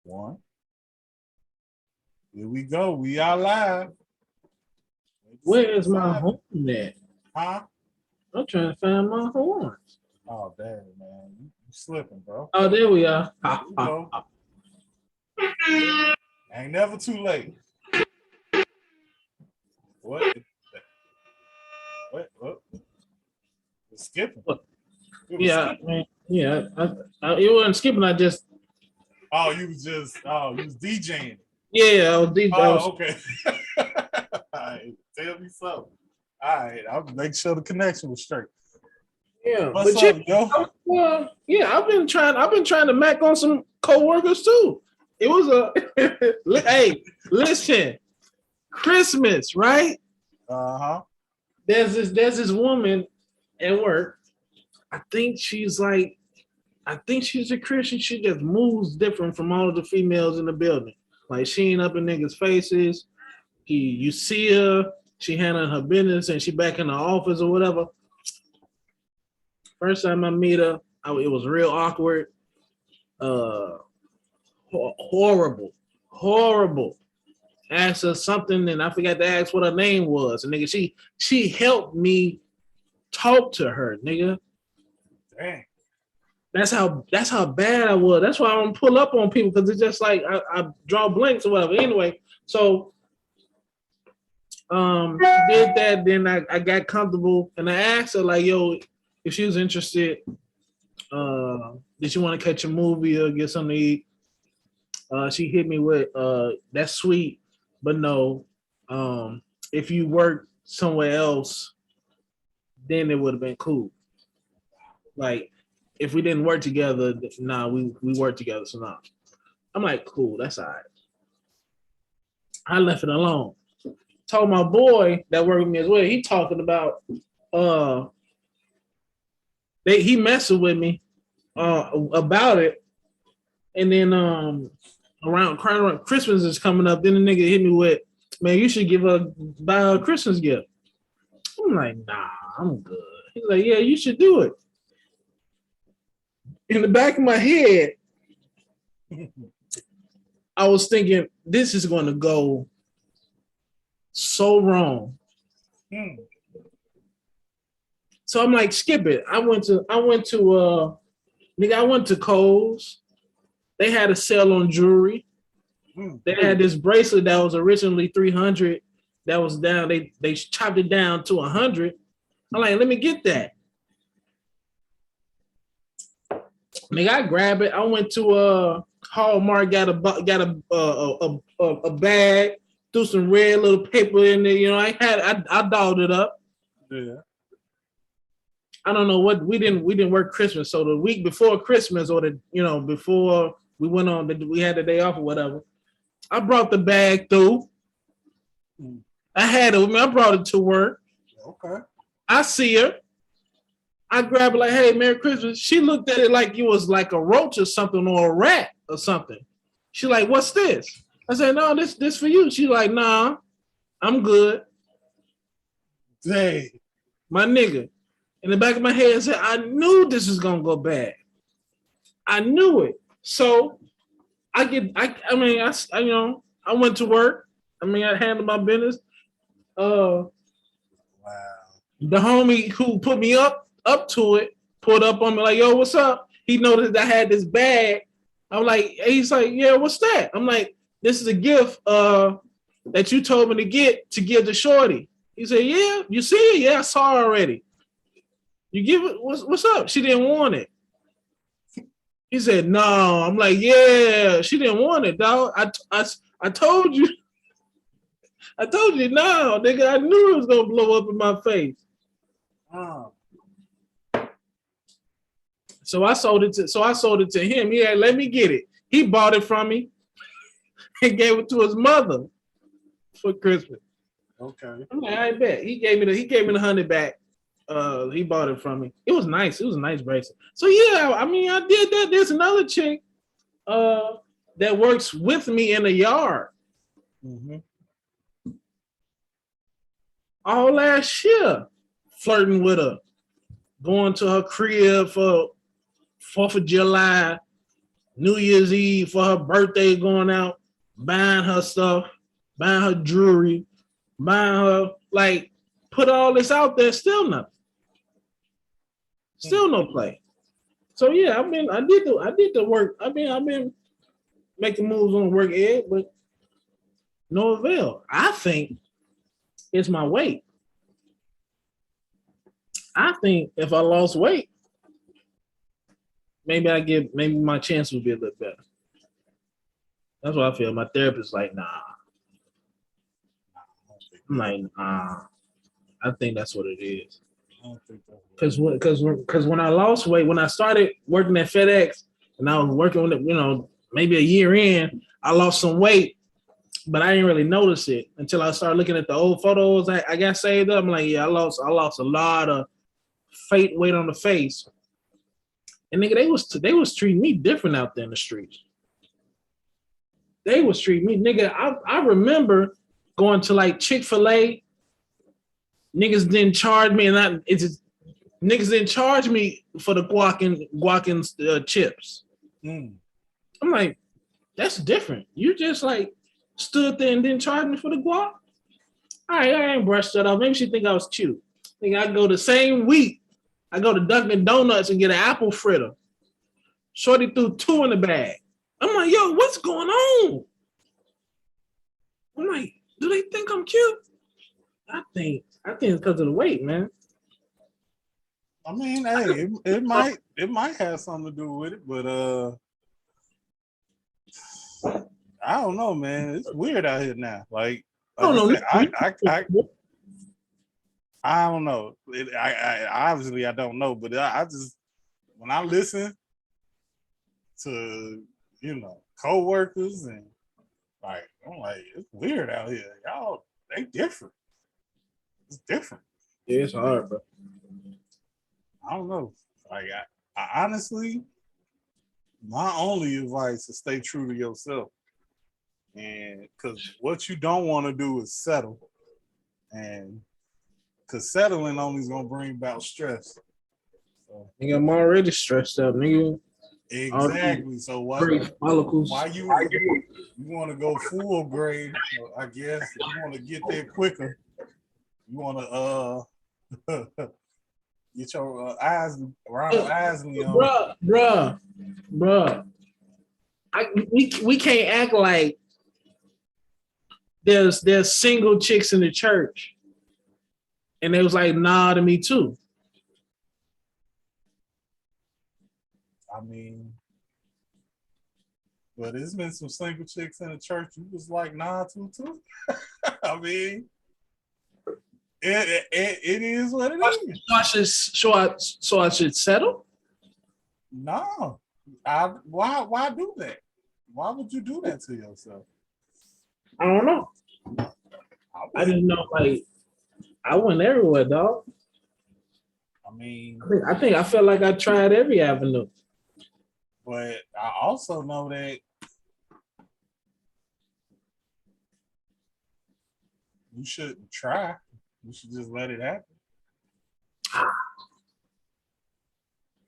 One. Here we go. We are live. Where is my horn at? Huh? I'm trying to find my horns. Oh, damn, man. You slipping, bro. Oh, there we are. There we go. Ain't never too late. What? What? It's skipping. Yeah, man. Yeah. It wasn't skipping. You was DJing. Yeah, I was DJing. Oh, okay. All right. Tell me something. All right. I'll make sure the connection was straight. Yeah. What's up, yo? Yeah, I've been trying to mac on some coworkers too. It was hey, listen, Christmas, right? Uh-huh. There's this woman at work. I think she's a Christian. She just moves different from all of the females in the building. Like she ain't up in niggas' faces. You see her, she handling her business and she back in the office or whatever. First time I meet her, it was real awkward. Horrible. Asked her something and I forgot to ask what her name was. And nigga, she helped me talk to her, nigga. Dang. That's how bad I was. That's why I don't pull up on people because it's just like I draw blanks or whatever. Anyway, so did that. Then I got comfortable and I asked her like, yo, if she was interested, did you want to catch a movie or get something to eat? She hit me with that's sweet, but no. If you work somewhere else, then it would have been cool. Like if we didn't work together, we work together, so nah. I'm like, cool, that's all right. I left it alone. Told my boy that worked with me as well, he talking about he messing with me about it. And then around Christmas is coming up, then the nigga hit me with, man, you should buy her a Christmas gift. I'm like, nah, I'm good. He's like, yeah, you should do it. In the back of my head, I was thinking, this is going to go so wrong. So I'm like, skip it. I went to Kohl's. They had a sale on jewelry. They had this bracelet that was originally $300. That was down. They chopped it down to $100. I'm like, let me get that. Nigga, I grabbed it. I went to Hallmark, got a bag, threw some red little paper in there. You know, I dolled it up. Yeah. I don't know what we didn't work Christmas, so the week before Christmas or before we went on, we had the day off or whatever. I brought the bag through. I had it with me. I brought it to work. Okay. I see her. I grabbed her like, hey, Merry Christmas. She looked at it like it was like a roach or something or a rat or something. She like, what's this? I said, no, this for you. She like, nah, I'm good. Dang. My nigga. In the back of my head, I said, I knew this was gonna go bad. I knew it. So I went to work. I handled my business. Wow. The homie who put me up to it, pulled up on me like, yo, what's up? He noticed I had this bag. I'm like, he's like, yeah, what's that? I'm like, this is a gift that you told me to give to Shorty. He said, yeah, you see it? Yeah, I saw her already. You give it, what's up? She didn't want it. He said, no. I'm like, yeah, she didn't want it, dog. I told you. I told you, no, nigga, I knew it was gonna blow up in my face. Oh. So I sold it to him. He had let me get it. He bought it from me and gave it to his mother for Christmas. Okay. I'm like, I bet. He gave me the $100 back. He bought it from me. It was nice. It was a nice bracelet. So yeah, I did that. There's another chick that works with me in the yard. Mm-hmm. All last year, flirting with her, going to her crib for 4th of July, New Year's Eve for her birthday, going out, buying her stuff, buying her jewelry, buying her like put all this out there, still nothing. Still no play. So yeah, I did the work. I've been making moves on work ed, but no avail. I think it's my weight. I think if I lost weight, maybe my chance would be a little better. That's what I feel. My therapist like, nah. I'm like, nah. I think that's what it is. Because when I lost weight, when I started working at FedEx, and I was working with it, maybe a year in, I lost some weight, but I didn't really notice it until I started looking at the old photos. I got saved up. I'm like, yeah, I lost a lot of fake weight on the face. And nigga, they was treating me different out there in the streets. They was treating me, nigga. I remember going to like Chick-fil-A. Niggas didn't charge me, niggas didn't charge me for the guac and chips. I'm like, that's different. You just like stood there and didn't charge me for the guac. All right, I ain't brushed that off. Maybe she think I was cute. I go the same week. I go to Dunkin' Donuts and get an apple fritter. Shorty threw 2 in the bag. I'm like, yo, what's going on? I'm like, do they think I'm cute? I think it's because of the weight, man. I mean, hey, it might have something to do with it, but I don't know, man. It's weird out here now. Like I don't know. I don't know. I obviously I don't know, but I just when I listen to coworkers and like I'm like it's weird out here. Y'all they different. It's different. Yeah, it's hard, bro. I don't know. Like I honestly, my only advice is stay true to yourself, and because what you don't want to do is settle, and because settling only is gonna bring about stress. So, nigga, I'm already stressed out, nigga. Exactly. So why you want to go full grade? I guess if you want to get there quicker, you want to get your eyes around Isley on. Bruh. We can't act like there's single chicks in the church. And they was like, nah to me too. I mean, but there's been some single chicks in the church you was like, nah to too. I mean, it is what it is. So I should settle? No. Why do that? Why would you do that to yourself? I don't know. I didn't know, like, I went everywhere, dog. I mean, I felt like I tried every avenue. But I also know that you shouldn't try. You should just let it happen.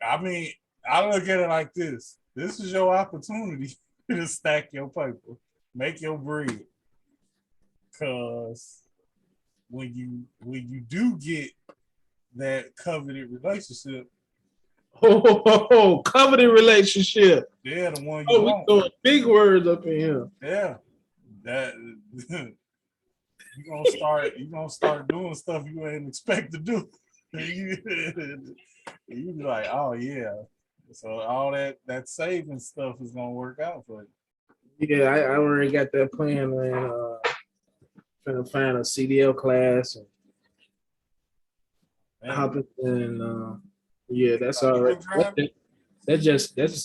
I mean, I look at it like this. This is your opportunity to stack your paper, make your bread. Because when you do get that coveted relationship, coveted relationship. Yeah, the one you want. We throwing big words up in here. Yeah, that you're gonna start doing stuff you ain't expect to do. You be like, oh yeah. So all that saving stuff is gonna work out for you. Yeah, I already got that plan, man. Trying to find a CDL class and hopping and yeah, that's all right. That's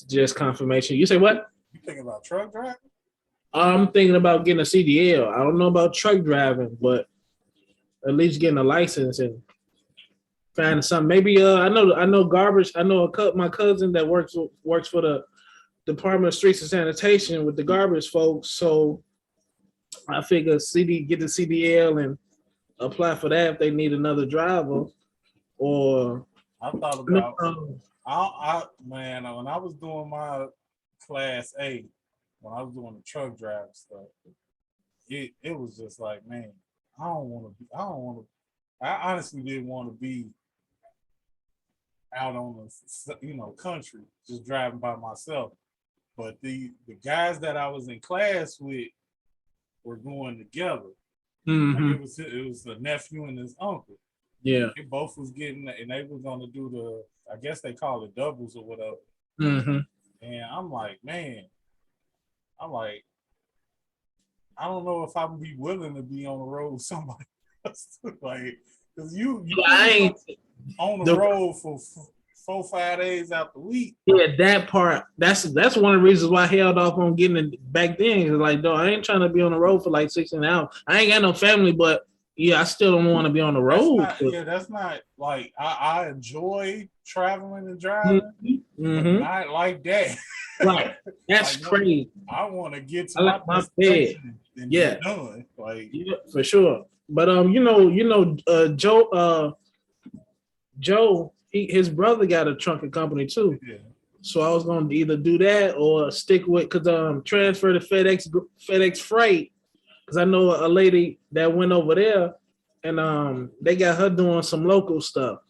just confirmation. You say what? You thinking about truck driving? I'm thinking about getting a CDL. I don't know about truck driving, but at least getting a license and finding something. Maybe I know garbage. I know my cousin that works for the Department of Streets and Sanitation with the garbage folks. So I figure get the CDL and apply for that if they need another driver. Or I thought about when I was doing my Class A, when I was doing the truck drive stuff, it was just like, man, I honestly didn't want to be out on the country just driving by myself. But the guys that I was in class with were going together. Mm-hmm. Like it was the nephew and his uncle. Yeah. They both was getting, and they were gonna do I guess they call it doubles or whatever. Mm-hmm. And I'm like, man, I don't know if I would be willing to be on the road with somebody else. Like, because you on the road for 4-5 days out the week. Yeah, that part. That's one of the reasons why I held off on getting it back then. Cause like, dog, I ain't trying to be on the road for like 16 hours. I ain't got no family, but yeah, I still don't want to be on the road. That's not like I enjoy traveling and driving, but not like that. Right, that's like, crazy. I want to get to my bed and get done. Like, yeah, for sure. But Joe, his brother got a trucking company too. Yeah. So I was gonna either do that or stick with transfer to FedEx Freight, because I know a lady that went over there and they got her doing some local stuff.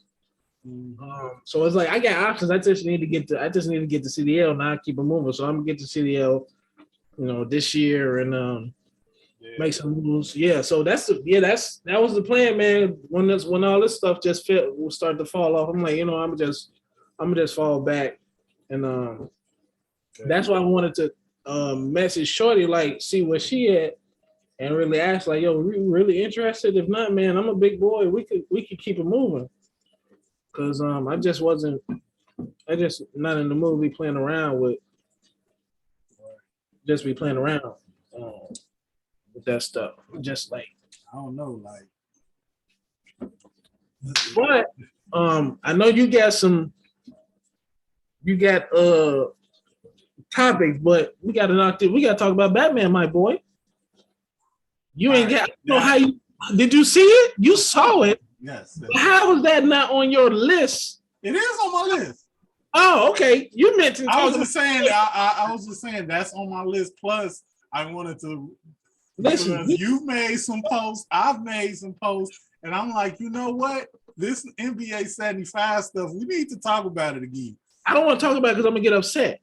Mm-hmm. So it's like I got options. I just need to get to CDL now. I keep it moving. So I'm gonna get to CDL, this year and make some moves. Yeah. So that was the plan, man. When all this stuff will start to fall off. I'm like, I'm just fall back, and that's why I wanted to message Shorty, like see where she at, and really ask like, yo, we really interested? If not, man, I'm a big boy. We could keep it moving. Cause I just not in the mood be playing around with. Just be playing around with that stuff. Just like I don't know, like. But I know you got topics, but we got to talk about Batman, my boy. You ain't got. How you did you see it? You saw it. Yes. How was that not on your list? It is on my list. Oh, okay. You mentioned. I was just saying that's on my list. Plus, I wanted to. Listen, you've made some posts. I've made some posts, and I'm like, you know what? This NBA 75 stuff. We need to talk about it again. I don't want to talk about it because I'm gonna get upset.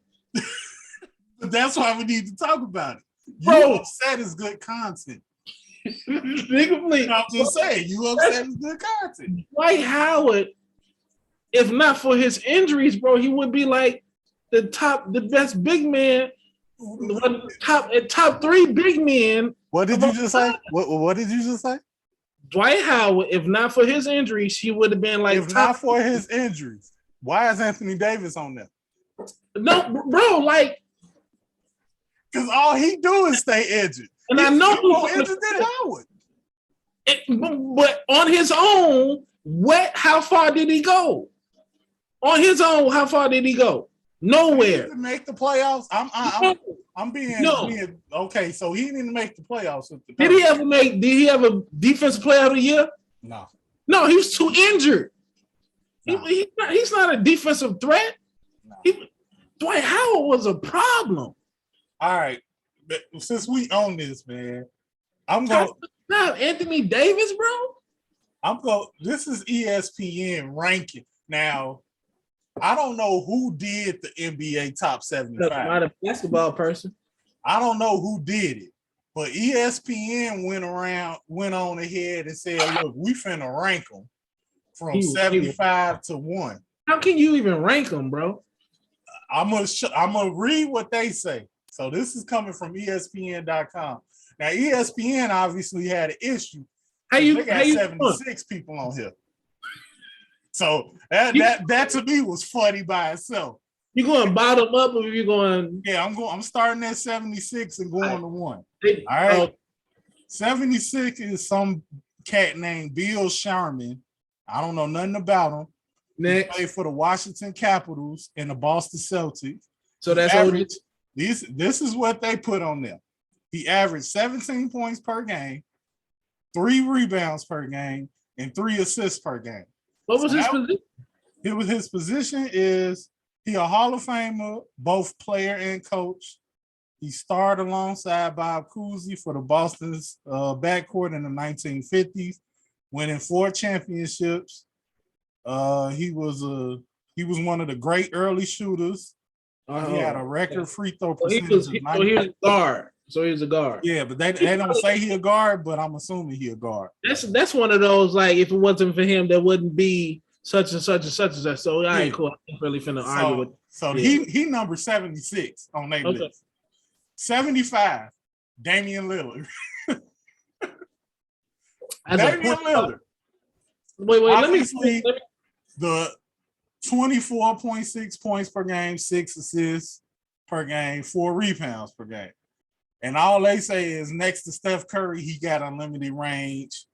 But that's why we need to talk about it. You upset is good content. I'm just saying, you upset is good content. Dwight Howard, if not for his injuries, bro, he would be like the best big man, top 3 big men. What did you just say? What did you just say? Dwight Howard, if not for his injuries, he would have been like. If not for his injuries, why is Anthony Davis on there? No, bro, like, because all he do is stay injured. And I know he's more injured than Howard. But on his own, how far did he go? On his own, how far did he go? Nowhere. To make the playoffs. I'm being okay. So he didn't make the playoffs. Did he ever defensive player of the year? No, he was too injured. No. He's not a defensive threat. No. Dwight Howard was a problem. All right. But since we own this, man, I'm going. Not Anthony Davis, bro. This is ESPN ranking. Now, I don't know who did the NBA top 75. I'm not a basketball person. I don't know who did it, but ESPN went on ahead and said, "Look, we finna rank them from 75 to 1." How can you even rank them, bro? I'm gonna read what they say. So this is coming from ESPN.com. Now ESPN obviously had an issue. They got 76 people on here. So that to me was funny by itself. You going bottom up or you going? Yeah, I'm starting at 76 and going to 1. All right. 76 is some cat named Bill Sharman. I don't know nothing about him. Next. He played for the Washington Capitals and the Boston Celtics. So that's average. This is what they put on there. He averaged 17 points per game, 3 rebounds per game, and 3 assists per game. What was his position? His position is He a Hall of Famer, both player and coach. He starred alongside Bob Cousy for the Boston's backcourt in the 1950s, winning 4 championships. He was one of the great early shooters. He had a record free throw percentage. He was a guard. So he's a guard. Yeah, but they don't say he a guard, but I'm assuming he a guard. That's one of those, like, if it wasn't for him, there wouldn't be such and such and such and such. So all right, cool. I'm really finna argue with. So he number 76 on their list. 75, Damian Lillard. Damian Lillard. Wait, let me the 24.6 points per game, 6 assists per game, 4 rebounds per game. And all they say is next to Steph Curry, he got unlimited range.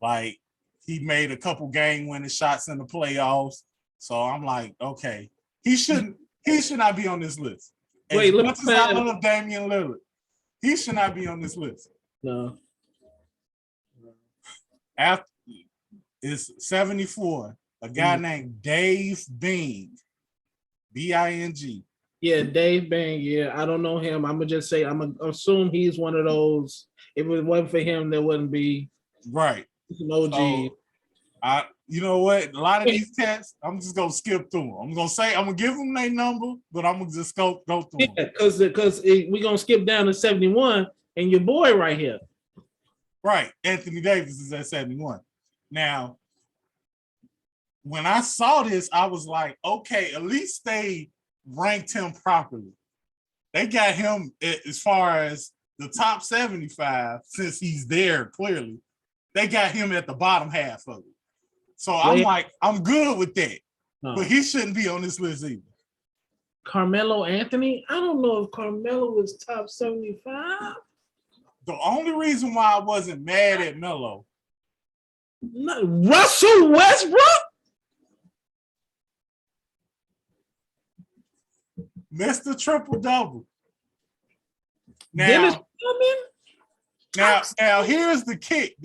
Like, he made a couple game-winning shots in the playoffs. So I'm like, okay, he should not be on this list. As much as I love Damian Lillard, he should not be on this list. No. After it's 74, a guy named Dave Bing, B-I-N-G. Yeah, Dave Bing. Yeah, I don't know him. I'm gonna just say I'm gonna assume he's one of those. If it wasn't for him, there wouldn't be right. An OG. So, you know what? A lot of these cats, I'm just gonna skip through them. I'm gonna give them their number, but I'm gonna just go through them. Yeah, because we're gonna skip down to 71, and your boy right here. Right, Anthony Davis is at 71. Now, when I saw this, I was like, okay, at least they ranked him properly. They got him as far as the top 75, since he's there clearly. They got him at the bottom half of it. So I'm like, I'm good with that. But he shouldn't be on this list either. Carmelo Anthony? I don't know if Carmelo was top 75. The only reason why I wasn't mad at Melo. Russell Westbrook? Mr. Triple-Double. Now, here's the kick.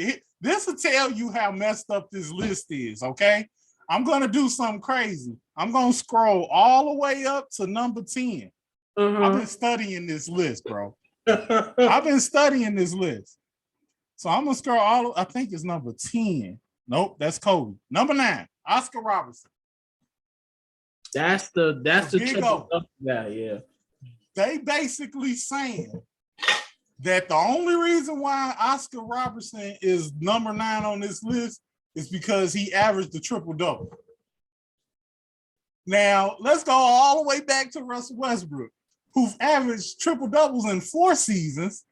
This will tell you how messed up this list is, okay? I'm going to do something crazy. I'm going to scroll all the way up to number 10. I've been studying this list, bro. I've been studying this list. So I'm going to scroll I think it's number 10. Nope, that's Kobe. Number 9, Oscar Robertson. That's the triple guy, yeah. They basically saying that the only reason why Oscar Robertson is number 9 on this list is because he averaged the triple-double. Now, let's go all the way back to Russell Westbrook, who've averaged triple-doubles in 4 seasons.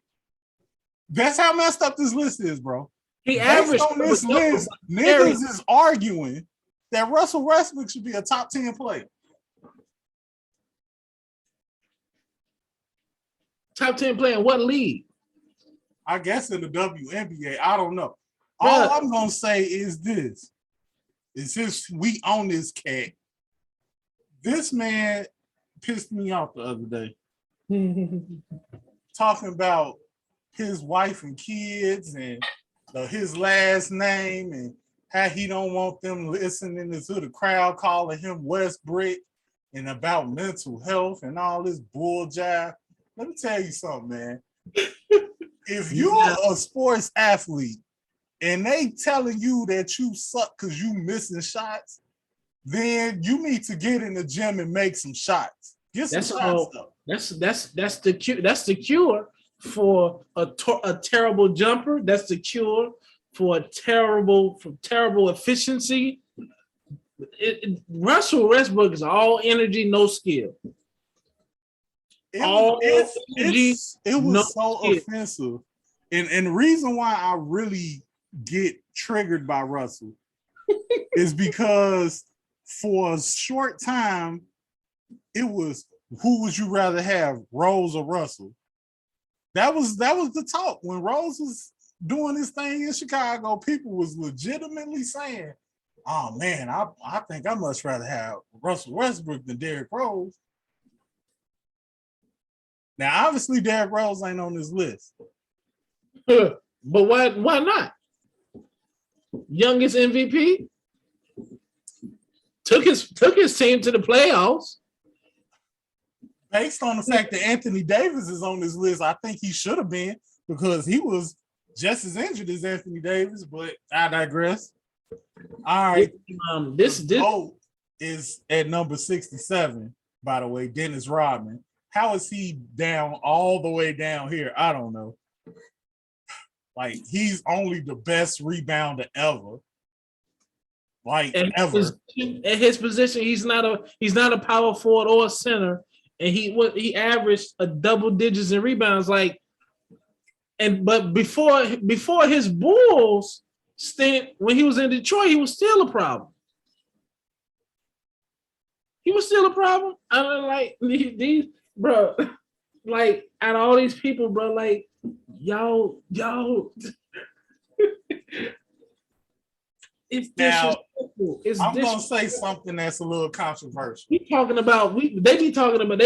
That's how messed up this list is, bro. He averaged on this list, niggas is arguing that Russell Westbrook should be a top 10 player. Top 10 player in what league? I guess in the WNBA. I don't know. All I'm going to say is this. Is since we own this cat, this man pissed me off the other day. Talking about his wife and kids and his last name and how he don't want them listening to the crowd calling him Westbrook and about mental health and all this bull jive. Let me tell you something, man. If you're a sports athlete and they telling you that you suck because you missing shots, then you need to get in the gym and make some shots. Get some shots up. That's the cure for a terrible jumper. That's the cure for terrible efficiency. Russell Westbrook is all energy, no skill. It was so offensive. And the reason why I really get triggered by Russell is because for a short time, it was who would you rather have, Rose or Russell? That was the talk. When Rose was doing this thing in Chicago, people was legitimately saying, oh man, I think I much rather have Russell Westbrook than Derrick Rose. Now, obviously, Derrick Rose ain't on this list. But why not? Youngest MVP? took his team to the playoffs. Based on the fact that Anthony Davis is on this list, I think he should have been because he was just as injured as Anthony Davis, but I digress. All right. This GOAT is at number 67, by the way, Dennis Rodman. How is he down all the way down here? I don't know. Like, he's only the best rebounder ever. Like, ever. At his position, he's not a power forward or a center. And he averaged a double digits in rebounds. But before his Bulls stint, when he was in Detroit, he was still a problem. He was still a problem. I don't like these, bro. Like, out of all these people, bro, like y'all. It's disrespectful. I'm gonna say something that's a little controversial. They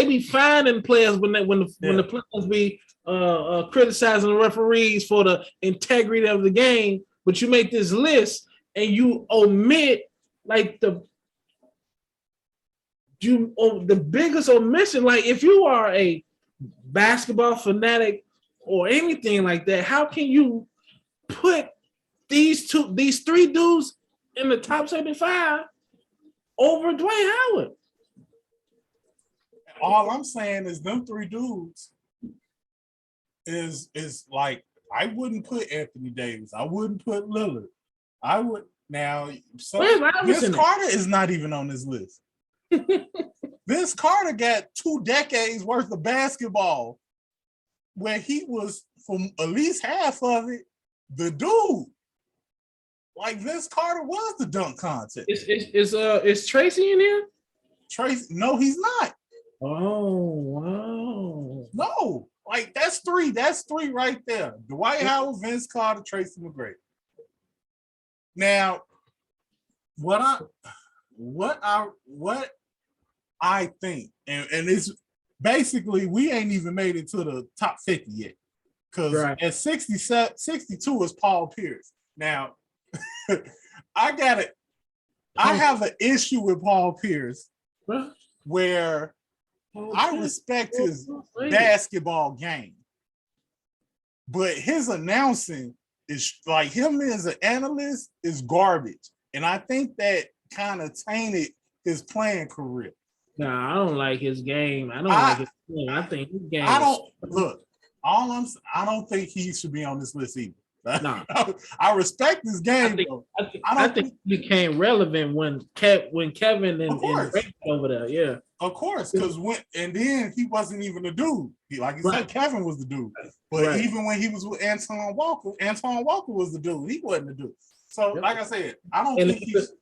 be finding players when the players be criticizing the referees for the integrity of the game, but you make this list and you omit like the biggest omission. Like, if you are a basketball fanatic or anything like that, how can you put these three dudes in the top 75 over Dwayne Howard? All I'm saying is them three dudes is like, I wouldn't put Anthony Davis. I wouldn't put Lillard. I would now. So Vince Carter is not even on this list. Vince Carter got 2 decades worth of basketball where he was, for at least half of it, the dude. Like, Vince Carter was the dunk contest. Is Tracy in here? Tracy? No, he's not. Oh, wow. No, like, that's three. That's three right there. Dwight Howard, Vince Carter, Tracy McGrady. Now, what I think, and it's basically, we ain't even made it to the top 50 yet. Because at 62 is Paul Pierce. Now, I have an issue with Paul Pierce where I respect his basketball game, but his announcing is, like, him as an analyst is garbage. And I think that kind of tainted his playing career. Nah, I don't like his game. I think his game. I don't think he should be on this list either. Nah. I respect his game. I think he became relevant when Kevin and Ray over there. Yeah, of course, because then he wasn't even the dude. Said, Kevin was the dude. But even when he was with Antoine Walker was the dude. He wasn't the dude. So, like I said, I don't think he's.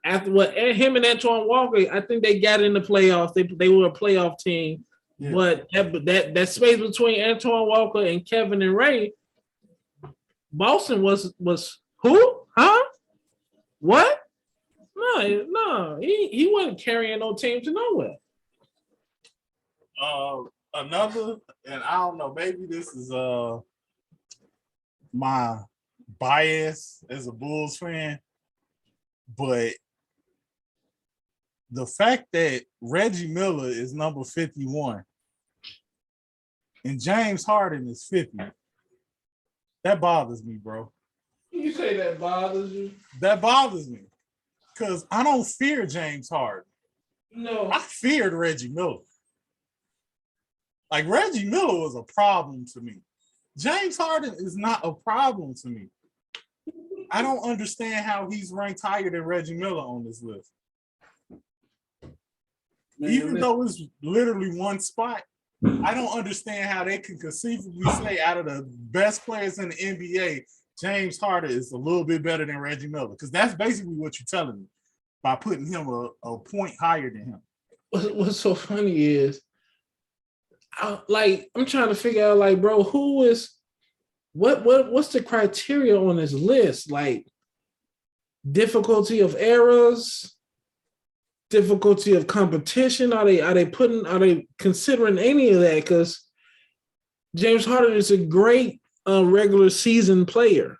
After what him and Antoine Walker, I think they got in the playoffs. They were a playoff team. Yeah. But that space between Antoine Walker and Kevin and Ray, Boston was who? Huh? What? No, he wasn't carrying no team to nowhere. Another, and I don't know, maybe this is my bias as a Bulls fan, but the fact that Reggie Miller is number 51 and James Harden is 50, that bothers me, bro. You say that bothers you? That bothers me because I don't fear James Harden. No. I feared Reggie Miller. Like, Reggie Miller was a problem to me. James Harden is not a problem to me. I don't understand how he's ranked higher than Reggie Miller on this list. Even though it's literally one spot, I don't understand how they can conceivably say out of the best players in the NBA, James Harden is a little bit better than Reggie Miller. Because that's basically what you're telling me by putting him a point higher than him. What's so funny is, I'm trying to figure out, like, bro, what's the criteria on this list? Like, difficulty of errors, difficulty of competition? Are they considering any of that? Because James Harden is a great regular season player.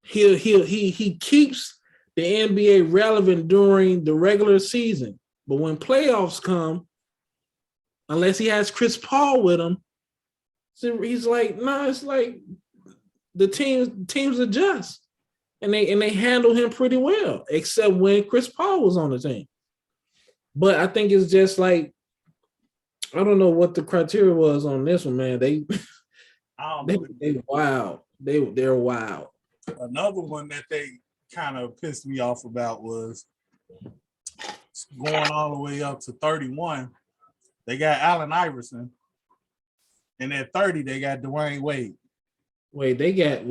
He keeps the NBA relevant during the regular season. But when playoffs come, unless he has Chris Paul with him, so he's like, no, it's like the teams adjust. And they handle him pretty well, except when Chris Paul was on the team. But I think it's just like, I don't know what the criteria was on this one, man. They wild. They're wild. Another one that they kind of pissed me off about was going all the way up to 31. They got Allen Iverson, and at 30 they got Dwayne Wade. They got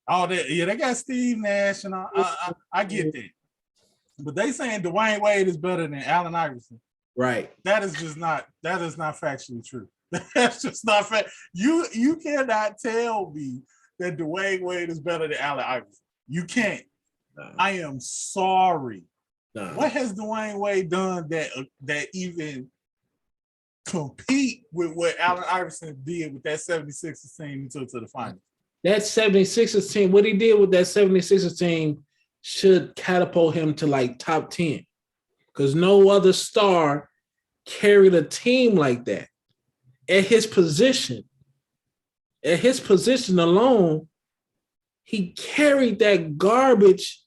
Oh, they got Steve Nash, and I get that. But they saying Dwayne Wade is better than Allen Iverson. Right. That is not factually true. That's just not fact. You cannot tell me that Dwayne Wade is better than Allen Iverson. You can't. No. I am sorry. No. What has Dwayne Wade done that even compete with what Allen Iverson did with that 76ers team he took to the finals? That 76ers team, what he did with that 76ers team should catapult him to like top 10. Because no other star carried a team like that. At his position alone, he carried that garbage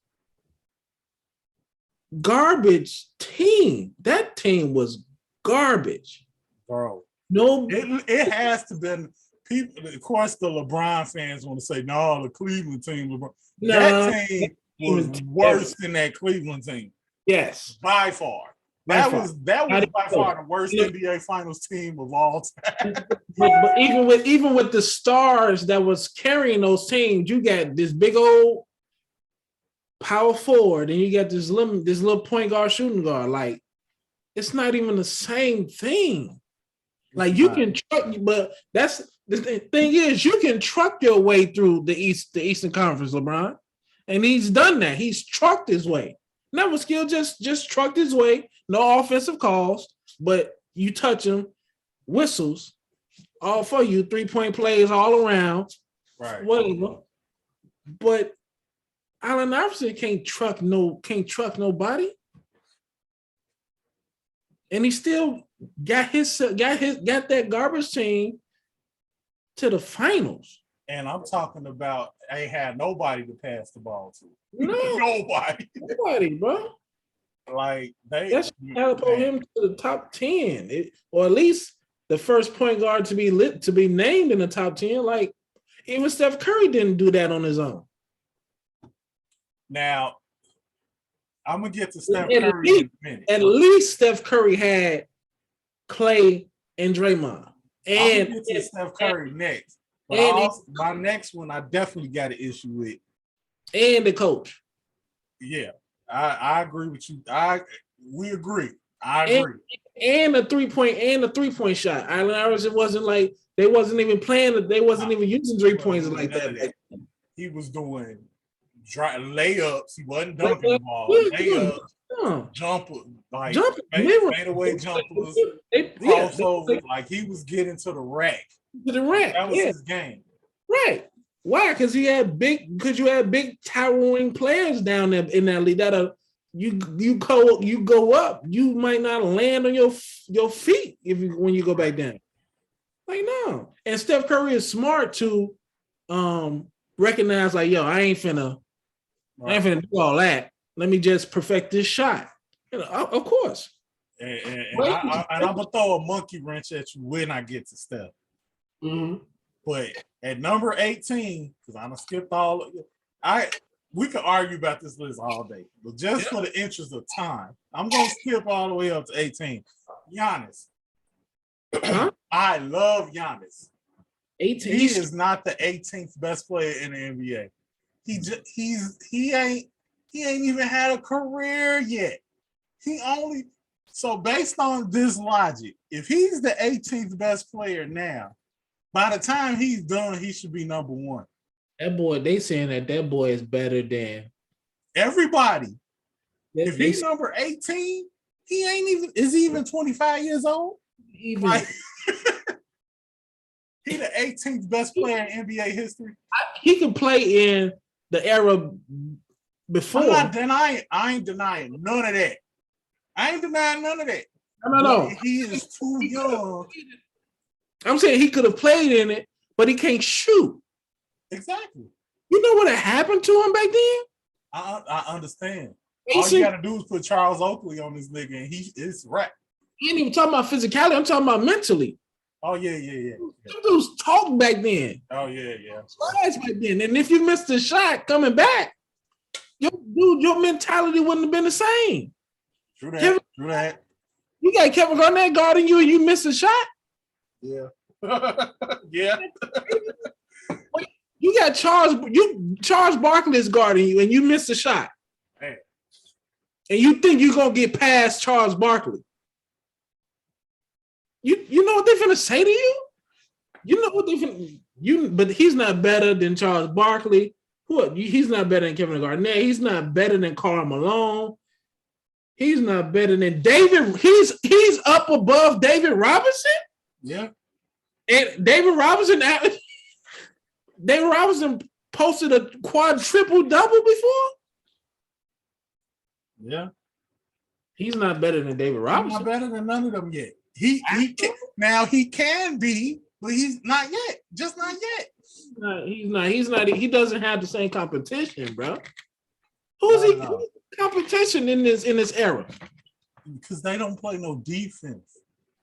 team. That team was garbage. Bro. No, it has to been people. Of course, the LeBron fans want to say, no, the Cleveland team. LeBron. That team was worse than that Cleveland team. Yes. By far. That was by far the worst NBA Finals team of all time. but even with the stars that was carrying those teams, you got this big old power forward, and you got this little point guard, shooting guard. Like, it's not even the same thing. Like, you can truck, but that's the thing is, you can truck your way through the Eastern Conference, LeBron, and he's done that. He's trucked his way. Never skill, just trucked his way. No offensive calls, but you touch him, whistles, all for you, 3-point plays all around, right? Whatever. But Allen Iverson can't truck nobody, and he still got that garbage team to the finals. And I'm talking about they had nobody to pass the ball to. No, nobody, bro. Like that's catapult him to the top 10, or at least the first point guard to be named in the top 10. Like, even Steph Curry didn't do that on his own. Now, I'm gonna get to Steph Curry in a minute. At least Steph Curry had Clay and Draymond. And I'm gonna get to Steph Curry next. But my next one, I definitely got an issue with. And the coach. Yeah, I agree with you. We agree. I agree. And the 3-point shot. Allen Iverson wasn't like they wasn't even playing. They wasn't even using 3 points like that. He was doing layups. He wasn't dunking the ball. Layups, jumpers, like fadeaway jumpers, crossovers. Like, he was getting to the rack. That was his game. Right. Why? Because you had big towering players down there in that league that you go up, you might not land on your feet when you go back down. Like, no. And Steph Curry is smart to recognize, like, yo, I ain't finna do all that. Let me just perfect this shot. Of course. And I'm gonna throw a monkey wrench at you when I get to Steph. Mm-hmm. But at number 18, because I'm gonna skip all of it. We could argue about this list all day, but just for the interest of time, I'm gonna skip all the way up to 18. Giannis. I love Giannis. 18. He is not the 18th best player in the NBA. He ain't even had a career yet. So based on this logic, if he's the 18th best player now, by the time he's done, he should be number 1. That boy, they saying that boy is better than everybody. If he's number 18, is he even 25 years old? He the 18th best player in NBA history. He could play in the era before. I ain't denying none of that. No. He is too young. I'm saying he could have played in it, but he can't shoot. Exactly. You know what had happened to him back then? I understand. All you gotta do is put Charles Oakley on this nigga, and it's rap. I ain't even talking about physicality. I'm talking about mentally. Oh yeah. Them dudes talk back then. Oh yeah. Back then, and if you missed the shot coming back, your mentality wouldn't have been the same. True that. You got Kevin Garnett guarding you, and you missed a shot. Yeah. Yeah. You got Charles Barkley is guarding you, and you missed a shot. Hey. And you think you're gonna get past Charles Barkley? You know what they're gonna say to you? You know what they finna but he's not better than Charles Barkley. He's not better than Kevin Garnett. He's not better than Karl Malone. He's not better than David. He's up above David Robinson. Yeah. And David Robinson posted a triple double before. Yeah. He's not better than David Robinson. He's not better than none of them yet. He can be, but he's not yet. Just not yet. He's not. He doesn't have the same competition, bro. Who's he competition in this era? Because they don't play no defense.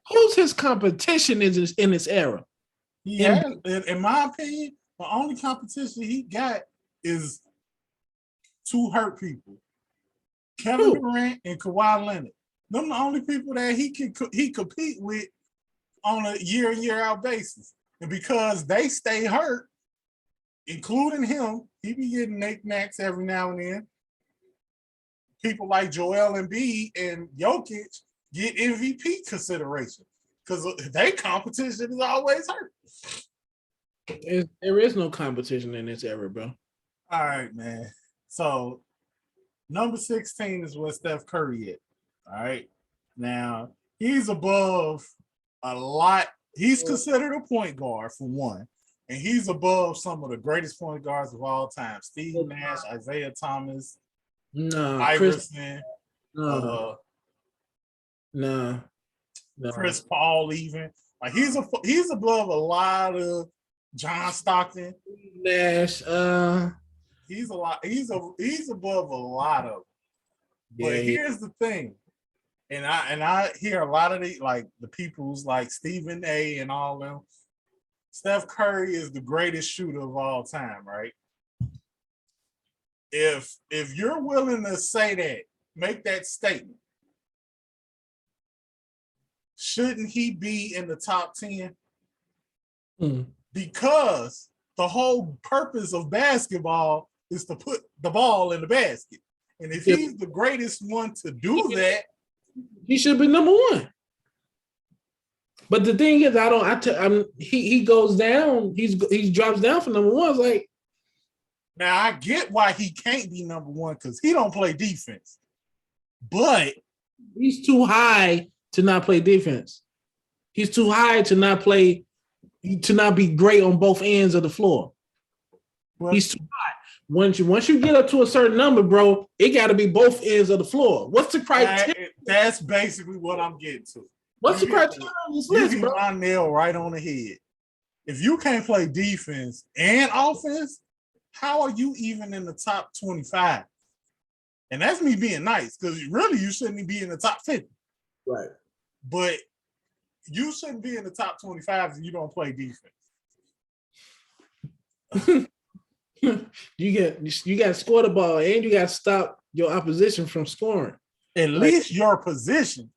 Who's his competition in this era? In my opinion, the only competition he got is two hurt people. Kevin Durant and Kawhi Leonard. Them the only people that he compete with on a year in, year out basis. And because they stay hurt, including him, he be getting knickknacks every now and then. People like Joel Embiid and Jokic get MVP consideration because their competition is always hurt. There is no competition in this era, bro. All right, man. So number 16 is what Steph Curry is. All right. Now, he's above a lot. He's considered a point guard for one. And he's above some of the greatest point guards of all time. Steve Nash, Isaiah Thomas, Iverson, Chris Paul even. Like he's above a lot of John Stockton. Nash. He's above a lot of them. But here's the thing. And I hear a lot of the people's like Stephen A and all them. Steph Curry is the greatest shooter of all time, right? If you're willing to say that, make that statement, shouldn't he be in the top 10? Because the whole purpose of basketball is to put the ball in the basket. And if he's the greatest one to do that, he should be number one. But the thing is, he goes down. He drops down for number one. It's like, now I get why he can't be number one because he don't play defense. But he's too high to not play defense. He's too high to not be great on both ends of the floor. Well, he's too high. Once you get up to a certain number, bro, it got to be both ends of the floor. What's the criteria? That's basically what I'm getting to. What's the criteria on this list, bro? My nail right on the head. If you can't play defense and offense, how are you even in the top 25? And that's me being nice, because really you shouldn't be in the top 50. Right. But you shouldn't be in the top 25 if you don't play defense. You got to score the ball and you got to stop your opposition from scoring. At least your position.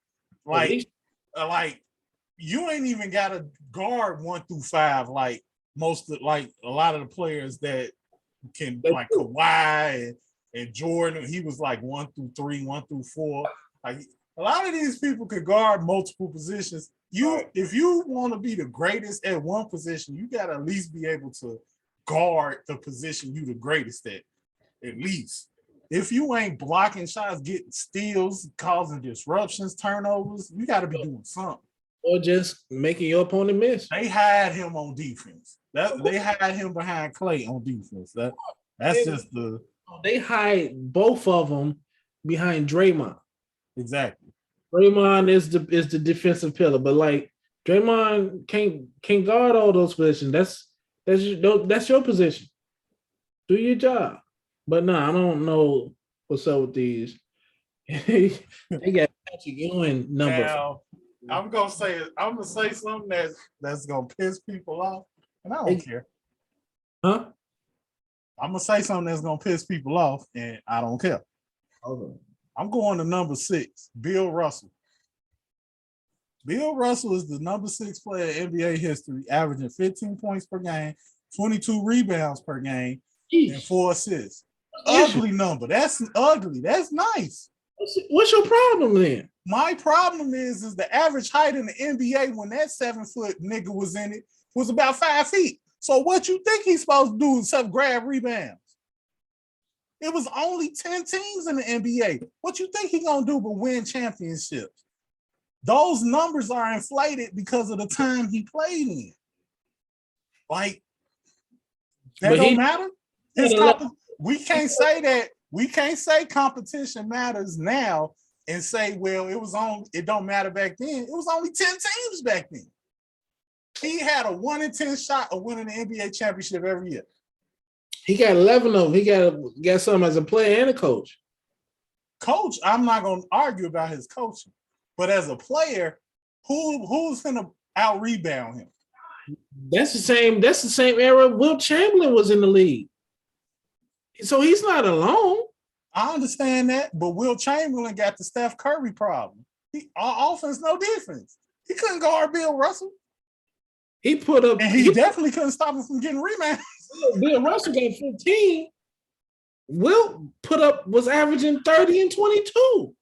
Like you ain't even got to guard 1 through 5 like a lot of the players that can, like Kawhi and Jordan. He was like 1 through 3, 1 through 4. Like a lot of these people could guard multiple positions. If you want to be the greatest at one position, you got to at least be able to guard the position you the greatest at least. If you ain't blocking shots, getting steals, causing disruptions, turnovers, you got to be doing something. Or just making your opponent miss. They had him on defense. They had him behind Clay on defense. That's just the They hide both of them behind Draymond. Exactly. Draymond is the defensive pillar, but like Draymond can't guard all those positions. That's your position. Do your job. But no, I don't know what's up with these. They got Patrick Ewing number. Now, I'm gonna say something that's gonna piss people off, and I don't care. Huh? I'm gonna say something that's gonna piss people off, and I don't care. Okay. I'm going to number 6, Bill Russell. Bill Russell is the number 6 player in NBA history, averaging 15 points per game, 22 rebounds per game, and 4 assists. Ugly number. That's ugly. That's nice. What's your problem then? My problem is the average height in the NBA when that 7-foot nigga was in it was about 5 feet. So what you think he's supposed to do except grab rebounds? It was only 10 teams in the NBA. What you think he gonna do but win championships? Those numbers are inflated because of the time he played in. Like, that don't matter. We can't say that. We can't say competition matters now and say, well, it don't matter back then. It was only 10 teams back then. He had a 1 in 10 shot of winning the NBA championship every year. He got 11 of them. He got some as a player and a coach. Coach, I'm not gonna argue about his coaching, but as a player, who's gonna out rebound him? That's the same era Wilt Chamberlain was in the league. So he's not alone. I understand that, but Wilt Chamberlain got the Steph Curry problem. Our offense, no defense. He couldn't guard Bill Russell. He put up, and he definitely couldn't stop him from getting rebounds. Bill Russell got 15. Wilt was averaging 30 and 22.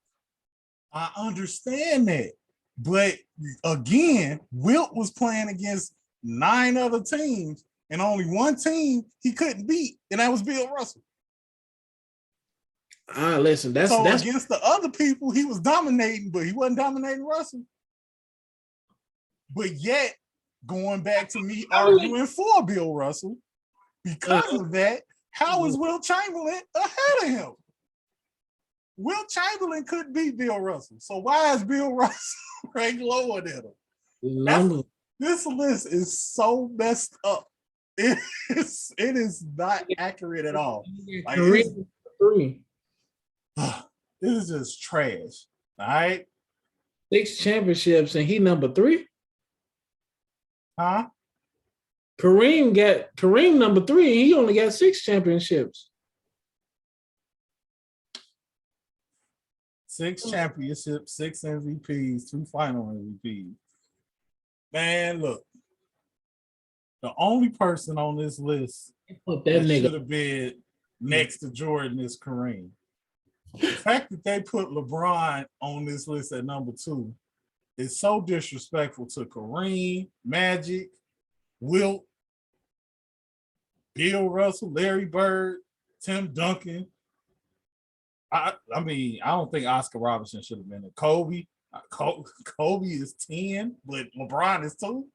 I understand that, but again, Wilt was playing against 9 other teams, and only one team he couldn't beat, and that was Bill Russell. Listen, that's against the other people he was dominating, but he wasn't dominating Russell. But yet, going back to me arguing for Bill Russell, because of that, how is Wilt Chamberlain ahead of him? Wilt Chamberlain couldn't beat Bill Russell, so why is Bill Russell ranked lower than him? This list is so messed up. It is not accurate at all. Like, this is just trash. All right. 6 championships and he number 3. Huh? Kareem number 3. He only got 6 championships. 6 championships, 6 MVPs, 2 final MVPs. Man, look. The only person on this list that should have been next to Jordan is Kareem. The fact that they put LeBron on this list at number 2 is so disrespectful to Kareem, Magic, Wilt, Bill Russell, Larry Bird, Tim Duncan. I mean, I don't think Oscar Robertson should have been there. Kobe is 10, but LeBron is 2.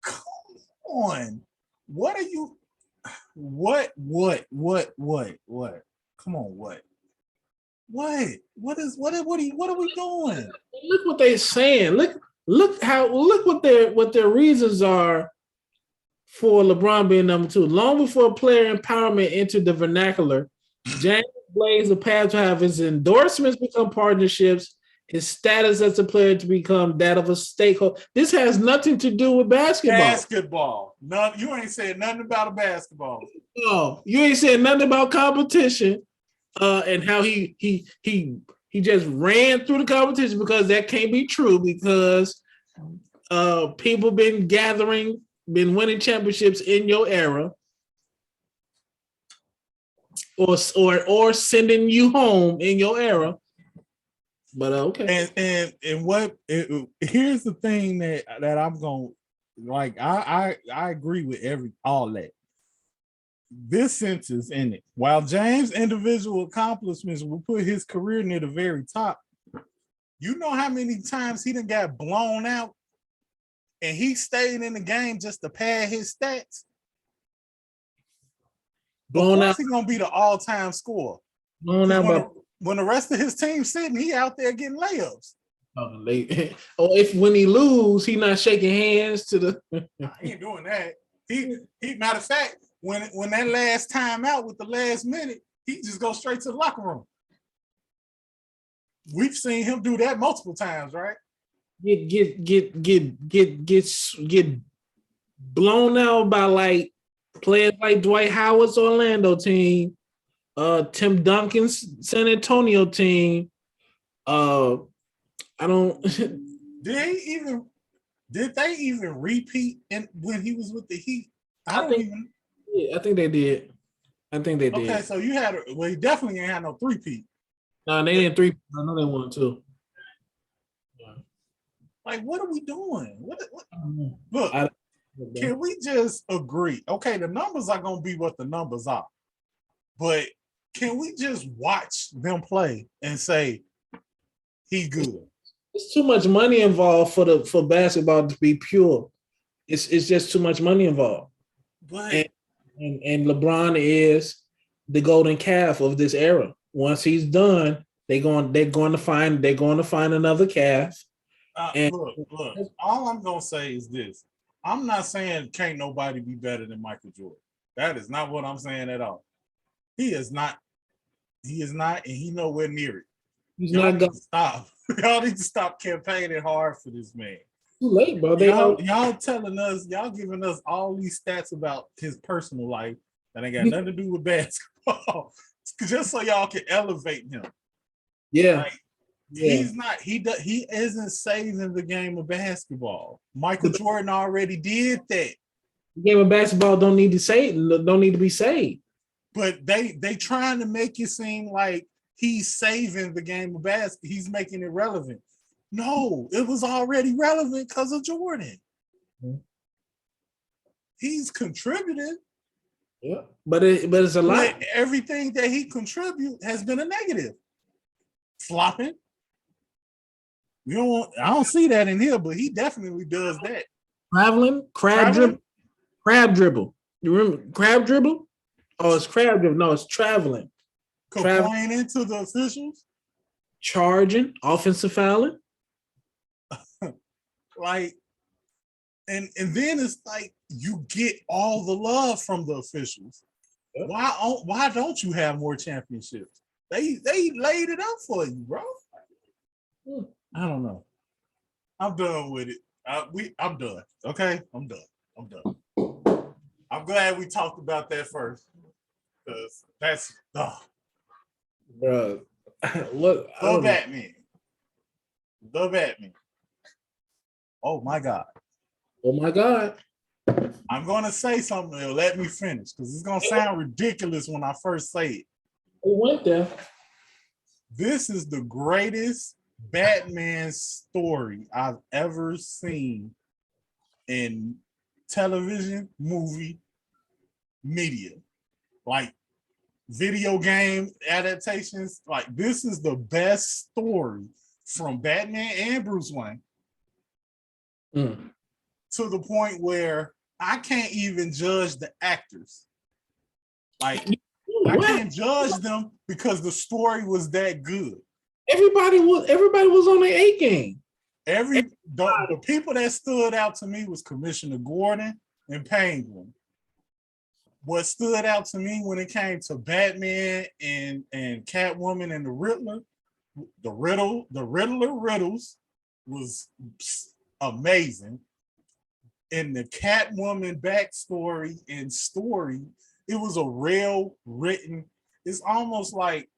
Come on. What are you? What? Come on, what? What are we doing? Look what they're saying. Look what their reasons are for LeBron being number 2. Long before player empowerment entered the vernacular, James blazed the path to have his endorsements become partnerships, his status as a player to become that of a stakeholder. This has nothing to do with basketball. No, you ain't saying nothing about a basketball. No, you ain't saying nothing about competition. And how he just ran through the competition, because that can't be true, because people been winning championships in your era, or sending you home in your era. But okay. And here's the thing that I'm going, like, I agree with all that. This sentence in it. While James' individual accomplishments will put his career near the very top, you know how many times he done got blown out and he stayed in the game just to pad his stats? Of blown course, out, he's gonna be the all-time scorer. blown out by When the rest of his team sitting, he out there getting layups. late. Or if when he lose, he not shaking hands to the. He ain't doing that. He matter of fact, when that last time out with the last minute, he just goes straight to the locker room. We've seen him do that multiple times, right? Get blown out by like players like Dwight Howard's Orlando team, Tim Duncan's San Antonio team. I don't. Did they even repeat when he was with the Heat? I think they did. I think they did. Okay, so you had he definitely ain't had no three-peat. No, they didn't three. I know they won two. Like, what are we doing? What? Look, can we just agree? Okay, the numbers are gonna be what the numbers are, but can we just watch them play and say he's good? It's too much money involved for basketball to be pure. It's just too much money involved. But and LeBron is the golden calf of this era. Once he's done, they're going to find another calf. Look, all I'm gonna say is this. I'm not saying can't nobody be better than Michael Jordan. That is not what I'm saying at all. He is not, and he nowhere near it. He's Y'all not need going to stop. Y'all need to stop campaigning hard for this man. too late, bro. Y'all telling us, y'all giving us all these stats about his personal life that ain't got nothing to do with basketball, just so y'all can elevate him. Yeah. Like, he's not. He isn't saving the game of basketball. Michael Jordan already did that. The game of basketball don't need to be saved. But they trying to make it seem like he's saving the game of basketball. He's making it relevant. No, it was already relevant because of Jordan. Mm-hmm. He's contributed. Yeah, but it's a lot. But everything that he contribute has been a negative. Flopping. I don't see that in here, but he definitely does that. Traveling, crab dribble. You remember crab dribble? Oh, it's crab dribble. No, it's traveling. Complaining to the officials. Charging, offensive fouling. Like, and then it's like you get all the love from the officials. Yep. Why don't you have more championships? They laid it up for you, bro. I don't know. I'm done with it. I'm done. Okay, I'm done. I'm glad we talked about that first, because that's bro. Look, the Batman. Oh my God. I'm gonna say something that'll let me finish, because it's gonna sound ridiculous when I first say it. We went there. This is the greatest Batman story I've ever seen in television, movie, media, like video game adaptations. Like, this is the best story from Batman and Bruce Wayne. To the point where I can't even judge the actors. Like, I can't judge them because the story was that good. Everybody was on their A game. The people that stood out to me was Commissioner Gordon and Penguin. What stood out to me when it came to Batman and Catwoman and the Riddler, the Riddler riddles was amazing. And the Catwoman backstory and story, it was a real written. It's almost like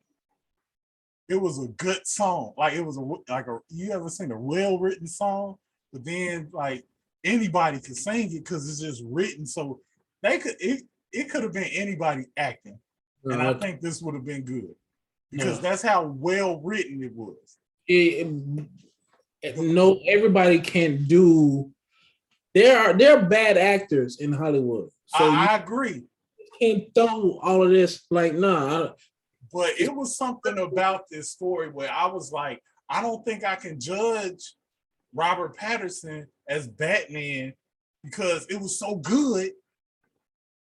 it was a good song. Like, it was you ever seen a well written song, but then like anybody could sing it because it's just written. So it could have been anybody acting, and I think this would have been good because that's how well written it was. No, everybody can do. There are bad actors in Hollywood. So I agree. You can't throw all of this like nah. But it was something about this story where I was like, I don't think I can judge Robert Pattinson as Batman because it was so good.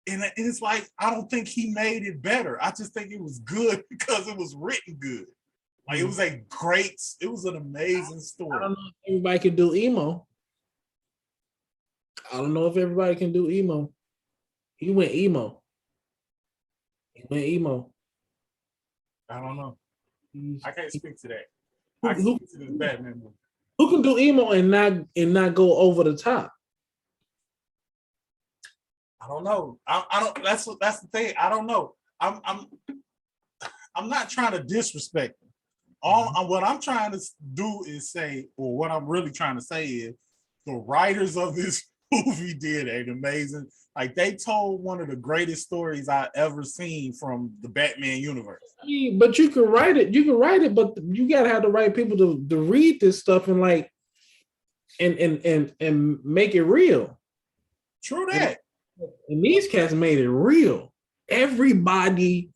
and it's like I don't think he made it better. I just think it was good because it was written good. Like it was it was an amazing story. I don't know if everybody can do emo. I don't know if everybody can do emo. He went emo. I don't know. I can't speak to that. Who, I can who, speak to this Batman movie. who can do emo and not go over the top? I don't know. I don't. That's the thing. I don't know. I'm not trying to disrespect them. What I'm trying to do is say, or what I'm really trying to say is, the writers of this movie did an amazing. Like they told one of the greatest stories I ever seen from the Batman universe. But you can write it. But you gotta have the right people to read this stuff and like and make it real. True that. And these cats made it real. Everybody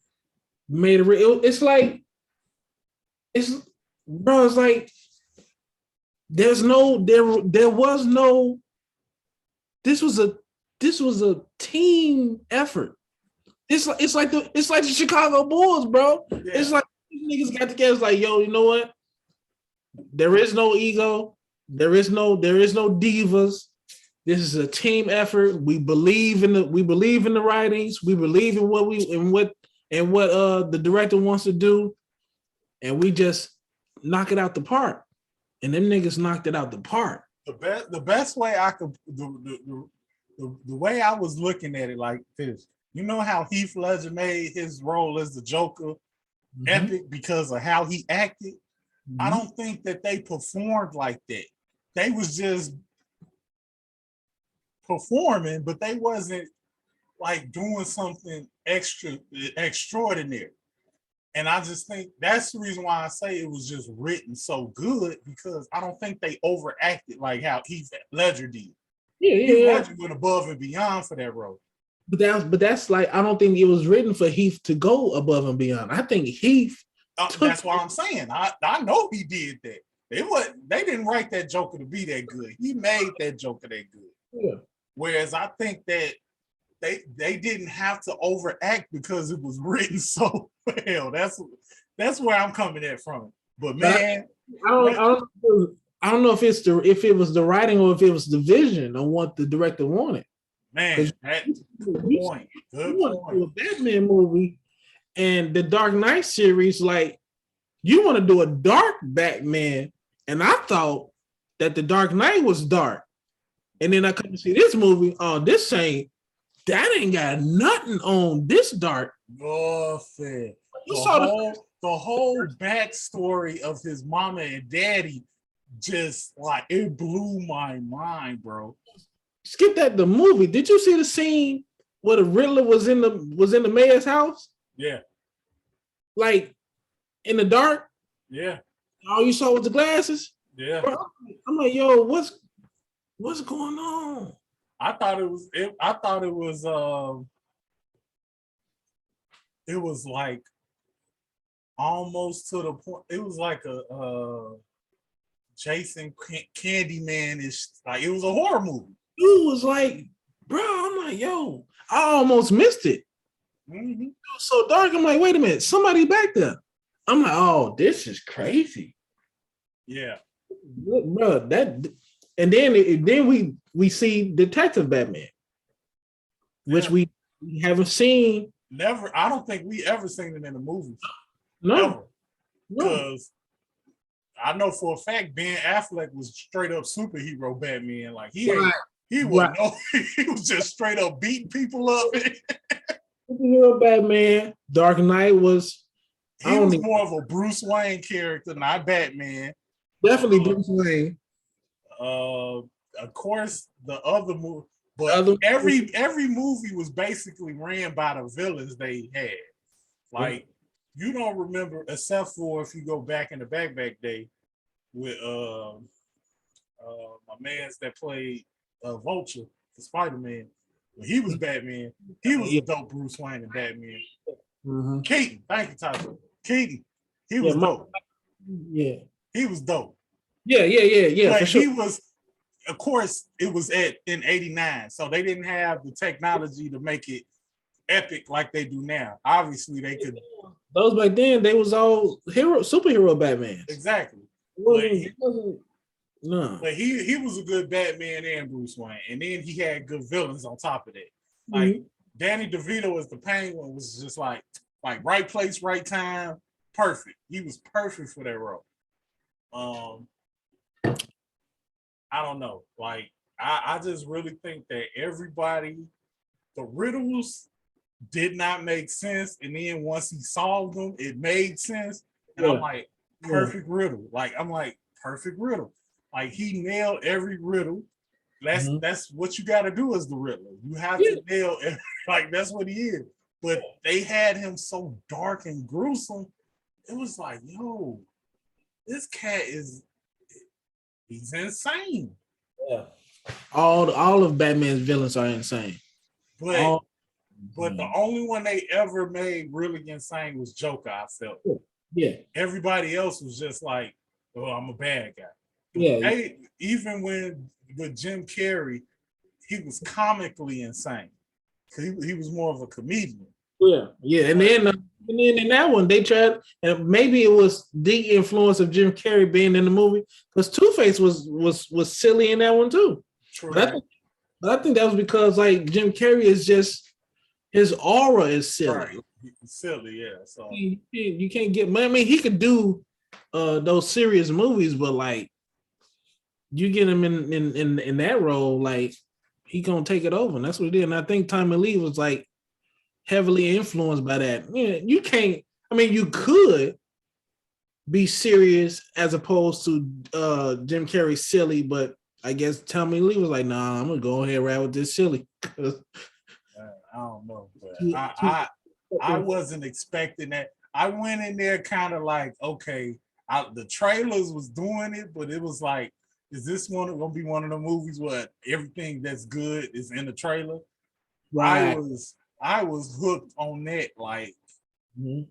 made it real. It's like there was no. This was a team effort. It's like the Chicago Bulls, bro. Yeah. It's like these niggas got together. It's like, yo, you know what? There is no ego. There is no divas. This is a team effort. We believe in the writings. We believe in what the director wants to do, and we just knock it out the park. And them niggas knocked it out the park. The best way I could the way I was looking at it like this. You know how Heath Ledger made his role as the Joker epic because of how he acted? I don't think that they performed like that. They was just performing, but they wasn't like doing something extraordinary. And I just think that's the reason why I say it was just written so good, because I don't think they overacted like how Heath Ledger did. Heath Ledger went above and beyond for that role. But that's like, I don't think it was written for Heath to go above and beyond. I think Heath. That's what I'm saying. I know he did that. They didn't write that Joker to be that good. He made that Joker that good. Yeah. Whereas I think that they didn't have to overact because it was written so well. That's where I'm coming at from. But man, I don't know if it was the writing or if it was the vision on what the director wanted. Man, good point. Good point. Do a Batman movie and the Dark Knight series, like you want to do a dark Batman, and I thought that the Dark Knight was dark, and then I come to see this movie. Oh, that ain't got nothing on this dark. Nothing. The whole backstory of his mama and daddy, just like it blew my mind, bro. Skip that. The movie. Did you see the scene where the Riddler was in the mayor's house? Yeah. Like in the dark. Yeah. All you saw was the glasses. Yeah. Bro, I'm like, yo, what's going on? I thought it was like almost to the point. It was like a Jason Candyman-ish, like it was a horror movie. It was like, bro, I'm like, yo, I almost missed it. Mm-hmm. It was so dark. I'm like, wait a minute, somebody back there. I'm like, oh, this is crazy. Yeah, bro. And then we see Detective Batman, which we haven't seen. Never. I don't think we ever seen it in the movies. No, because I know for a fact Ben Affleck was straight up superhero Batman. Like he was just straight up beating people up. Superhero Batman. Dark Knight was. He was more of a Bruce Wayne character, not Batman. Definitely Bruce Wayne. Of course, the other movie, but every movie was basically ran by the villains they had. Like you don't remember, except for if you go back in the back day with my man's that played Vulture for Spider-Man. When he was Batman, he was a dope Bruce Wayne and Batman. Mm-hmm. Keaton, thank you, Tyler. Keaton, he was dope. Yeah, he was dope. Yeah. But for sure. he was, of course, it was in '89, so they didn't have the technology to make it epic like they do now. Obviously, they could. Those back then, they was all superhero Batman. Exactly. No. But he was a good Batman and Bruce Wayne, and then he had good villains on top of that. Like Danny DeVito as the Penguin was just like right place, right time, perfect. He was perfect for that role. I don't know. Like I just really think that everybody, the riddles did not make sense, and then once he solved them, it made sense. And I'm like, perfect riddle. Like I'm like, perfect riddle. Like he nailed every riddle. That's what you got to do as the Riddler. You have to nail it. Like that's what he is. But they had him so dark and gruesome. It was like, yo, this cat he's insane. Yeah. All of Batman's villains are insane. But the only one they ever made really insane was Joker, I felt. Yeah. Everybody else was just like, oh, I'm a bad guy. Yeah. Even with Jim Carrey, he was comically insane. He was more of a comedian. Yeah. And then in that one, they tried, and maybe it was the influence of Jim Carrey being in the movie, because Two-Face was silly in that one too. True. But I think that was because like Jim Carrey is just, his aura is silly. Right. Silly, yeah. So you can't get. I mean, he could do those serious movies, but like you get him in that role, like he gonna take it over, and that's what he did. And I think Tommy Lee was like heavily influenced by that. Yeah, you can't. I mean, you could be serious as opposed to Jim Carrey silly, but I guess Tommy Lee was like, nah, I'm gonna go ahead and ride with this silly. I don't know, but I wasn't expecting that. I went in there kind of like, okay, the trailers was doing it, but it was like, is this gonna be one of the movies where everything that's good is in the trailer? Right. I was hooked on that. Like, it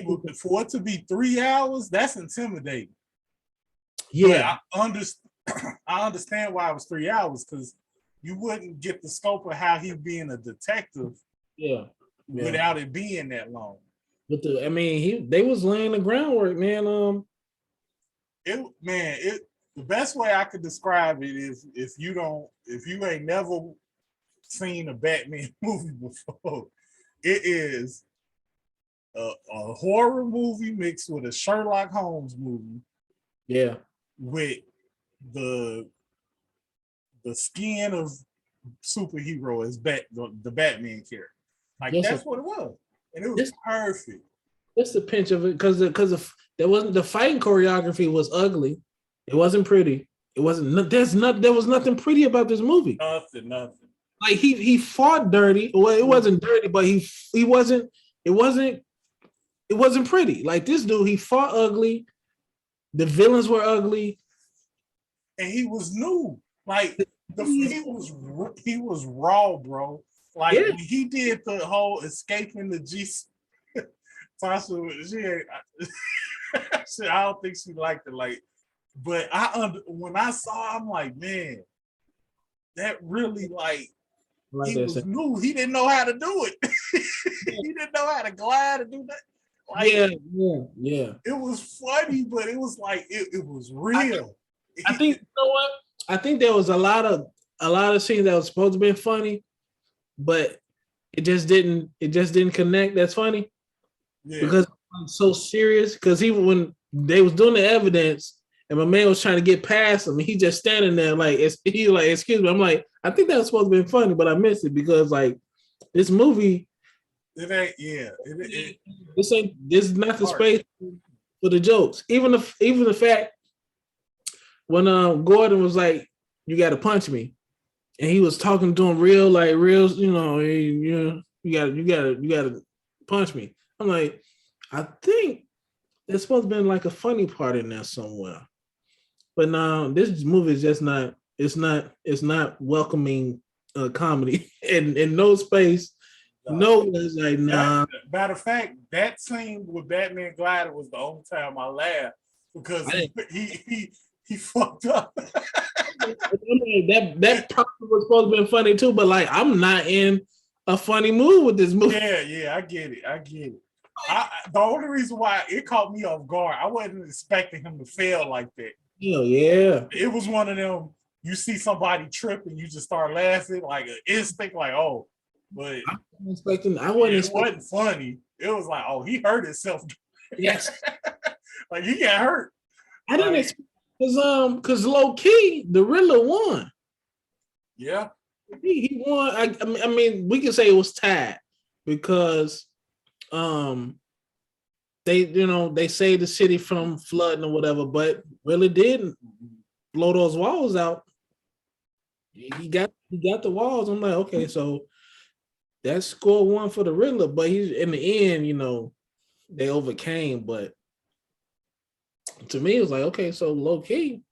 was, for it to be 3 hours, that's intimidating. Yeah, I understand why it was 3 hours, because you wouldn't get the scope of how he being a detective. Without it being that long. But they was laying the groundwork, man. The best way I could describe it is if you ain't never seen a Batman movie before, it is a horror movie mixed with a Sherlock Holmes movie. Yeah. With the skin of superhero as the Batman character. Like that's what it was. And it was perfect. That's the pinch of it, because there wasn't, the fighting choreography was ugly. It wasn't pretty. It wasn't. There was nothing pretty about this movie. Nothing. Like he fought dirty. Well, it wasn't dirty, but he wasn't. It wasn't pretty. Like this dude, he fought ugly. The villains were ugly, and he was new. Like he was raw, bro. Like when he did the whole escaping the G. Tasha, I don't think she liked it. Like, but when I saw, I'm like, man, that really like he was new. He didn't know how to do it. He didn't know how to glide and do that. Like, yeah. It was funny, but it was like it was real. I think, you know what? I think there was a lot of scenes that was supposed to be funny, but it just didn't connect. That's funny. Yeah. Because I'm so serious. Because even when they was doing the evidence and my man was trying to get past him, he just standing there like, he like, excuse me. I'm like, I think that was supposed to be funny, but I missed it because like this movie. It ain't. This is not the space for the jokes. Even the fact when Gordon was like, "You got to punch me," and he was talking to him real, you know, you got to punch me. I'm like, I think there's supposed to be like a funny part in there somewhere, but now this movie is just not. It's not welcoming comedy in no space. No, it's like nah. Matter of fact, that scene with Batman gliding was the only time I laughed because he fucked up. That probably was supposed to be funny too, but like I'm not in a funny move with this movie. Yeah, I get it. The only reason why it caught me off guard, I wasn't expecting him to fail like that. Hell yeah. It was one of them, you see somebody trip and you just start laughing, like an instinct, like, oh, but I wasn't it wasn't funny. It was like, oh, he hurt himself. Yes. Like he got hurt. I didn't expect because low key, the Riddler won. Yeah. He won. I mean, we can say it was tied because they saved the city from flooding or whatever, but really didn't blow those walls out. He got the walls. I'm like, okay, so that's score one for the Riddler, but he's in the end, they overcame. But to me, it was like, okay, so low key,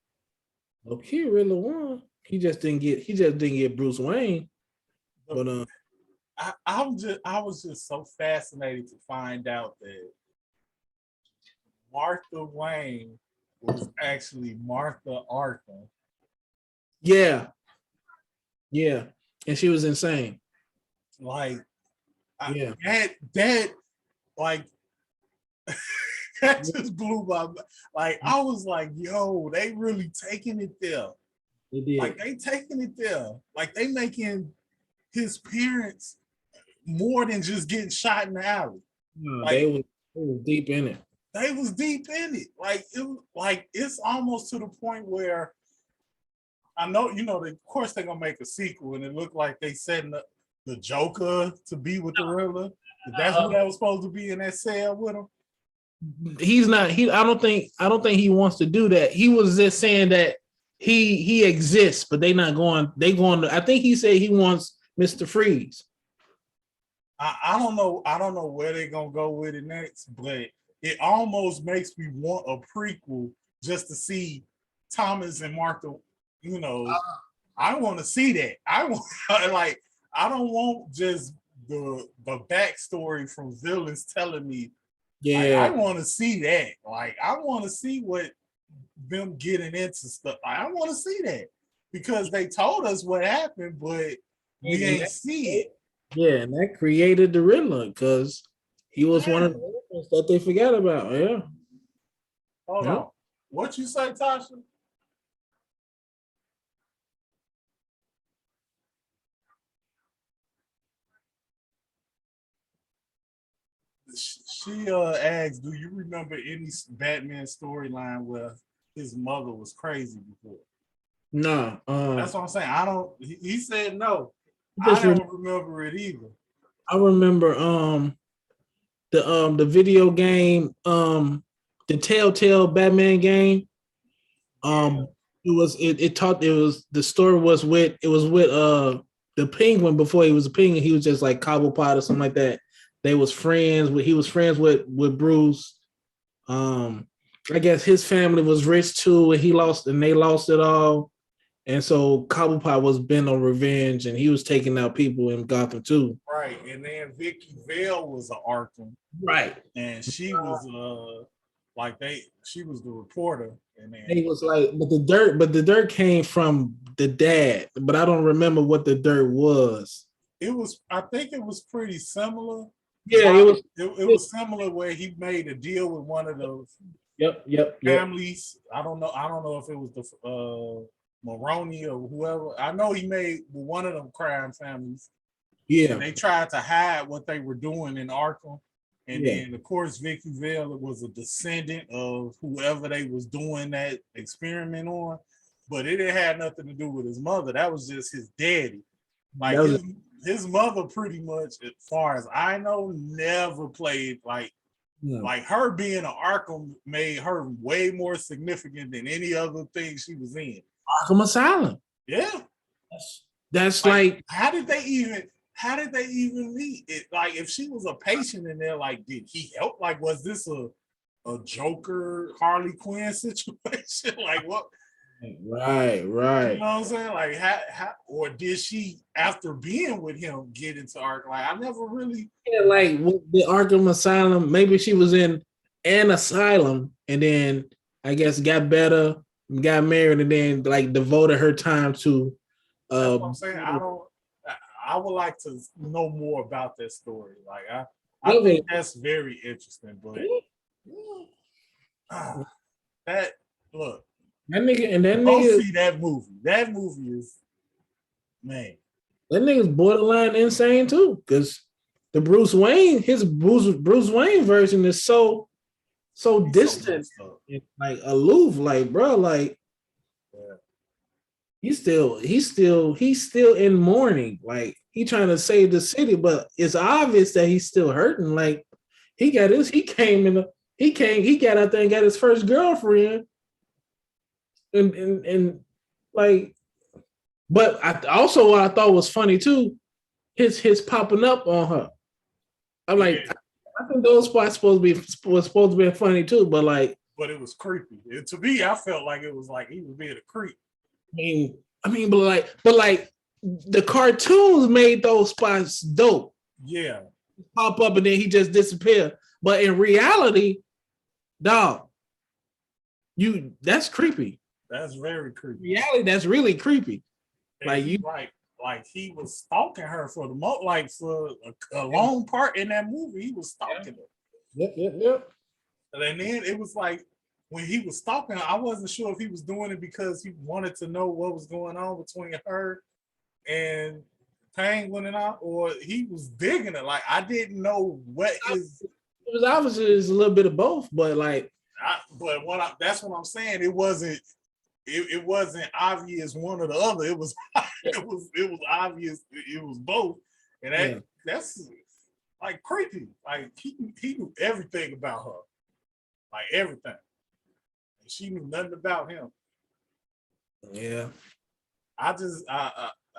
Riddler won. He just didn't get Bruce Wayne. But I was just so fascinated to find out that Martha Wayne was actually Martha Arkham. Yeah, and she was insane. Like, Yeah, that like that just blew my mind. Like, I was like, yo, they really taking it there. they did. Like, they taking it there. Like, they making his parents more than just getting shot in the alley. No, Like, they was deep in it. They was deep in it. It's almost to the point where I know, of course they're gonna make a sequel, and it looked like they setting up the Joker to be with the Riddler. That's who that was supposed to be in that cell with him. He's not. I don't think he wants to do that. He was just saying that he exists, but they not going. They going to. I think he said he wants Mr. Freeze. I don't know. I don't know where they're gonna go with it next, but it almost makes me want a prequel just to see Thomas and Martha. I want to see that. I want I don't want just the backstory from villains telling me. Yeah, I want to see that. Like, I want to see what them getting into stuff. I want to see that because they told us what happened, but we ain't see it. Yeah, and that created the Riddler because he was one of the elements that they forgot about. Yeah. Hold on. What you say, Tasha? She asked, do you remember any Batman storyline where his mother was crazy before? No. That's what I'm saying. I don't. He said no. I don't remember it either. I remember the video game the Telltale Batman game. The story was with the Penguin before he was a Penguin. He was just like Cobblepot or something like that. He was friends with Bruce. I guess his family was rich too, and they lost it all. And so Cobblepot was bent on revenge, and he was taking out people in Gotham too. Right, and then Vicky Vale was an Arkham. Right, and she was she was the reporter, and then he was like, but the dirt came from the dad, but I don't remember what the dirt was. I think it was pretty similar. Yeah, it was similar where he made a deal with one of those families. I don't know if it was the Maroney or whoever. I know he made one of them crime families. Yeah, and they tried to hide what they were doing in Arkham, and then of course Vicky Vale was a descendant of whoever they was doing that experiment on, but it didn't have nothing to do with his mother. That was just his daddy. Like his mother, pretty much, as far as I know, never played like her being an Arkham made her way more significant than any other thing she was in. Arkham Asylum. Yeah, that's like how did they even meet? It like if she was a patient in there, like did he help? Like was this a Joker Harley Quinn situation? Like what? Right. You know what I'm saying? Like how or did she after being with him get into Arkham? Like I never really like with the Arkham Asylum. Maybe she was in an asylum and then I guess got better, got married, and then like devoted her time to. That's what I'm saying. I would like to know more about that story. Like I think that's very interesting. But that look, that nigga and that go nigga see that movie. That movie is man. That nigga's borderline insane too, because the his Bruce Wayne version is so distant, and like aloof, like bro, like yeah. he's still in mourning, like he trying to save the city, but it's obvious that he's still hurting. Like he got out there and got his first girlfriend, and like. But what I thought was funny too, his popping up on her. I'm like, I think those spots was supposed to be funny too, but it was creepy. To me, I felt like it was like he was being a creep. I mean, but the cartoons made those spots dope. Yeah, pop up and then he just disappear. But in reality, dog, that's creepy. That's very creepy. In reality, that's really creepy. And like he was stalking her for a long part in that movie. He was stalking her. Yep. And then it was like when he was stalking her, I wasn't sure if he was doing it because he wanted to know what was going on between her and Penguin and all, or he was digging it. Like I didn't know what his. It was obviously a little bit of both, but that's what I'm saying. It wasn't obvious one or the other. It was obvious it was both, and that's like creepy. Like he knew everything about her, like everything, and she knew nothing about him. Yeah, I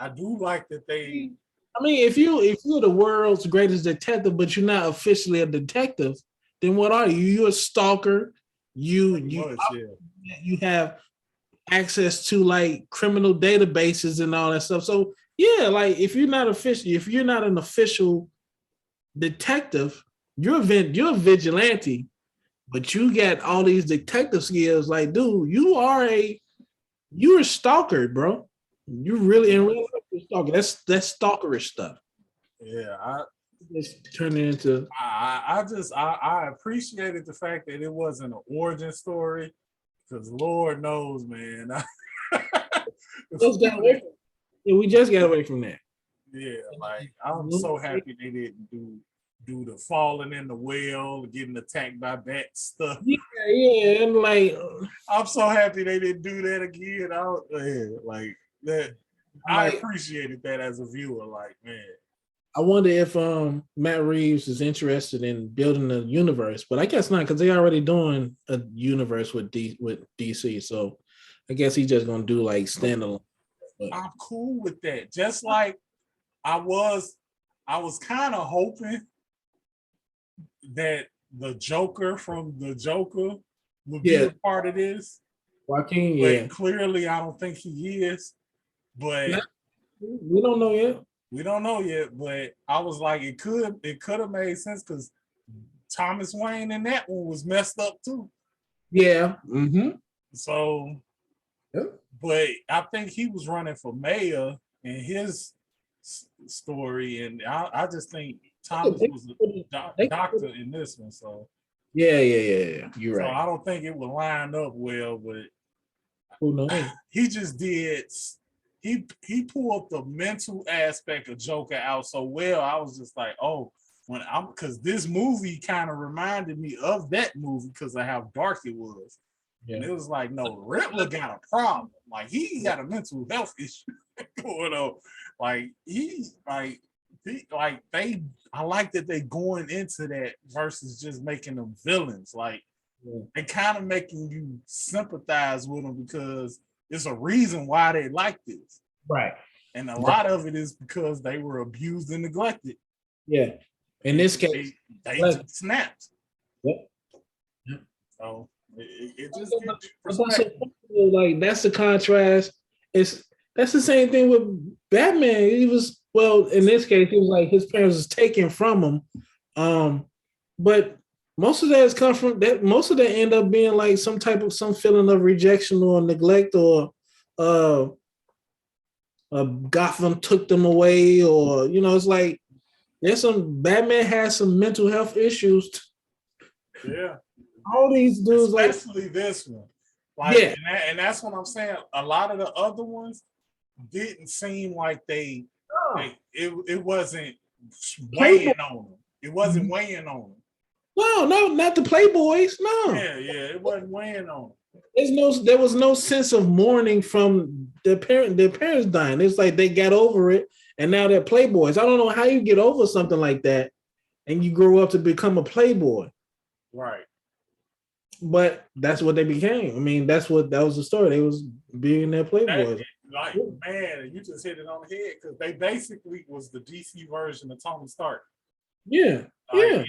do like that they. I mean, if you're the world's greatest detective, but you're not officially a detective, then what are you? You're a stalker. You have access to like criminal databases and all that stuff. So yeah, like if you're not an official detective, you're a vigilante, but you got all these detective skills. Like, dude, you're a stalker, bro. You really in real life you're stalker. That's stalkerish stuff. Yeah, I just turned it into. I appreciated the fact that it wasn't an origin story. Because Lord knows, man. We just got away from that. Yeah, like I'm so happy they didn't do the falling in the well, getting attacked by bats stuff. Yeah, and like I'm so happy they didn't do that again. Like that. I appreciated that as a viewer. Like, man. I wonder if Matt Reeves is interested in building a universe, but I guess not because they're already doing a universe with DC. So I guess he's just gonna do like standalone. I'm cool with that. Just like I was kind of hoping that the Joker from the Joker would be a part of this. Joaquin, but clearly I don't think he is. But we don't know yet. We don't know yet, but I was like, it could have made sense because Thomas Wayne in that one was messed up too. Yeah. Mm-hmm. So, but I think he was running for mayor in his story, and I just think Thomas was a doctor in this one. So, yeah. You're right. So I don't think it would line up well, but who knows? He just did. He pulled the mental aspect of Joker out so well. I was just like, oh, because this movie kind of reminded me of that movie because of how dark it was. Yeah. And it was like, no, Riddler got a problem. Like he got a mental health issue going on. I like that they going into that versus just making them villains. Like they kind of making you sympathize with them because there's a reason why they like this. Right. And a lot of it is because they were abused and neglected. Yeah. In this case, they just snapped. Yep. So it just gives you perspective. Like that's the contrast. That's the same thing with Batman. He was, well, in this case, he was like his parents was taken from him. But most of that has come from that. Most of that end up being like some feeling of rejection or neglect or Gotham took them away, or it's like there's some Batman has some mental health issues. Yeah. All these dudes, especially this one. Like, yeah, and that's what I'm saying. A lot of the other ones didn't seem like it wasn't weighing Playboy. on them. It wasn't weighing on them. No, not the Playboys. No, Yeah, it wasn't weighing on them. there was no sense of mourning from their parents dying. It's like they got over it, and now they're Playboys. I don't know how you get over something like that, and you grow up to become a Playboy. Right. But that's what they became. I mean, that was the story. They was being their Playboys. Like, man, you just hit it on the head because they basically was the DC version of Tony Stark. Yeah, like,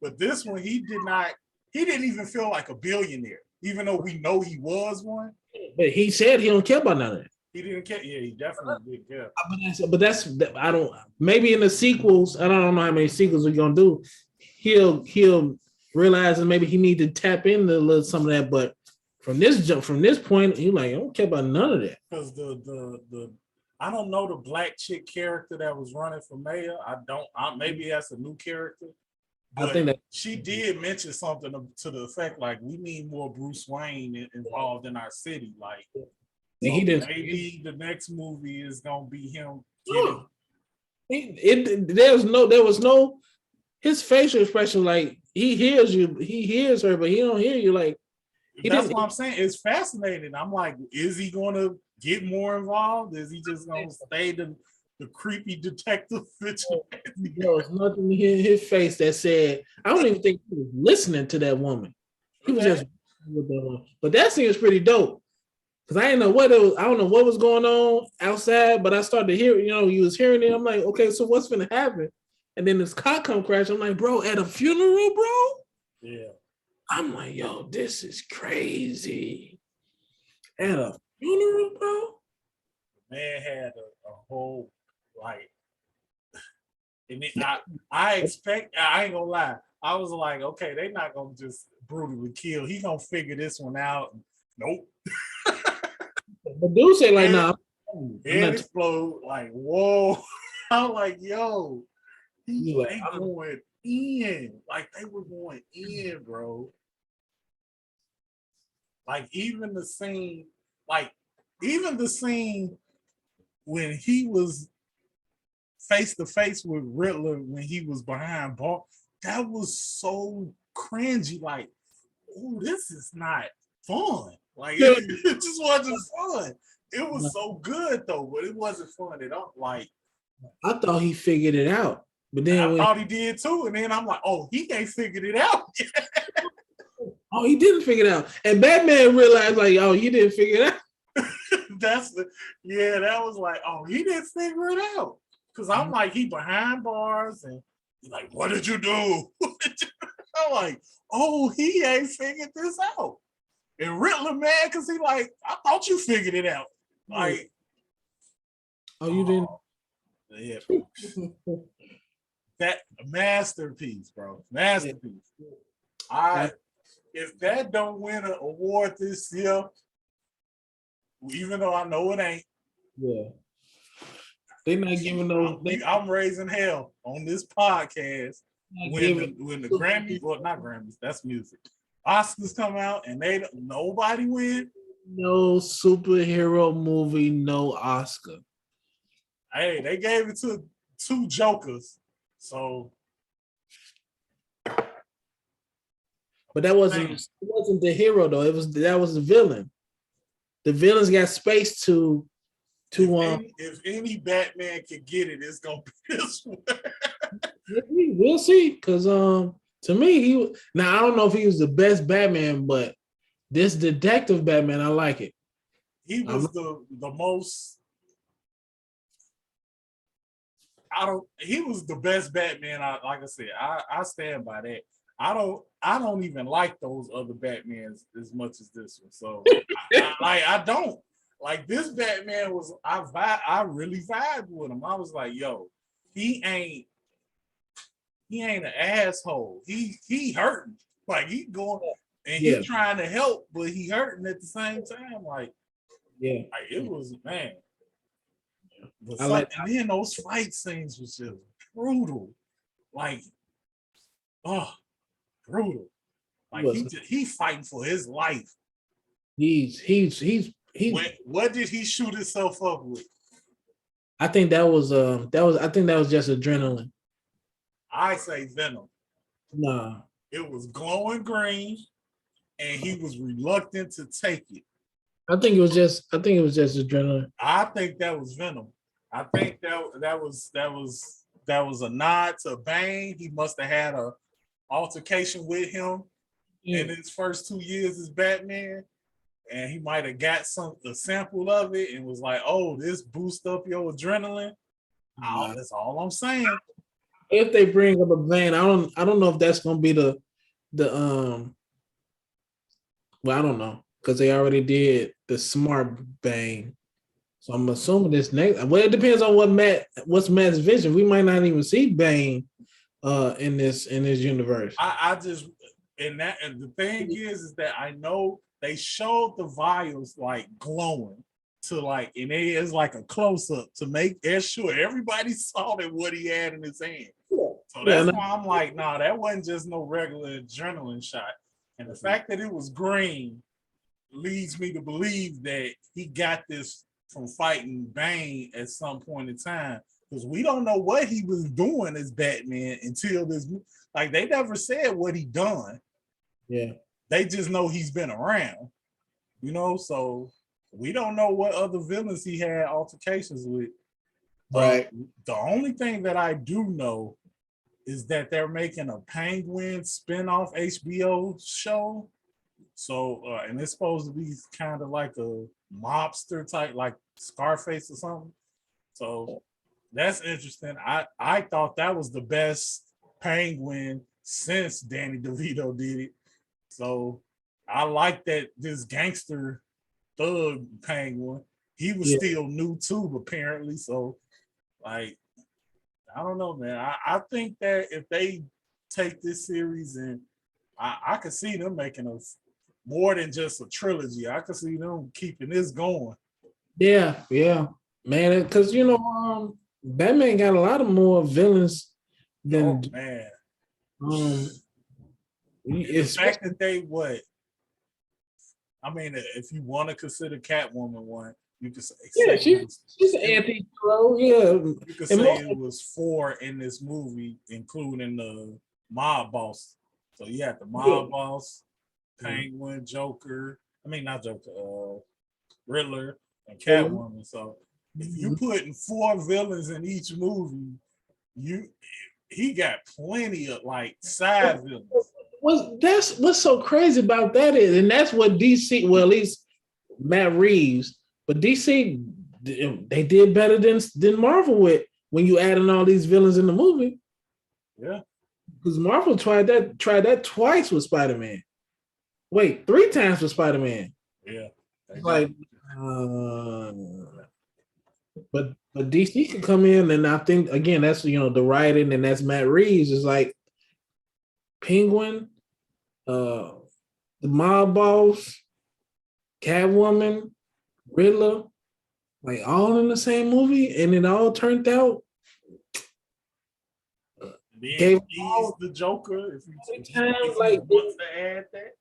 but this one, he didn't even feel like a billionaire, even though we know he was one. But he said he don't care about none of that. He didn't care. Yeah, he definitely did care. But that's I don't. Maybe in the sequels, I don't know how many sequels we're gonna do. He'll realize that maybe he need to tap into some of that. But from this point, he like I don't care about none of that. Because the I don't know the black chick character that was running for mayor. Maybe that's a new character. But I think that she did mention something to the effect like we need more Bruce Wayne involved in our city. Like, so maybe the next movie is gonna be him. There was no his facial expression like he hears her, but he don't hear you. Like that's what I'm saying. It's fascinating. I'm like, is he gonna get more involved? Is he just gonna stay the creepy detective? There was nothing in his face that said, I don't even think he was listening to that woman. He was just with that woman. But that scene was pretty dope. Because I don't know what was going on outside, but I started to hear, you was hearing it. I'm like, okay, so what's gonna happen? And then this car come crash. I'm like, bro, at a funeral, bro? Yeah. I'm like, yo, this is crazy. At a funeral, bro? Man had a whole like, and I ain't gonna lie. I was like, okay, they not gonna just brutally kill. He gonna figure this one out. Nope. But dude say like, nah. It explode like, whoa. I'm like, yo, they going in. Like they were going in, bro. Like even the scene when he was face to face with Riddler when he was behind bars, that was so cringy. Like, oh, this is not fun. Like it just wasn't fun. It was so good though, but it wasn't fun at all. Like I thought he figured it out, but then I thought he did too, and then I'm like, oh, he ain't figured it out. Oh, he didn't figure it out, and Batman realized like, oh, you didn't figure it out. That was like, oh, he didn't figure it out. Because I'm like, he behind bars, and he's like, what did you do? I'm like, oh, he ain't figured this out. And Riddler mad because he like, I thought you figured it out. Like, oh, you didn't? Yeah. That masterpiece, bro. Masterpiece. If that don't win an award this year, even though I know it ain't. Yeah. They're not giving those. I'm raising hell on this podcast when the Grammys, well, not Grammys, that's music. Oscars come out and nobody win. No superhero movie, no Oscar. Hey, they gave it to 2 Jokers, so. But that wasn't the hero though. That was the villain. The villains got space to. If any Batman can get it, it's gonna be this one. We'll see, because to me now I don't know if he was the best Batman, but this detective Batman, I like it. He was the most. He was the best Batman. Like I said, I stand by that. I don't even like those other Batmans as much as this one. So I don't. Like this Batman was, I really vibed with him. I was like, yo, he ain't an asshole. He hurting. Like he going and he trying to help, but he hurting at the same time. Like, yeah, like it was, man. But I like. and then those fight scenes was just brutal. Like, oh, brutal. Like Was he fighting for his life. he's What did he shoot himself up with? I think I think that was just adrenaline. I say Venom. Nah. It was glowing green, and he was reluctant to take it. I think it was just adrenaline. I think that was Venom. I think that was a nod to Bane. He must have had a altercation with him in his first 2 years as Batman, and he might have got a sample of it and was like, "Oh, this boosts up your adrenaline." Oh, that's all I'm saying. If they bring up a Bane, I don't know if that's gonna be the well, I don't know because they already did the smart Bane. So I'm assuming this next. Well, it depends on what's Matt's vision. We might not even see Bane in this universe. I just and the thing is that I know they showed the vials like glowing to like, and it is like a close up to make sure everybody saw that what he had in his hand. So that's why I'm like, nah, that wasn't just no regular adrenaline shot. And the fact that it was green leads me to believe that he got this from fighting Bane at some point in time, because we don't know what he was doing as Batman until this. Like, they never said what he done. Yeah, they just know he's been around. So we don't know what other villains he had altercations with. right. The only thing that I do know is that they're making a Penguin spin-off HBO show. So, and it's supposed to be kind of like a mobster type, like Scarface or something. So that's interesting. I thought that was the best Penguin since Danny DeVito did it. So I like that this gangster thug Penguin. He was still new too, apparently. So, like, I don't know, man. I think that if they take this series and I could see them making a more than just a trilogy. I could see them keeping this going. Yeah, man. Because Batman got a lot of more villains than man. The It's fact that they I mean, if you want to consider Catwoman one, you could say she's an anti-hero. Yeah, you could say it was 4 in this movie, including the mob boss. So you had the mob boss, Penguin, Joker. I mean, not Joker. Riddler and Catwoman. So if you putting 4 villains in each movie, he got plenty of like side villains. What's so crazy about that is, and that's what DC, well, at least Matt Reeves, but DC, they did better than Marvel with when you add in all these villains in the movie. Yeah, because Marvel tried that twice with Spider-Man. Wait, 3 times with Spider-Man. Yeah, like, but DC can come in, and I think again that's the writing, and that's Matt Reeves is like Penguin, the mob boss, Catwoman, Riddler, like all in the same movie, and it all turned out. Then he's the Joker. If you want to add that,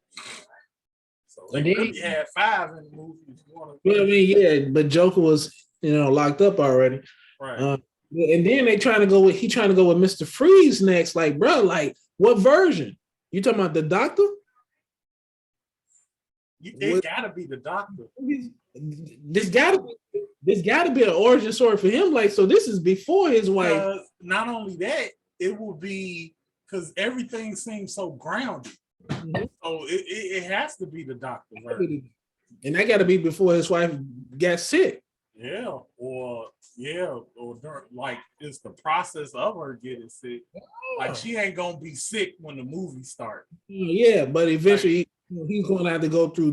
so they really had 5 in the movie. Well, I mean, but Joker was locked up already. Right. And then he trying to go with Mr. Freeze next. Like, bro, like what version? You talking about the Doctor? It gotta be the Doctor. This gotta be an origin story for him. Like, so this is before his wife. Not only that, it will be because everything seems so grounded. Mm-hmm. So it has to be the Doctor version. And that got to be before his wife got sick. Yeah, or like it's the process of her getting sick. Like, she ain't gonna be sick when the movie starts. Yeah, but eventually he's going to have to go through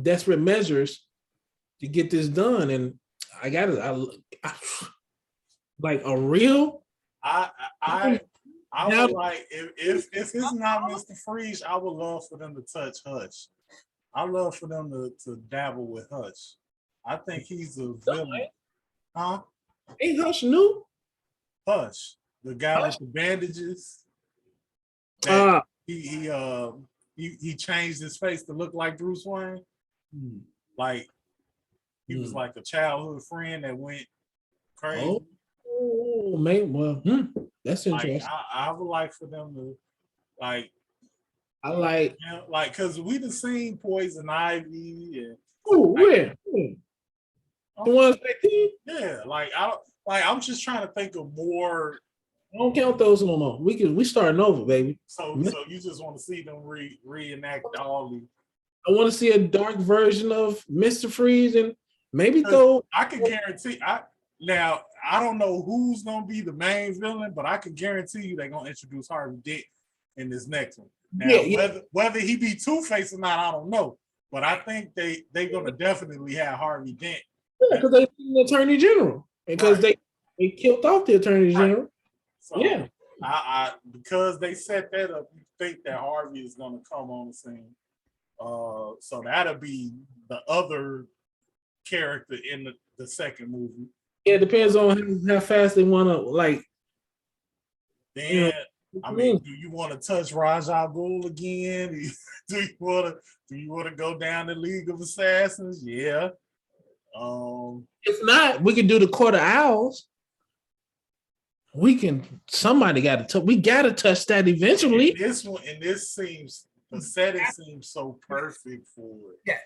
desperate measures to get this done. And I like a real. I would like if it's not Mr. Freeze, I would love for them to touch Hush. I love for them to dabble with Hush. I think he's a villain. Huh? Ain't Hush new? Hush, the guy Hush. with the bandages. Ah. That he changed his face to look like Bruce Wayne. Like he was like a childhood friend that went crazy. Oh, man. Well, that's interesting. Like I would like for them to like. I like. You know, like because we done seen Poison Ivy and. Oh, where? The ones that did? Yeah, I'm just trying to think of more. I don't count those no more. We starting over, baby. So you just want to see them reenact all the. I want to see a dark version of Mr. Freeze and maybe though I can guarantee. Now I don't know who's gonna be the main villain, but I can guarantee you they're gonna introduce Harvey Dent in this next one. Now whether he be Two-Face or not, I don't know. But I think they're gonna definitely have Harvey Dent. Because they the Attorney General. Because they killed off the Attorney General. So I because they set that up, you think that Harvey is gonna come on the scene. So that'll be the other character in the second movie. Yeah, it depends on how fast they want to like. Then I mean, do you want to touch Ra's al Ghul again? Do you want to go down the League of Assassins? Yeah. If not, we can do the Court of Owls. Somebody got to. We got to touch that eventually. The setting seems so perfect for it.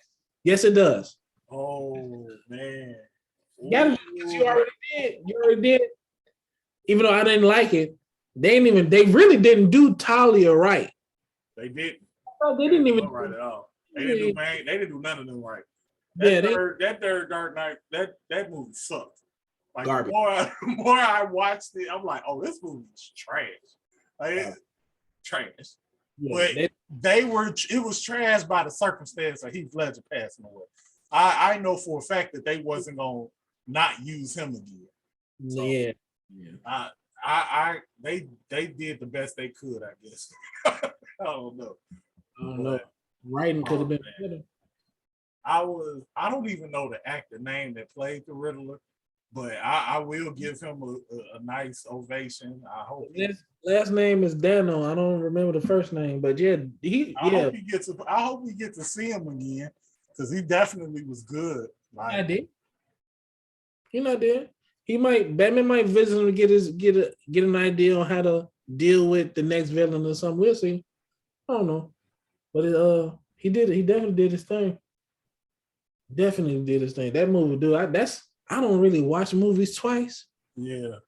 Yes, it does. Oh man. You already did. You already did. Even though I didn't like it, they really didn't do Talia right. They didn't. No, they didn't even right at all. They didn't do none of them right. That third Dark Knight, that movie sucked. Like garbage. The more I watched it, I'm like, oh, this movie's trash. Like, trash. Yeah, but it was trash by the circumstance of Heath Ledger passing away. I know for a fact that they wasn't gonna not use him again. So, they did the best they could, I guess. I don't know. Writing could have been better. I don't even know the actor name that played the Riddler, but I will give him a nice ovation. I hope his last name is Dano. I don't remember the first name, but I hope we get to see him again because he definitely was good. I did. He not there. Batman might visit him to get an idea on how to deal with the next villain or something. We'll see. I don't know, but he definitely did his thing. Definitely did his thing. That movie, dude. I don't really watch movies twice. Yeah.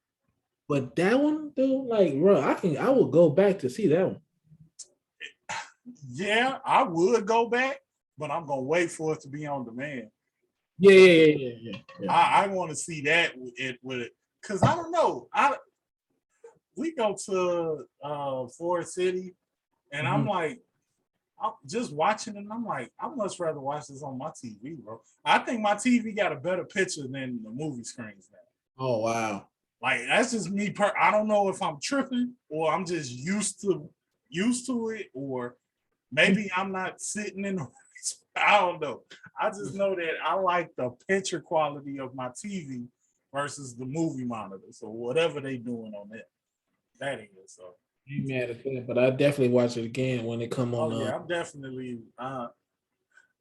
But that one, dude, like, bro, I would go back to see that one. Yeah, I would go back, but I'm gonna wait for it to be on demand. Yeah. I want to see that with it because I don't know. We go to Forest City, and I'm like, I'm just watching it, and I'm like, I much rather watch this on my TV, bro. I think my TV got a better picture than the movie screens now. Oh wow! Like that's just me. I don't know if I'm tripping or I'm just used to it, or maybe I'm not sitting in. I don't know. I just know that I like the picture quality of my TV versus the movie monitor. So whatever they doing on that is so. I'm mad at that, but I definitely watch it again when it come on. Oh yeah, I'm definitely. I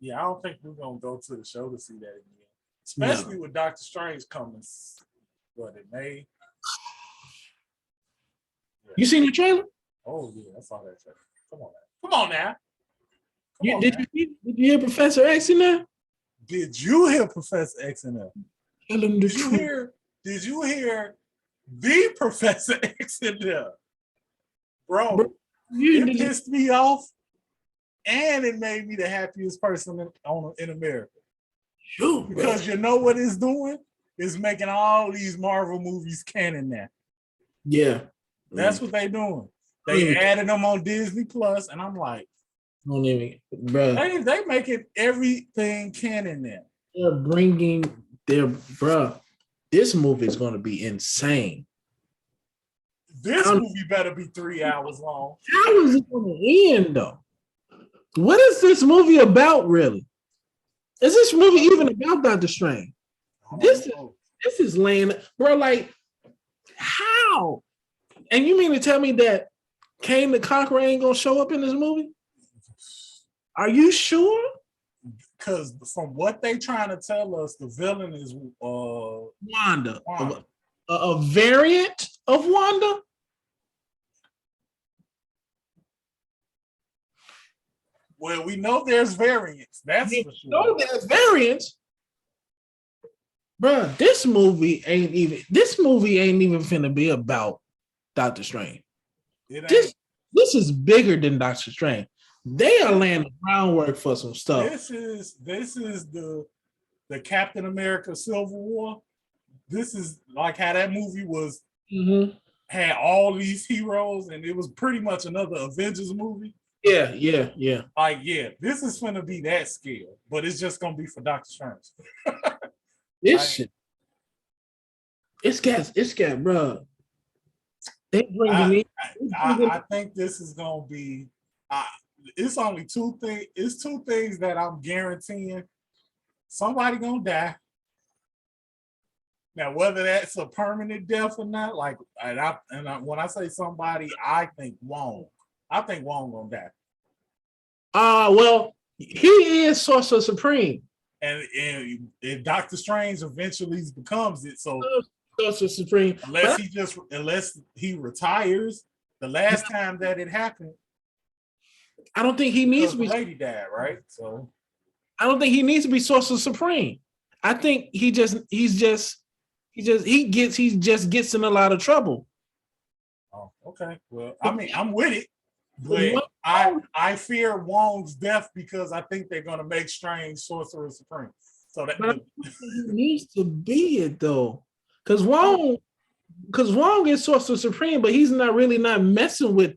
don't think we're gonna go to the show to see that again, especially with Doctor Strange coming. What in May? Yeah. You seen the trailer? Oh yeah, I saw that trailer. Come on now. Did you hear Professor X in there? Did you hear Professor X in there? Did you hear the Professor X in there? Bro, it pissed me off, and it made me the happiest person in America. Sure, because you know what it's doing? It's making all these Marvel movies canon now. Yeah. That's what they doing. They added them on Disney Plus, and I'm like, don't even, bro. They making everything canon now. They're bringing this movie is going to be insane. This movie better be 3 hours long. How is it going to end, though? What is this movie about, really? Is this movie even about Doctor Strange? This know. this is laying, bro. Like, how? And you mean to tell me that Kane the Conqueror ain't gonna show up in this movie? Are you sure? Because from what they trying to tell us, the villain is Wanda. Wanda. A variant of Wanda? Well, we know there's variants. That's for sure. No, there's variants. Bro, this movie ain't even finna be about Doctor Strange. This is bigger than Doctor Strange. They are laying the groundwork for some stuff. This is the Captain America Civil War. This is like how that movie was had all these heroes, and it was pretty much another Avengers movie. Yeah. Like, yeah, this is gonna be that scale, but it's just gonna be for Doctor Strange. This shit. It's got, bro. They bringing me. I think this is gonna be. It's only two things. It's two things that I'm guaranteeing. Somebody gonna die. Now, whether that's a permanent death or not, like, when I say somebody, I think Wong. I think Wong gonna die. Well, he is Sorcerer Supreme, and Doctor Strange eventually becomes it. So Sorcerer Supreme, unless he retires, the last time that it happened, I don't think he needs to be. The lady died, right? So I don't think he needs to be Sorcerer Supreme. I think he just gets in a lot of trouble. Oh, okay. Well, I mean, I'm with it, but I fear Wong's death because I think they're gonna make Strange Sorcerer Supreme. So that he needs to be it though, because Wong is Sorcerer Supreme, but he's not messing with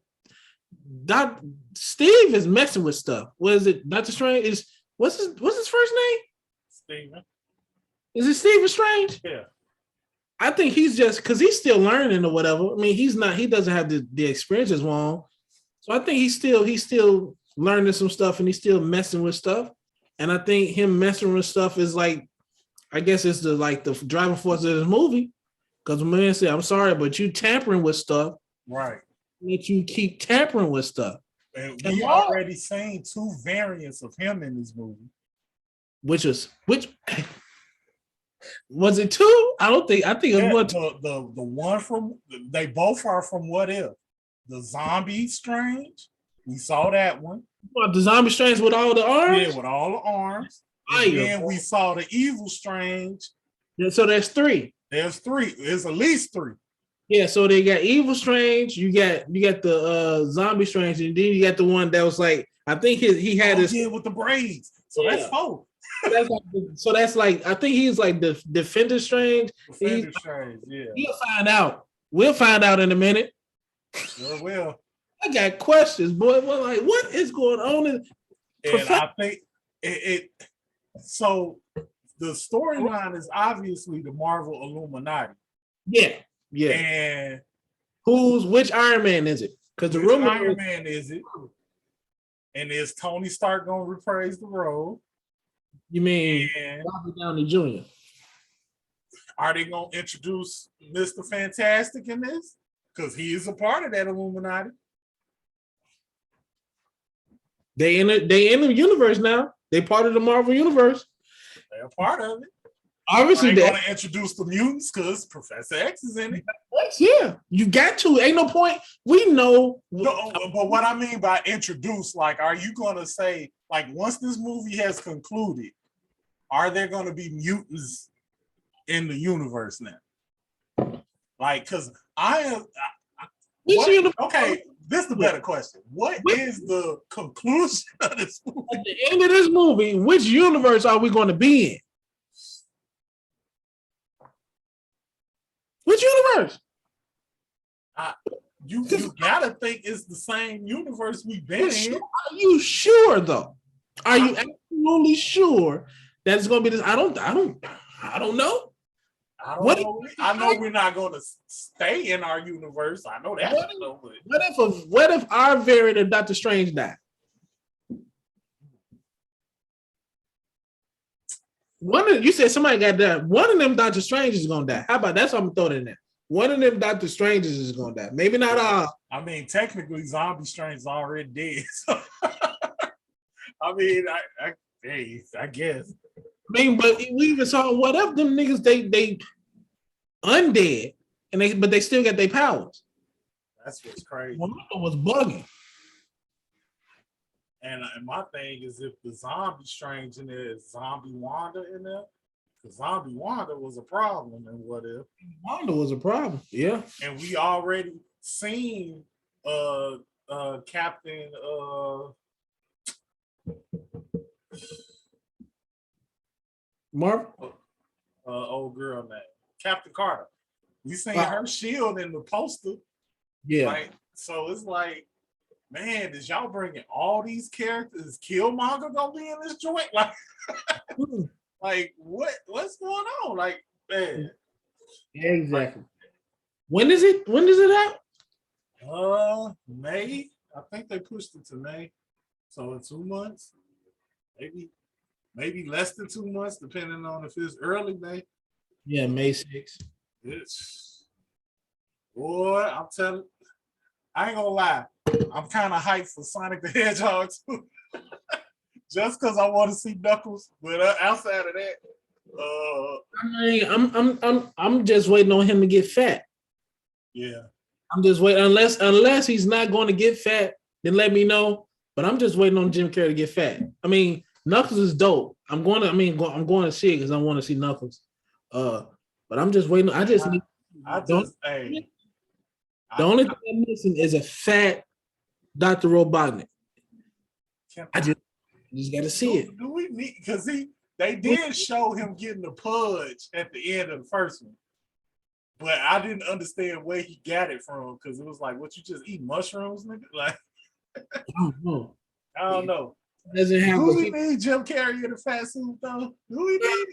that. Steve is messing with stuff. What is it? Doctor Strange what's his first name? Steven. Is it Stephen Strange? Yeah. I think he's just because he's still learning or whatever. I mean, he doesn't have the experience as Wong. So I think he's still learning some stuff and he's still messing with stuff. And I think him messing with stuff is like, I guess it's the driving force of this movie. Because man said, I'm sorry, but you tampering with stuff. Right. That you keep tampering with stuff. And we already seen two variants of him in this movie. Which was it two? I think it was one. The one from they both are from What If. The zombie Strange. We saw that one. What, the zombie Strange with all the arms? Yeah, with all the arms. And then we saw the evil Strange. Yeah, so there's three. There's three. There's at least three. Yeah, so they got evil Strange. You got the zombie Strange, and then you got the one that was like, I think he had his with the braids. So that's four. So that's like I think he's like the Defender Strange. Defender Strange, yeah. We'll find out. We'll find out in a minute. Sure will. I got questions, boy. Well, like, what is going on? And I think it. So the storyline is obviously the Marvel Illuminati. Yeah. And which Iron Man is it? Because the rumor Iron Man is it? And is Tony Stark gonna reprise the role? You mean Robert Downey Jr.? Are they gonna introduce Mr. Fantastic in this? Because he is a part of that Illuminati. They in the universe now. They part of the Marvel universe. They're a part of it. Obviously, they're gonna introduce the mutants because Professor X is in it. Yeah, you got to. Ain't no point. We know. No, but what I mean by introduce, like, are you gonna say, like, once this movie has concluded, are there gonna be mutants in the universe now? Like, because okay, this is the better question. What is the conclusion of this movie? At the end of this movie, which universe are we going to be in? Which universe? You gotta think it's the same universe we've been in. Are you sure though? Are you absolutely sure that it's gonna be this? I don't know. I don't know. I know we're not going to stay in our universe. I know that. What if our variant of Doctor Strange died? You said somebody got that. One of them Doctor Strangers is gonna die. How about that's what I'm throwing in there? One of them Doctor Strangers is gonna die. Maybe not all. I mean, technically, Zombie Strange is already dead. So, I mean, I guess. I mean, but we even saw what if them niggas they undead but they still got their powers. That's what's crazy. One of them was bugging. And my thing is, if the Zombie Strange in there is Zombie Wanda in there, because Zombie Wanda was a problem, and what if Wanda was a problem? Yeah, and we already seen Captain Marvel. Old girl name Captain Carter. We seen her shield in the poster. Yeah. Like, so it's like, man, is y'all bringing all these characters? Is Killmonger gonna be in this joint? Like, like what's going on? Like, man. Yeah, exactly. When is it? When is it out? May. I think they pushed it to May. So in 2 months, maybe less than 2 months, depending on if it's early May. Yeah, May 6th. It's boy, I'm telling. I ain't gonna lie. I'm kind of hyped for Sonic the Hedgehog too. Just because I want to see Knuckles, but outside of that, I mean, I'm just waiting on him to get fat. Yeah, I'm just waiting unless he's not going to get fat, then let me know. But I'm just waiting on Jim Carrey to get fat. I mean, Knuckles is dope. I'm going to see it because I want to see Knuckles. But I'm just waiting. The only thing I'm missing is a fat Dr. Robotnik. I just got to see it. Do we need, because they did show him getting the pudge at the end of the first one, but I didn't understand where he got it from because it was like, what, you just eat mushrooms, nigga? Like, I don't know. Doesn't have. Do we need Jim Carrey in a fat suit though? Do we need?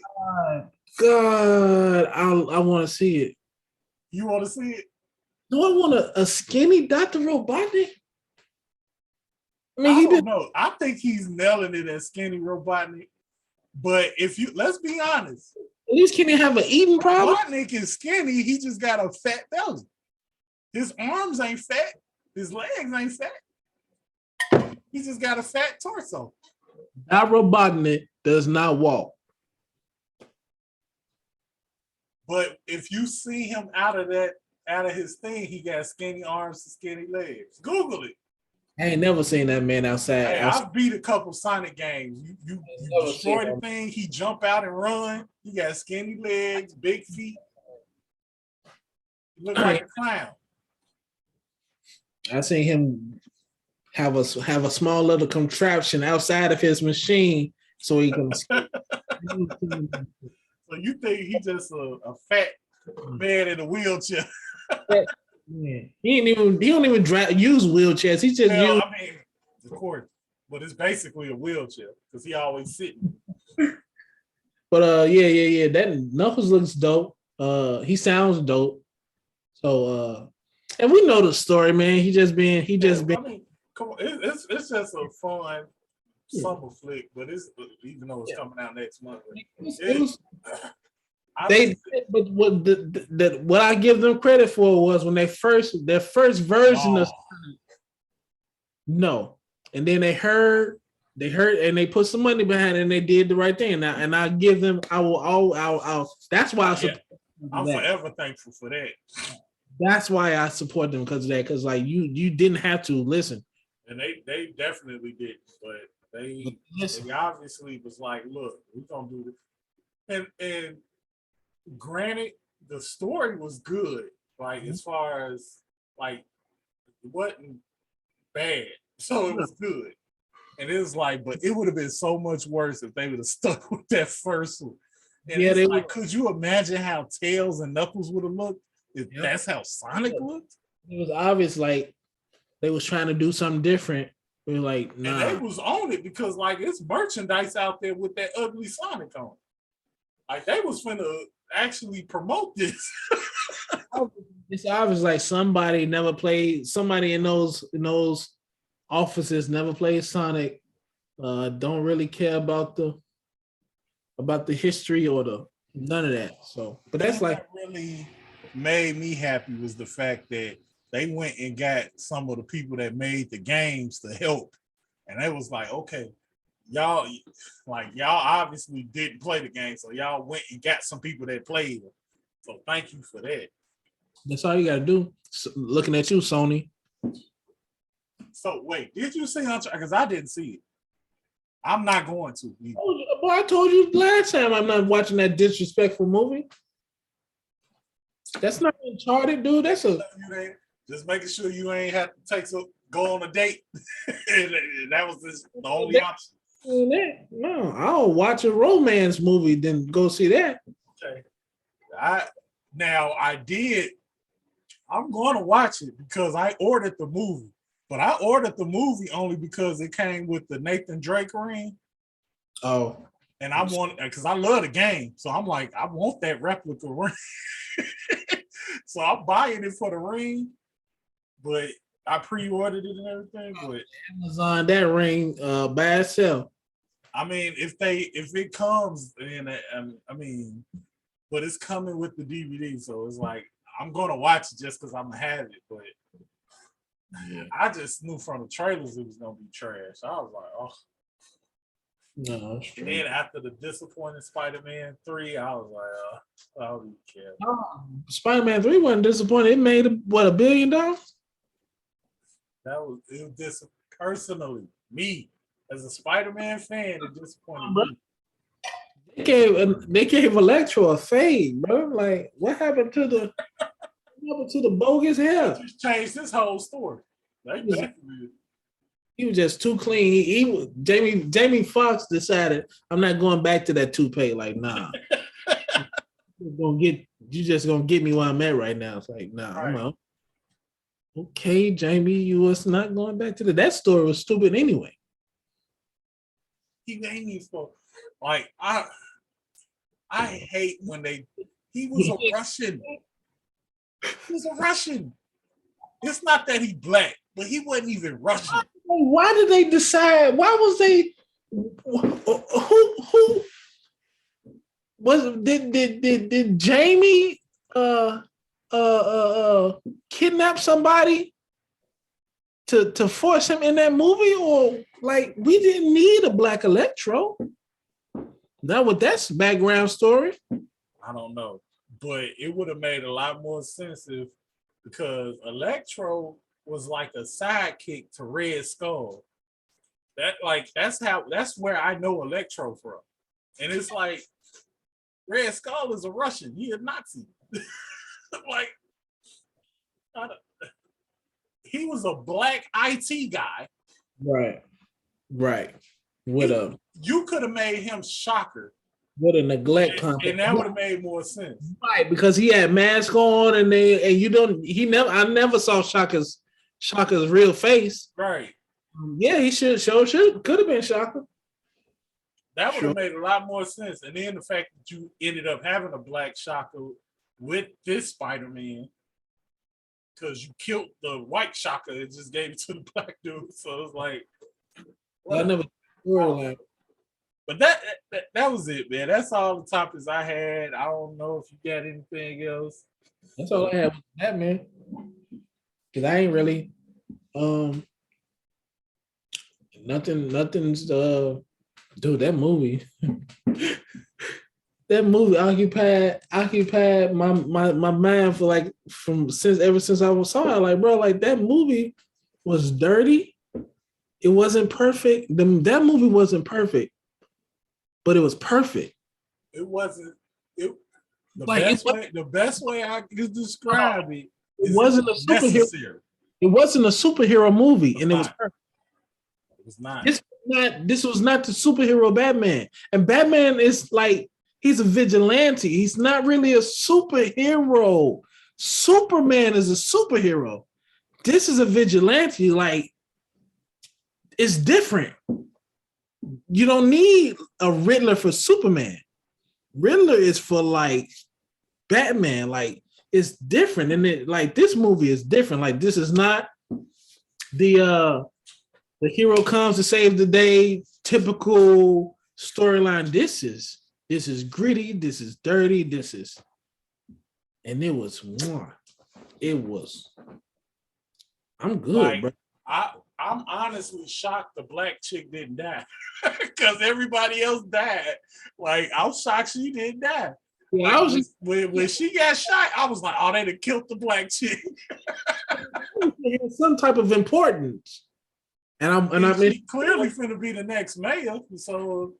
God, I want to see it. You want to see it? Do I want a skinny Dr. Robotnik? I mean, I don't know. I think he's nailing it as skinny Robotnik. But if you, let's be honest. At least can he have an eating problem? Robotnik is skinny. He just got a fat belly. His arms ain't fat. His legs ain't fat. He just got a fat torso. That Robotnik does not walk. But if you see him out of his thing, he got skinny arms and skinny legs. Google it. I ain't never seen that man outside. Hey, I've beat a couple Sonic games. You destroy the thing, he jump out and run. He got skinny legs, big feet. He look like a clown. I seen him have a small little contraption outside of his machine so he can. So you think he just a fat man in a wheelchair? Yeah. He don't even use wheelchairs. He just use. I mean, of course, but it's basically a wheelchair because he always sitting. But yeah. That Knuckles looks dope. He sounds dope. So and we know the story, man. He just been. I mean, come on, it's just a fun summer flick, but it's even though it's coming out next month. But what I give them credit for was when their first version of no, and then they heard and they put some money behind it and they did the right thing. And I give them I'll that's why I'm forever thankful for that. That's why I support them because of that. Because like you didn't have to listen, and they definitely did, but they obviously was like, look, we're gonna do this, and granted, the story was good, like as far as like it wasn't bad, so it was good. And it was like, but it would have been so much worse if they would have stuck with that first one. And it's like, could you imagine how Tails and Knuckles would have looked if that's how Sonic looked? It was obvious, like they was trying to do something different. We were like, nah. And they was on it because like it's merchandise out there with that ugly Sonic on. Like they was finna actually promote this. It's obvious like somebody in those offices never played Sonic. Don't really care about the about the history or the none of that. So, but that's like what really made me happy was the fact that they went and got some of the people that made the games to help, and it was like, okay, y'all obviously didn't play the game, so y'all went and got some people that played them. So thank you for that. that's all you gotta do. So, looking at you, Sony. So wait, did you see Uncharted? Because I didn't see it. I'm not going to. Boy, I told you last time I'm not watching that disrespectful movie. That's not Uncharted, dude. That's a just making sure you ain't have to go on a date. And that was the only option. No, I'll watch a romance movie, then go see that. Okay. I'm going to watch it because I ordered the movie. But I ordered the movie only because it came with the Nathan Drake ring. Oh. And I want, because I love the game. So I'm like, I want that replica ring. So I'm buying it for the ring. But I pre-ordered it and everything. But Amazon, that ring by itself. I mean, if it comes in, but it's coming with the DVD. So it's like, I'm going to watch it just because I'm going to have it. But I just knew from the trailers it was gonna be trash. I was like, oh. No, and then after the disappointing Spider-Man 3, I was like, I don't even care. Spider-Man 3 wasn't disappointing. It made $1 billion? It was personally me as a Spider-Man fan. It disappointed me. They gave Electro a fade, bro. Like, what happened to the bogus hair? They just changed his whole story. He was just too clean. Jamie Foxx decided, I'm not going back to that toupee. Like, nah. You just gonna get me where I'm at right now. It's like, nah, right. I'm out. Okay, Jamie, you was not going back to that story was stupid anyway. He made me for like I hate when he was a Russian. He was a Russian. It's not that he black, but he wasn't even Russian. Why did they decide? Why was they? Who was? Did Jamie kidnap somebody to force him in that movie, or like we didn't need a black Electro? Not with that background story. I don't know, but it would have made a lot more sense because Electro was like a sidekick to Red Skull. That's where I know Electro from. And it's like Red Skull is a Russian. He a Nazi. Like he was a black IT guy. Right. You could have made him Shocker. What a neglect company. And that would have made more sense. Right, because he had mask on I never saw Shocker's real face. Right. Yeah, he could have been Shocker. That would have made a lot more sense. And then the fact that you ended up having a black Shocker with this Spider-Man because you killed the white Shocker and just gave it to the black dude. So it's like I never But that was it, man. That's all the topics I had. I don't know if you got anything else. That's all I have with that, man. Because I ain't really nothing's dude, that movie. That movie occupied my mind for like ever since I saw it. Like, bro, like that movie was dirty. It wasn't perfect. That movie wasn't perfect. But it was perfect. It wasn't. The best way I could describe it. It wasn't a superhero. Necessary. It wasn't a superhero movie, and it was perfect. It was not. This was not the superhero Batman, and Batman is like he's a vigilante. He's not really a superhero. Superman is a superhero. This is a vigilante. Like it's different. You don't need a Riddler for Superman. Riddler is for like Batman. Like it's different, and this movie is different. Like this is not the hero comes to save the day typical storyline. This is This is gritty. This is dirty. And it was one. It was. I'm good, like, bro. I'm honestly shocked the black chick didn't die because everybody else died. Like, I'm shocked she didn't die. Yeah, Like, when she got shot, I was like, oh, they done killed the black chick. some type of importance. And She clearly finna be the next mayor. So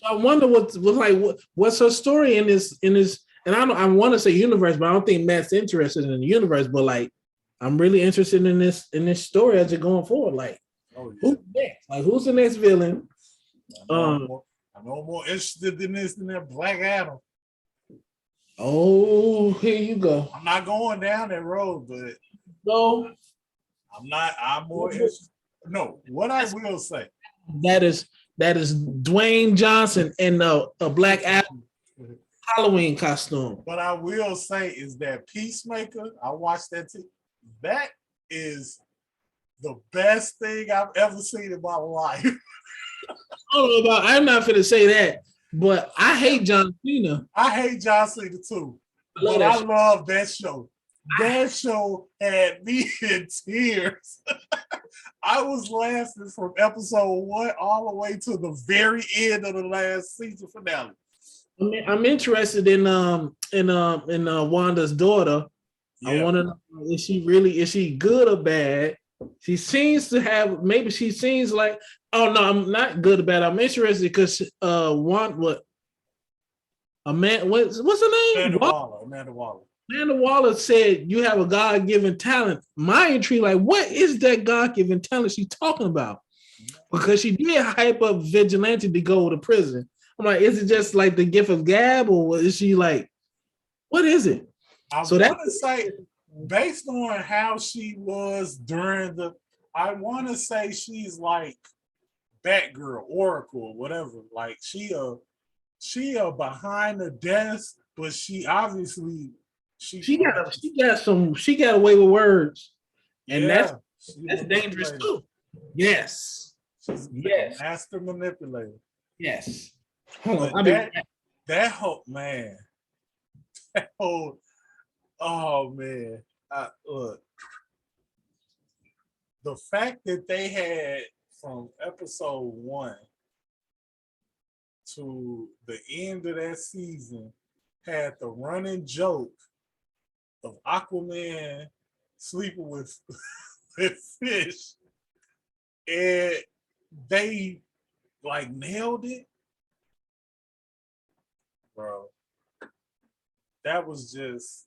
I wonder what's her story in this. And I want to say universe, but I don't think Matt's interested in the universe. But like, I'm really interested in this story as it going forward. Like, who's next? Like, who's the next villain? I'm more interested in this than that Black Adam. Oh, here you go. I'm not going down that road, but No, I'm more interested. No, what I will say. that is Dwayne Johnson in a Black Adam Halloween costume. What I will say is that Peacemaker, I watched that too. That is the best thing I've ever seen in my life. I'm not going to say that, but I hate John Cena. I hate John Cena too. But I love that show. That show had me in tears. I was laughing from episode 1 all the way to the very end of the last season finale. I'm interested in Wanda's daughter. Yeah. I want to know, is she good or bad? She seems to have, maybe she seems like, oh no, I'm not good or bad. I'm interested because what's her name? Amanda Waller. Amanda Waller said you have a God-given talent. My intrigue, like, what is that God-given talent she's talking about? Because she did hype up Vigilante to go to prison. I'm like, is it just like the gift of gab, or is she like, what is it? I want to say, based on how she was during I want to say she's like Batgirl, Oracle, whatever. Like she behind the desk, but she obviously she got away with words, and that's dangerous too. Yes, she's a master manipulator. Yes. That whole man. Oh man. Look. The fact that they had from episode 1 to the end of that season had the running joke of Aquaman sleeping with fish, and they like nailed it. Bro, that was just,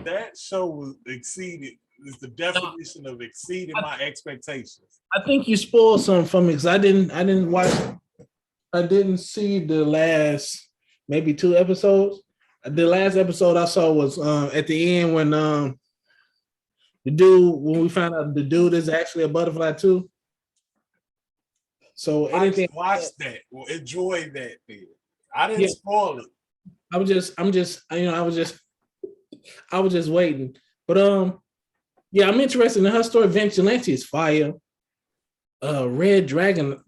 that show was exceeded, is the definition of exceeding my expectations. I think you spoiled something from me because I didn't watch, I didn't see the last maybe 2 episodes. The last episode I saw was at the end when when we found out the dude is actually a butterfly too. So anything, watch that. Well, enjoy that. Dude. I didn't spoil it. I was just waiting. But yeah, I'm interested in her story. Vigilante is fire. Red Dragon.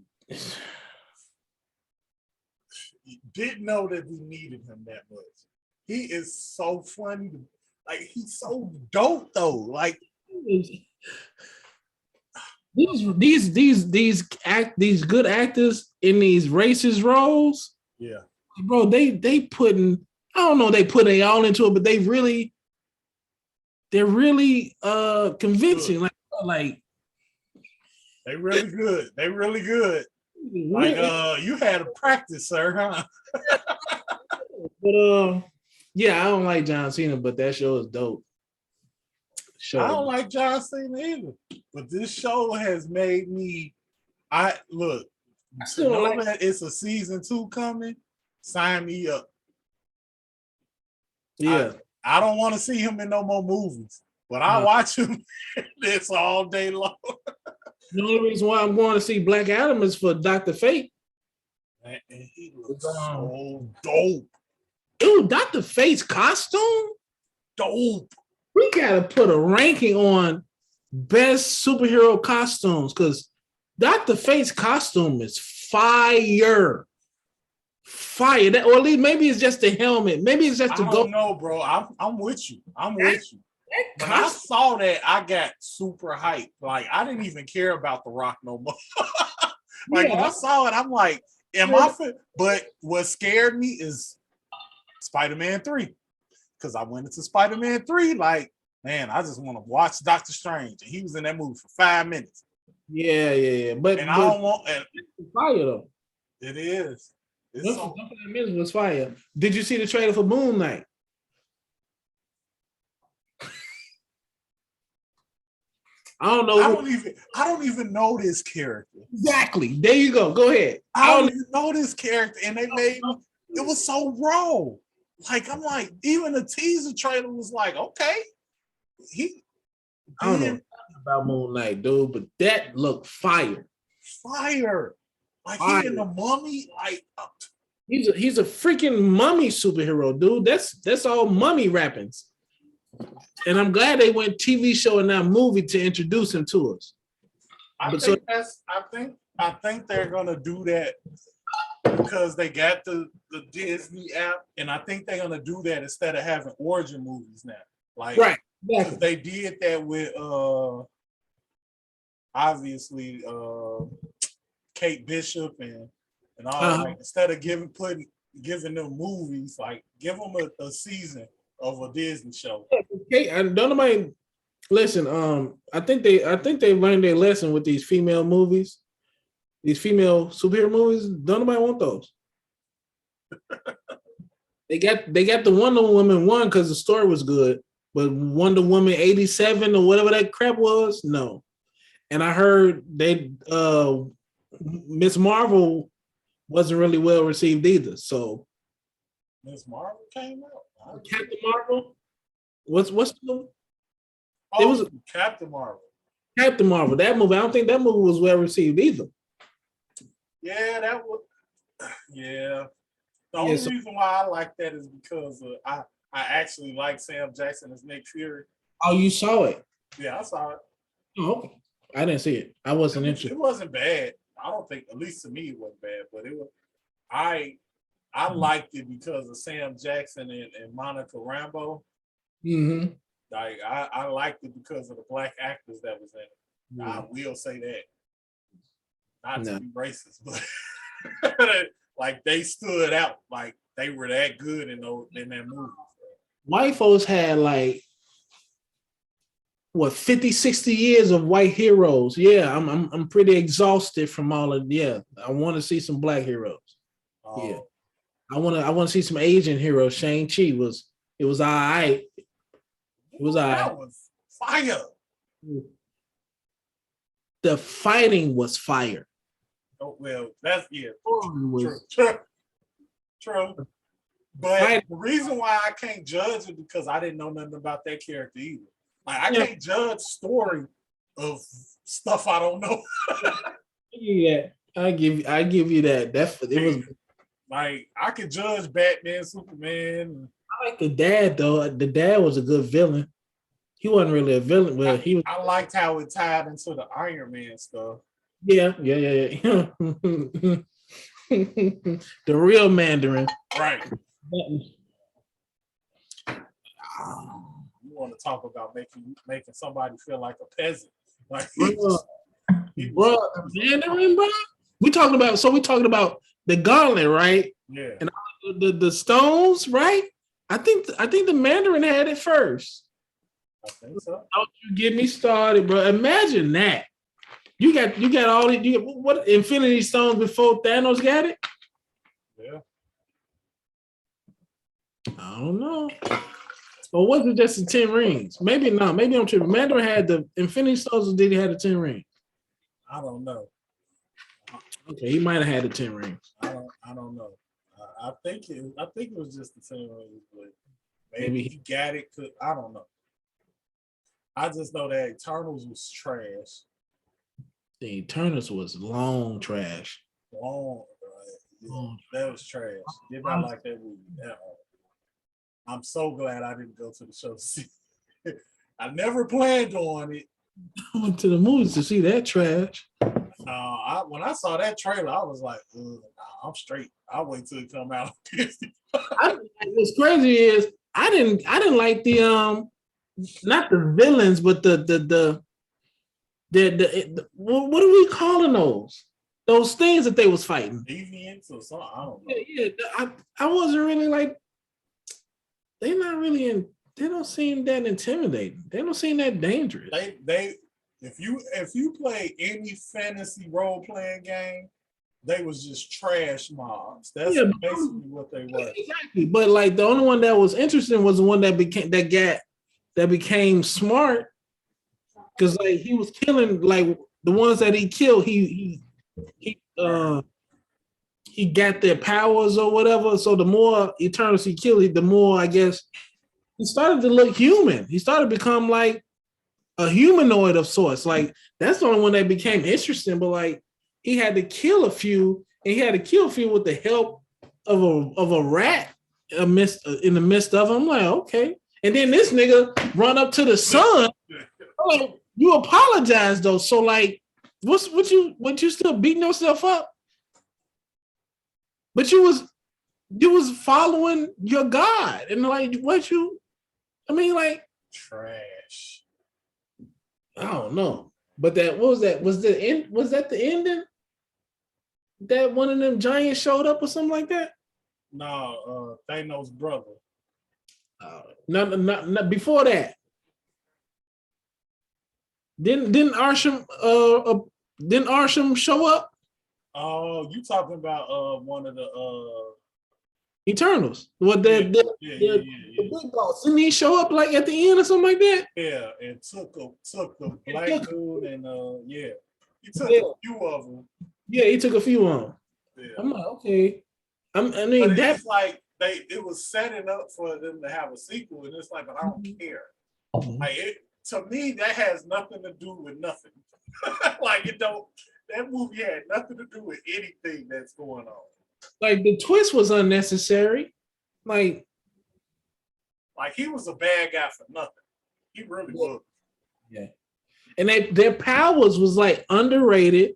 Didn't know that we needed him that much. He is so funny. Like, he's so dope though. Like, these good actors in these racist roles. Yeah, bro, they putting, I don't know, they put all into it, but they're really convincing. Good. Like they really good. They really good. Like you had to practice, sir, huh? But yeah, I don't like John Cena, but that show is dope. I don't like John Cena either, but this show has made me. I still know like that it's a season 2 coming. Sign me up. Yeah, I don't want to see him in no more movies, but I watch him this all day long. The only reason why I'm going to see Black Adam is for Dr. Fate. And he looks so dope. Dude, Dr. Fate's costume? Dope. We gotta put a ranking on best superhero costumes because Dr. Fate's costume is fire. Fire that, or at least maybe it's just the helmet. Maybe it's just I the don't know, bro. I'm with you. I'm with you. When I costume. saw that, I got super hyped. Like I didn't even care about The Rock no more. Like when I saw it, I'm like, am I fit? But what scared me is Spider-Man 3. Because I went into Spider-Man 3, like, man, I just want to watch Doctor Strange. And he was in that movie for 5 minutes. Yeah. But I don't want and fire though. it is. It's Them so, 5 minutes was fire. Did you see the trailer for Moon Knight? I don't know. I don't even know this character. Exactly. There you go. Go ahead. I don't even know this character. And they made me, it was so raw. Like, I'm like, even the teaser trailer was like, okay. I don't know about Moon Knight, dude, but that looked fire. Fire. Like he in the Mummy, like he's a freaking mummy superhero, dude. That's all mummy rappings. And I'm glad they went TV show and not movie to introduce him to us. I think they're gonna do that because they got the Disney app, and I think they're gonna do that instead of having origin movies now. Like right, exactly. They did that with obviously Kate Bishop and all like instead of giving them movies, like give them a season of a Disney show. Okay, I don't nobody listen. I think they learned their lesson with these female movies, these female superhero movies. Don't nobody want those. They got the Wonder Woman one because the story was good, but Wonder Woman 87 or whatever that crap was, no. And I heard they Miss Marvel wasn't really well received either. So Miss Marvel came out. Captain Marvel. What's the? It was Captain Marvel. Captain Marvel. That movie. I don't think that movie was well received either. Yeah, that was. Yeah. The only reason why I like that is because I actually like Sam Jackson as Nick Fury. Oh, you saw it? Yeah, I saw it. Oh, okay. I didn't see it. I wasn't interested. It wasn't bad. I don't think, at least to me, it wasn't bad. But it was. I liked it because of Sam Jackson and Monica Rambeau. Mm-hmm. Like I liked it because of the black actors that was in it. Mm-hmm. I will say that. Not to be racist, but like they stood out. Like they were that good in that movie. White folks had like what 50, 60 years of white heroes. Yeah, I'm pretty exhausted from all of I want to see some black heroes. Yeah. I want to see some Asian heroes. Shang-Chi was all right. It was all right. That was fire. The fighting was fire. Oh, well, that's true. But the reason why I can't judge it because I didn't know nothing about that character either. Like I can't judge story of stuff I don't know. Yeah, I give you that. It was like I could judge Batman, Superman. I like the dad though. The dad was a good villain. He wasn't really a villain, but he was. I liked how it tied into the Iron Man stuff. Yeah. The real Mandarin. Right. You want to talk about making somebody feel like a peasant. Like bro, Mandarin, bro. We talking about the gauntlet, right? Yeah. And the stones, right? I think the Mandarin had it first. I think so. Don't you get me started, bro. Imagine that. You got all it. You got what Infinity Stones before Thanos got it? Yeah. I don't know. Or was it just the 10 rings? Maybe not. Maybe I'm tripping. Mandarin had the Infinity Stones, or did he have the 10 rings? I don't know. Okay, he might have had the 10 rings. I don't know. I think it was just the 10 rings, but maybe he got it. I don't know. I just know that Eternals was trash. The Eternals was long trash. Long, that was trash. Did not like that movie at all. I'm so glad I didn't go to the show to see it. I never planned on it. I went to the movies to see that trash. When I saw that trailer, I was like, nah, I'm straight. I'll wait till it come out on Disney. What's crazy is I didn't like the not the villains, but the what are we calling those? Those things that they was fighting. Deviants or something. I don't know. Yeah, I wasn't really like. They're not really in. They don't seem that intimidating. They don't seem that dangerous. They if you play any fantasy role playing game, they was just trash mobs. That's basically what they were. Exactly. But like the only one that was interesting was the one that became smart. Because like he was killing like the ones that he killed, he got their powers or whatever. So the more Eternals he killed, the more I guess he started to look human. He started to become like a humanoid of sorts. Like that's the only one that became interesting. But like he had to kill a few, and he had to kill a few with the help of a rat in the midst of them. I'm like, okay. And then this nigga run up to the sun. I'm like, you apologize though. So like, what you still beating yourself up? But you was following your God, and like like trash. I don't know. But that what was that? Was that the ending? That one of them giants showed up or something like that? No, Thanos' brother. Not before that. Didn't Arsham show up? Oh, you talking about one of the Eternals? What the big boss? Didn't he show up like at the end or something like that? Yeah, and took the black dude and he took a few of them. Yeah, he took a few of them. Yeah. I'm like, okay. I mean, but it's like it was setting up for them to have a sequel, and it's like, but I don't care. Like to me, that has nothing to do with nothing. Like that movie had nothing to do with anything that's going on. Like the twist was unnecessary. Like he was a bad guy for nothing. He really was. Yeah. And their powers was like underrated.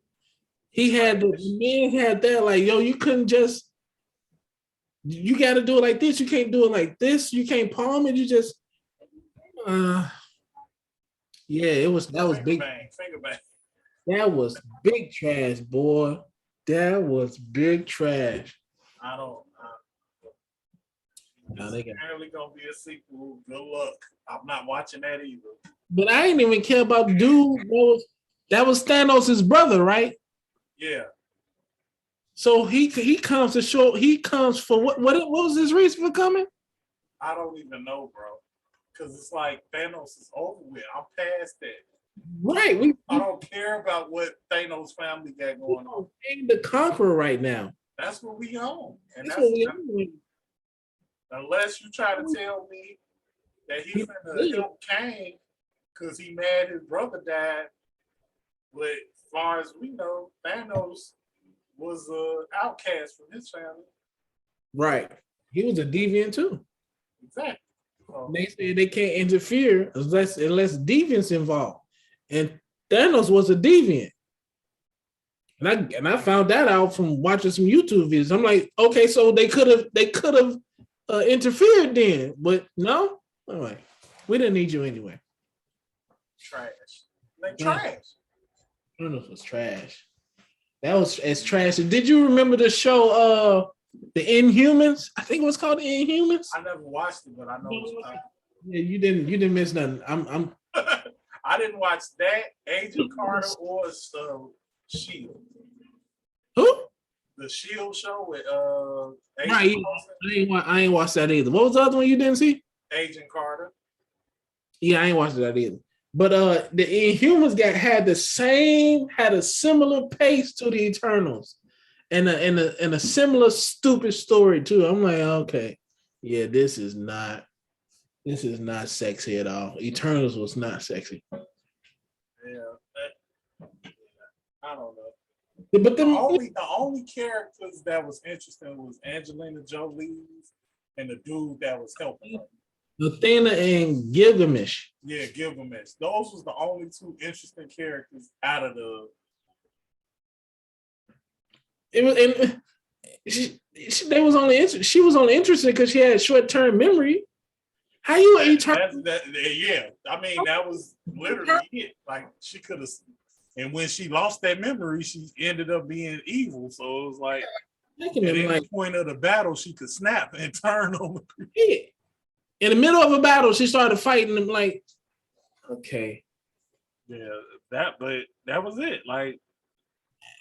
The men had that, like, yo, you couldn't just, you got to do it like this. You can't do it like this. You can't palm it. You just, that was big. Finger bang. That was big trash, boy. That was big trash. Apparently gonna be a sequel. Good luck. I'm not watching that either. But I didn't even care about the dude. That was Thanos' brother, right? Yeah. So he comes to show. He comes for what was his reason for coming? I don't even know, bro. Because it's like Thanos is over with. I'm past that. Right. I don't care about what Thanos' family got going on. We're the Conqueror right now. That's what we own. And that's what we own. Unless you try to tell me that he's gonna help Kang because he mad his brother died. But as far as we know, Thanos was an outcast from his family. Right. He was a deviant too. Exactly. They say they can't interfere unless deviants involved. And Thanos was a deviant. And I found that out from watching some YouTube videos. I'm like, okay, so they could have interfered then, but no. All right, we didn't need you anyway. Trash. Like trash. Thanos was trash. That was as trash. Did you remember the show The Inhumans? I think it was called The Inhumans. I never watched it, but I know it's yeah, you didn't miss nothing. I'm I didn't watch that, Agent Carter, or Shield. Who? The Shield show with Agent I ain't watched that either. What was the other one you didn't see? Agent Carter. Yeah, I ain't watched that either. But the Inhumans had a similar pace to the Eternals, and a similar stupid story too. I'm like, okay, yeah, this is not sexy at all. Eternals was not sexy. Yeah, I don't know. But the only characters that was interesting was Angelina Jolie's and the dude that was helping her. Athena and Gilgamesh. Yeah, Gilgamesh. Those was the only two interesting characters out of It was, and they was only she was only interested because she had short term memory. How you eternal? Yeah, I mean that was literally it. Like she could have, and when she lost that memory, she ended up being evil. So it was like at any point of the battle, she could snap and turn on. Yeah. In the middle of a battle, she started fighting them. Like, okay, yeah, but that was it. Like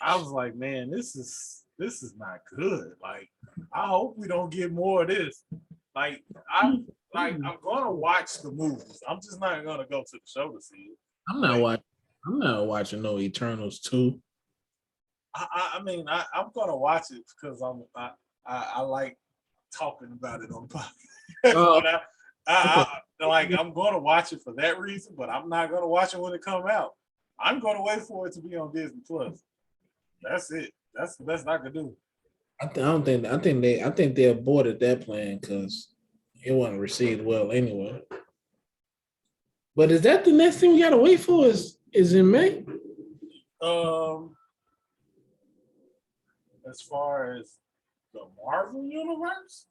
I was like, man, this is not good. Like I hope we don't get more of this. Like I'm gonna watch the movies. I'm just not gonna go to the show to see it. I'm not watching no Eternals 2. I mean, I'm gonna watch it because I like talking about it on the podcast. But I'm gonna watch it for that reason, but I'm not gonna watch it when it comes out. I'm gonna wait for it to be on Disney Plus. That's it. That's the best I could do. I think they aborted that plan because it wasn't received well anyway. But is that the next thing we gotta wait for? Is in May? As far as the Marvel universe,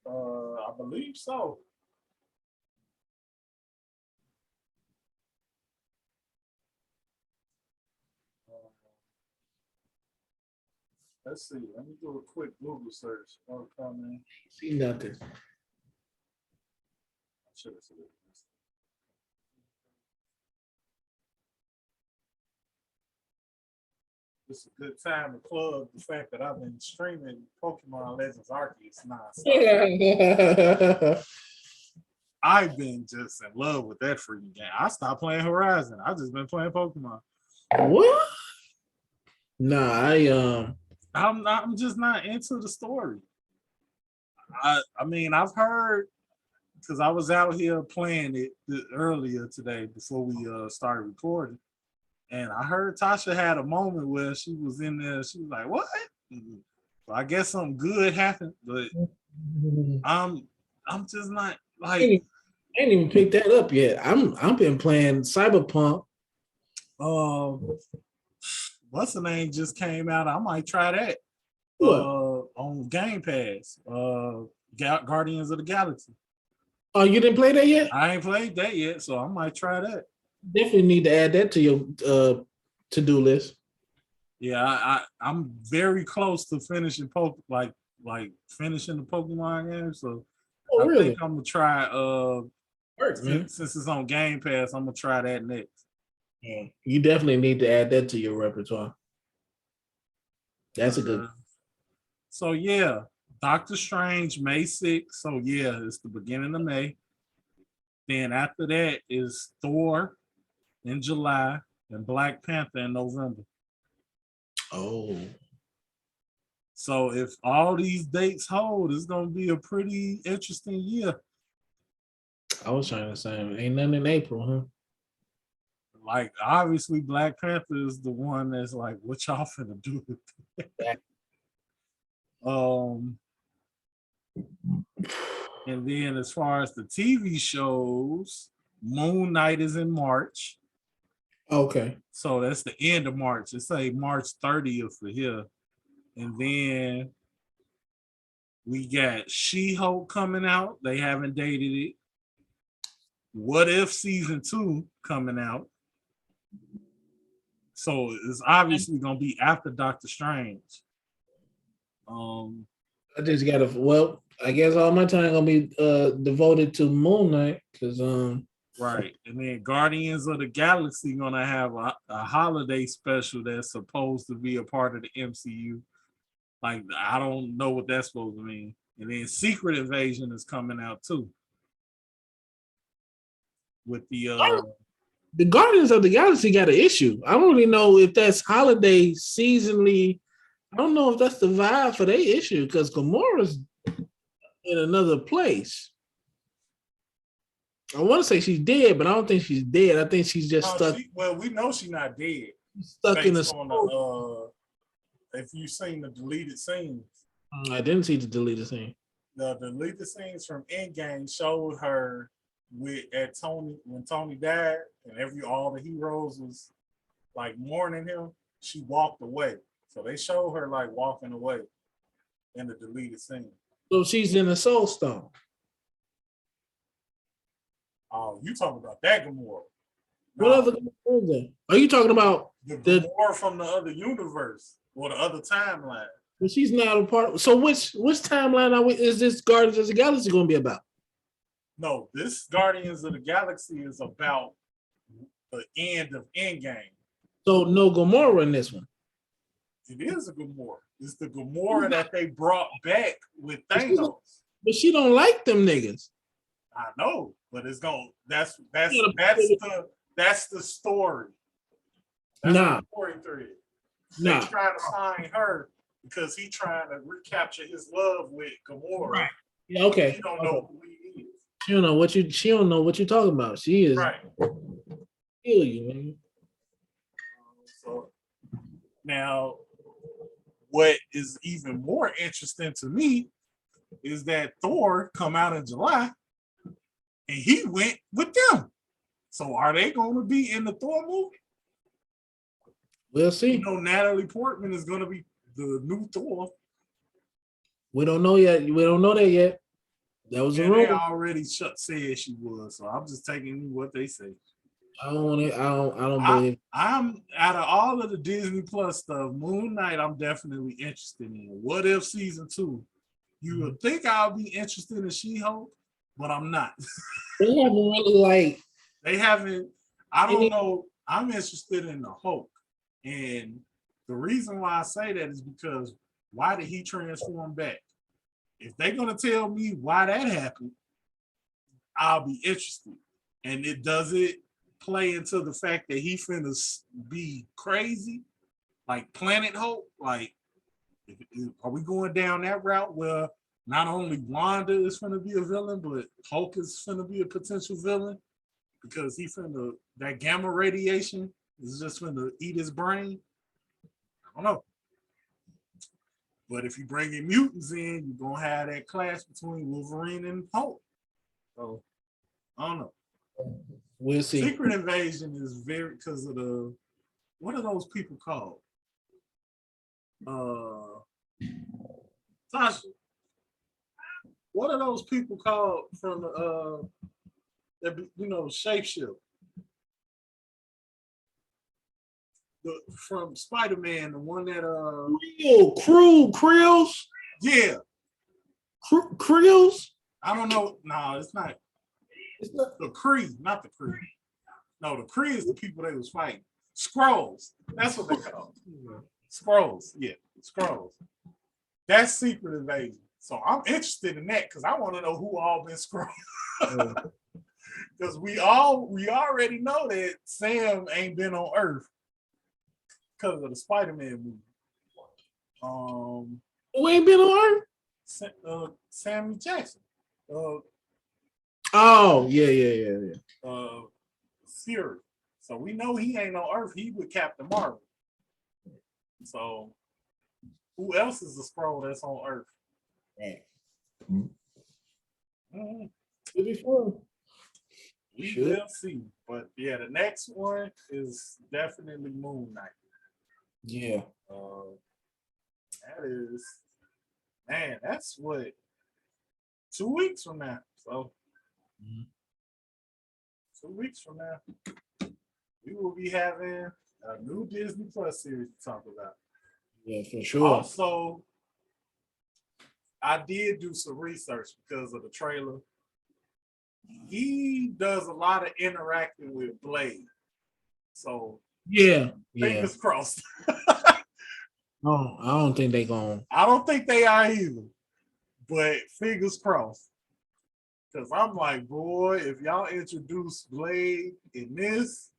I believe so. Let's see. Let me do a quick Google search. See nothing. I should have said this. This is a good time to plug the fact that I've been streaming Pokemon Legends Arceus nonstop. I've been just in love with that freaking game. I stopped playing Horizon. I've just been playing Pokemon. What? Nah, I'm just not into the story. I mean, I've heard because I was out here playing it earlier today before we started recording, and I heard Tasha had a moment where she was in there. She was like, "What?" Well, I guess something good happened, but I'm just not like. I ain't even picked that up yet. I've been playing Cyberpunk. What's the name just came out? I might try that. What? On Game Pass. Guardians of the Galaxy. Oh, you didn't play that yet? I ain't played that yet, so I might try that. Definitely need to add that to your to-do list. Yeah, I'm very close to finishing finishing the Pokemon game. So I think I'm gonna try since it's on Game Pass, I'm gonna try that next. Yeah, you definitely need to add that to your repertoire. That's a good. So yeah, Doctor Strange May 6th. So yeah, it's the beginning of May. Then after that is Thor in July and Black Panther in November. Oh. So if all these dates hold, it's gonna be a pretty interesting year. I was trying to say, ain't nothing in April, huh? Like obviously Black Panther is the one that's like, what y'all finna do with it? And then as far as the TV shows, Moon Knight is in March. Okay. So that's the end of March. It's like March 30th for here. And then we got She-Hulk coming out. They haven't dated it. What If season 2 coming out. So it's obviously gonna be after Doctor Strange. I just gotta I guess all my time gonna be devoted to Moon Knight because right. And then Guardians of the Galaxy gonna have a holiday special that's supposed to be a part of the MCU. Like I don't know what that's supposed to mean. And then Secret Invasion is coming out too. With the Guardians of the Galaxy got an issue. I don't really know if that's holiday seasonally. I don't know if that's the vibe for their issue because Gamora's in another place. I want to say she's dead, but I don't think she's dead. I think she's just stuck. We know she's not dead. Stuck in a. If you've seen the deleted scenes, I didn't see the deleted scene. The deleted scenes from Endgame showed her at Tony when Tony died, and all the heroes was like mourning him. she walked away. So they showed her like walking away in the deleted scene. So she's in the Soul Stone. Oh, you talking about that Gamora? What other Gamora is there? Are you talking about the the? Gamora from the other universe or the other timeline? Well, she's not a part. So which timeline is this Guardians of the Galaxy going to be about? No, this Guardians of the Galaxy is about the end of Endgame. So no Gamora in this one. It is a Gamora. It's the Gamora that they brought back with Thanos. But she don't like them niggas. I know, but it's going. That's the story. That's the story thread. They try to find her because he trying to recapture his love with Gamora. Right. Yeah, okay. She don't know who he is. She don't know what you're talking about. She is right. Kill you, man. So now, what is even more interesting to me is that Thor come out in July, and he went with them. So are they going to be in the Thor movie? We'll see. You know, Natalie Portman is going to be the new Thor. We don't know yet. We don't know that yet. That was a rumor. They already said she was, so I'm just taking what they say. I don't believe. I'm out of all of the Disney Plus stuff, Moon Knight, I'm definitely interested in. What If season 2? You would think I'll be interested in She-Hulk, but I'm not. They haven't really They haven't. I don't know. I'm interested in the Hulk, and the reason why I say that is because why did he transform back? If they're gonna tell me why that happened, I'll be interested. And it does it play into the fact that he finna be crazy, like Planet Hulk. Like, are we going down that route where not only Wanda is finna be a villain, but Hulk is finna be a potential villain because that gamma radiation is just finna eat his brain? I don't know. But if you bring in mutants in, you're gonna have that clash between Wolverine and Hulk. So I don't know. We'll see. Secret Invasion is very because of what are those people called? Tasha, what are those people called from shapeshift? From Spider-Man, the one that Krills? Yeah. Krills? I don't know. No, it's not. It's not the Kree, not the Kree. No, the Kree is the people they was fighting. Skrulls. That's what they call them. Skrulls. Yeah, Skrulls. That's Secret Invasion. So I'm interested in that because I want to know who all been Skrulls. Because we already know that Sam ain't been on Earth because of the Spider-Man movie. Who ain't been on Earth? Samuel Jackson. Yeah. Fury. So we know he ain't on Earth. He with Captain Marvel. So who else is a Skrull that's on Earth? Mm-hmm. It'll be fun. We will see. But yeah, the next one is definitely Moon Knight. Yeah. That is, man, that's what 2 weeks from now. So 2 weeks from now, we will be having a new Disney Plus series to talk about. Yeah, for sure. Also, I did do some research because of the trailer. He does a lot of interacting with Blade. So fingers crossed. No, I don't think they gonna. I don't think they are either. But fingers crossed. Because I'm like, boy, if y'all introduce Blade in this,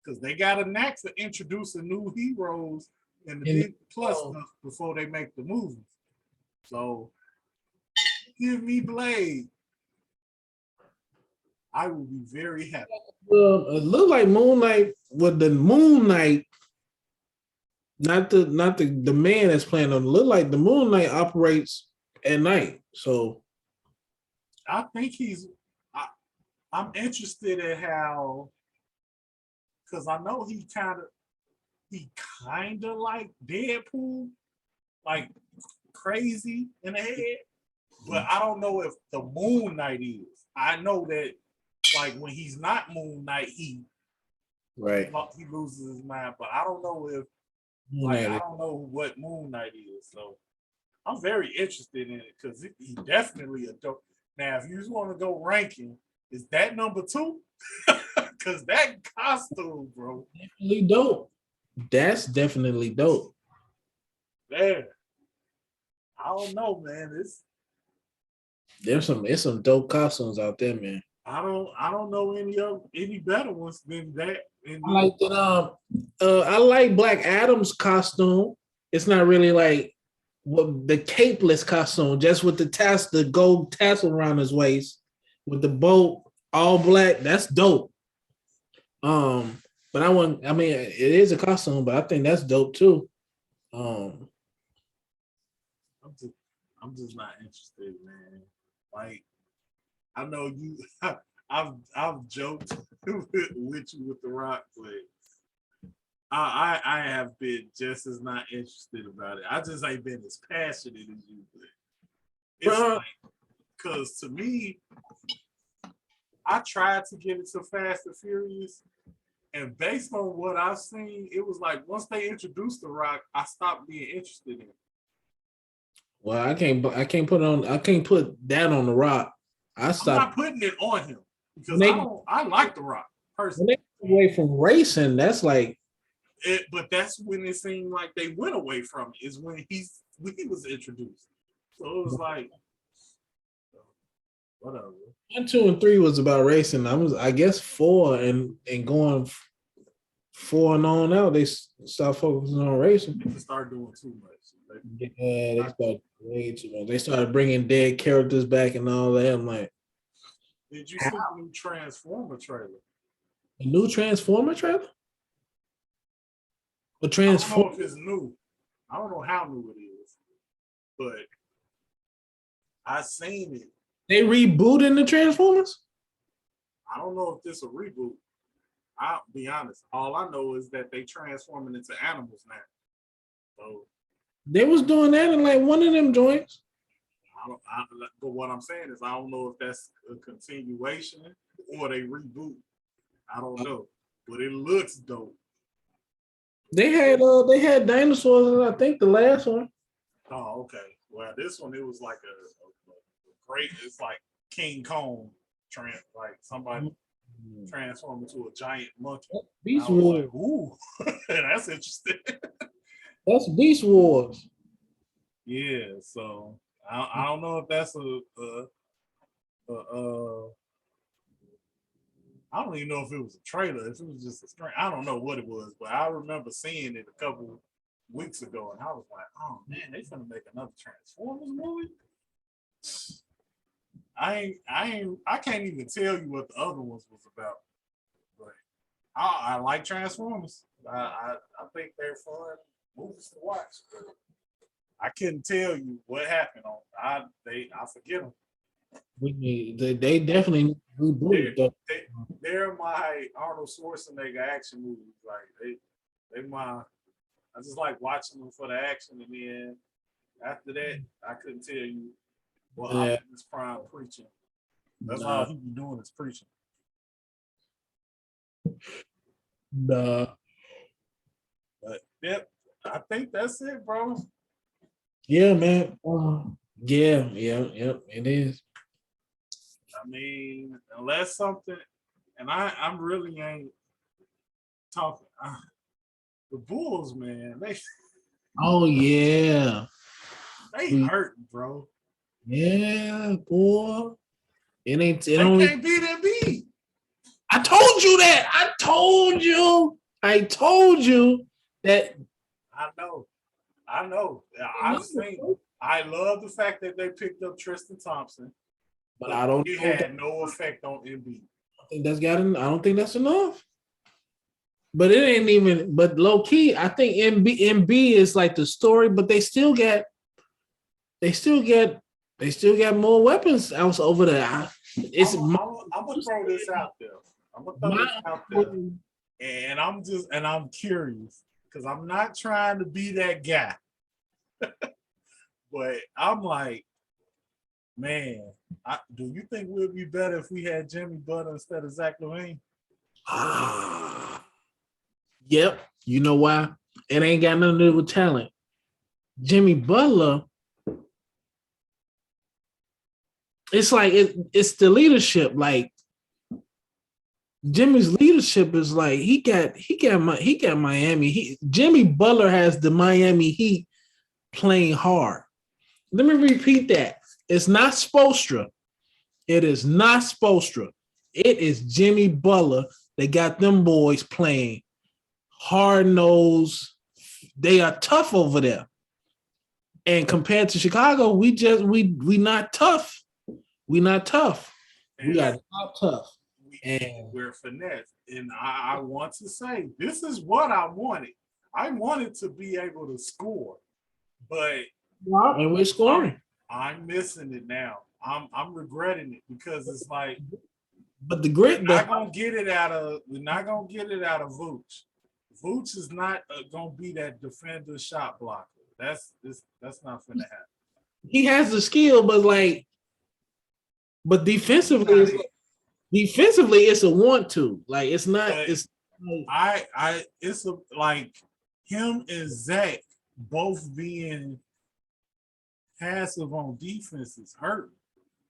because they got a knack for introducing new heroes in the Disney Plus stuff before they make the movies. So give me Blade. I will be very happy. It looked like Moon Knight with the Moon Knight, not the man that's playing on. It looked like the Moon Knight operates at night. So I think I'm interested in how, because I know he kind of, he kind of like Deadpool, like crazy in the head. But I don't know if the Moon Knight is. I know that like when he's not Moon Knight, he loses his mind. But I don't know if I don't know what Moon Knight is. So I'm very interested in it because he definitely a dope. Now, if you just want to go ranking, is that number 2? Because that costume, bro, definitely dope. That's definitely dope. Man, I don't know, man. There's some dope costumes out there, man. I don't know any better ones than that. I like that. I like Black Adam's costume. It's not really like what the capeless costume, just with the gold tassel around his waist, with the boat all black. That's dope. But I mean, it is a costume, but I think that's dope too. I'm just not interested, man. Like, I know you. I've joked with you with The Rock, but I have been just as not interested about it. I just ain't been as passionate as you. But it's like, because to me, I tried to get into Fast and Furious, and based on what I've seen, it was like once they introduced The Rock, I stopped being interested in it. Well, I can't put that on The Rock. I'm not putting it on him because I like The Rock personally. When they away from racing, that's like it, but that's when it seemed like they went away from it, is when he was introduced. So it was like whatever. 1, 2, and 3 was about racing. I guess 4 and going 4 and on out, they stopped focusing on racing. They started doing too much. They started way too much. They started bringing dead characters back and all that. I'm like, did you see the new Transformer trailer? A new Transformer trailer? I don't know if it's new. I don't know how new it is, but I seen it. They rebooting the Transformers? I don't know if this is a reboot. I'll be honest. All I know is that they transforming into animals now. So they was doing that in like one of them joints. But what I'm saying is I don't know if that's a continuation or they reboot. I don't know, but it looks dope. They had dinosaurs in, I think, the last one. Oh, okay. Well, this one it was like a great. It's like King Kong, like somebody transformed into a giant monkey. Beast Wars. Like, ooh, that's interesting. That's Beast Wars. Yeah. So I don't know if that's I don't even know if it was a trailer, if it was just a string. I don't know what it was, but I remember seeing it a couple weeks ago, and I was like, "Oh man, they finna make another Transformers movie." I can't even tell you what the other ones was about, but I like Transformers. I think they're fun movies to watch. I couldn't tell you what happened on. I forget them. They definitely rebooted. They're my Arnold Schwarzenegger action movies. Like they my. I just like watching them for the action, and then after that, I couldn't tell you what Optimus Prime preaching. That's all he be doing is preaching. Nah. But yep, I think that's it, bro. Yeah, man. Yeah, it is. I mean, unless something, and I'm really ain't talking. The Bulls, man, Oh yeah, they hurting, bro. Yeah, boy. It ain't. They can't beat Embiid. I told you that. I told you that. I know. I've seen. I love the fact that they picked up Tristan Thompson, but I don't. It had no effect on Embiid. I don't think that's enough. But it ain't even. But low key, I think Embiid is like the story. But they still got more weapons else over there. I'm gonna throw this out there. And I'm curious. because I'm not trying to be that guy. But I'm like, man, do you think we'd be better if we had Jimmy Butler instead of Zach LaVine? Yep. You know why? It ain't got nothing to do with talent. Jimmy Butler, it's like it's the leadership. Like Jimmy's leadership is like he got Miami. Jimmy Butler has the Miami Heat playing hard. Let me repeat that. It's not Spoelstra. It is not Spoelstra. It is Jimmy Butler that got them boys playing hard-nosed. They are tough over there. And compared to Chicago, we not tough. We not tough. We are not tough. We're finesse. And I want to say, this is what I wanted. I wanted to be able to score, but and we're scoring. I'm missing it now. I'm regretting it because it's like, but the grit, we're not gonna get it out of Vooch. Vooch is not gonna be that defender shot blocker. That's not gonna happen. He has the skill, but defensively, it's a want to. Like it's not. It's it's like him and Zach both being passive on defense is hurt.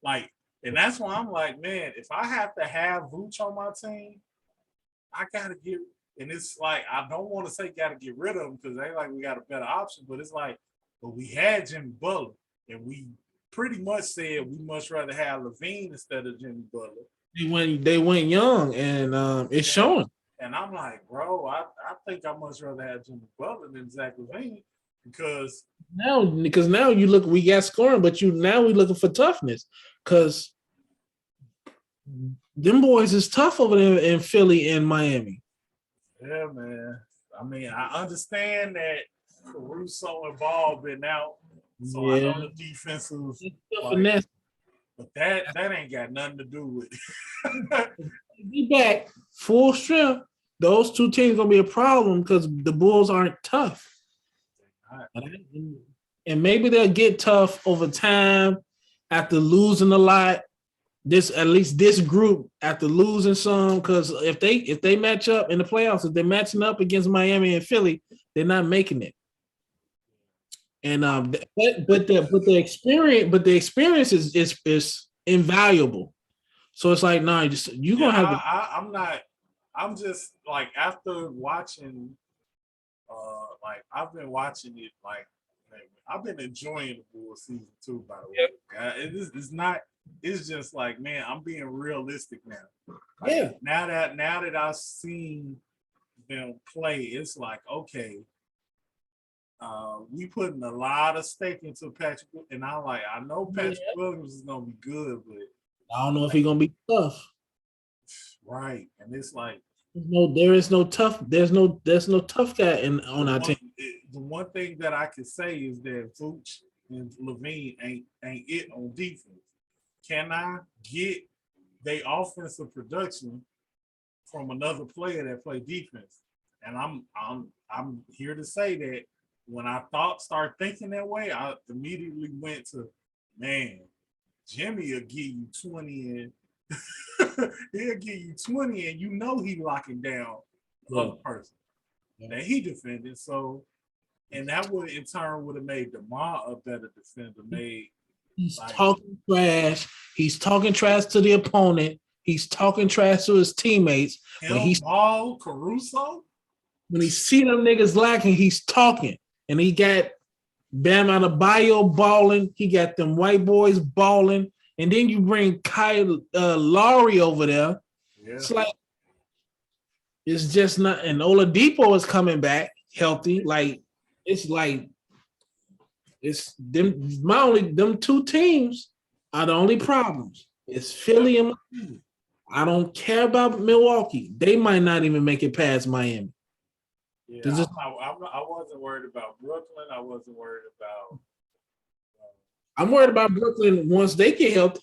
Like, and that's why I'm like, man, if I have to have Vooch on my team, I gotta get. And it's like I don't want to say gotta get rid of him because they like we got a better option, but it's like, but we had Jimmy Butler, and we pretty much said we much rather have LaVine instead of Jimmy Butler. They went young, and it's showing. And I'm like, bro, I think I much rather have Jimmy Butler than Zach LaVine because now you look, we got scoring, but we looking for toughness because them boys is tough over there in Philly and Miami. Yeah, man. I mean, I understand that Caruso and Ball been out, so I know the defensive. Like, but that ain't got nothing to do with it. Be back full strength. Those two teams gonna be a problem because the Bulls aren't tough, and maybe they'll get tough over time after losing a lot. At least this group after losing some, because if they match up in the playoffs, if they're matching up against Miami and Philly, they're not making it. And but the experience is invaluable. So it's like, nah, you're gonna have. I'm just like after watching, like I've been watching it. Like I've been enjoying the Bulls season 2. By the way, it's not. It's just like, man, I'm being realistic now. Like, yeah. Now that I've seen them play, it's like, okay, we putting a lot of stake into Patrick, and I know Patrick Williams is gonna be good, but I don't know if he's gonna be tough. Right, and it's like there's no tough guy on our team. The one thing that I can say is that Vooch and LaVine ain't it on defense. Can I get their offensive production from another player that play defense? And I'm here to say that when I start thinking that way, I immediately went to, man, Jimmy will give you 20 and he'll give you 20 and you know he locking down the other person that he defended. So, and that would in turn would have made DeMar a better defender. He's talking trash. He's talking trash to the opponent. He's talking trash to his teammates. Ball, Caruso. When he see them niggas lacking, he's talking. And he got Bam Adebayo balling. He got them white boys balling. And then you bring Kyle Lowry over there. Yeah. It's like, it's just not. And Oladipo is coming back healthy. Like, it's like, it's them. Them two teams are the only problems. It's Philly and Miami. I don't care about Milwaukee. They might not even make it past Miami. Yeah, I wasn't worried about Brooklyn. I wasn't worried about. I'm worried about Brooklyn once they get healthy.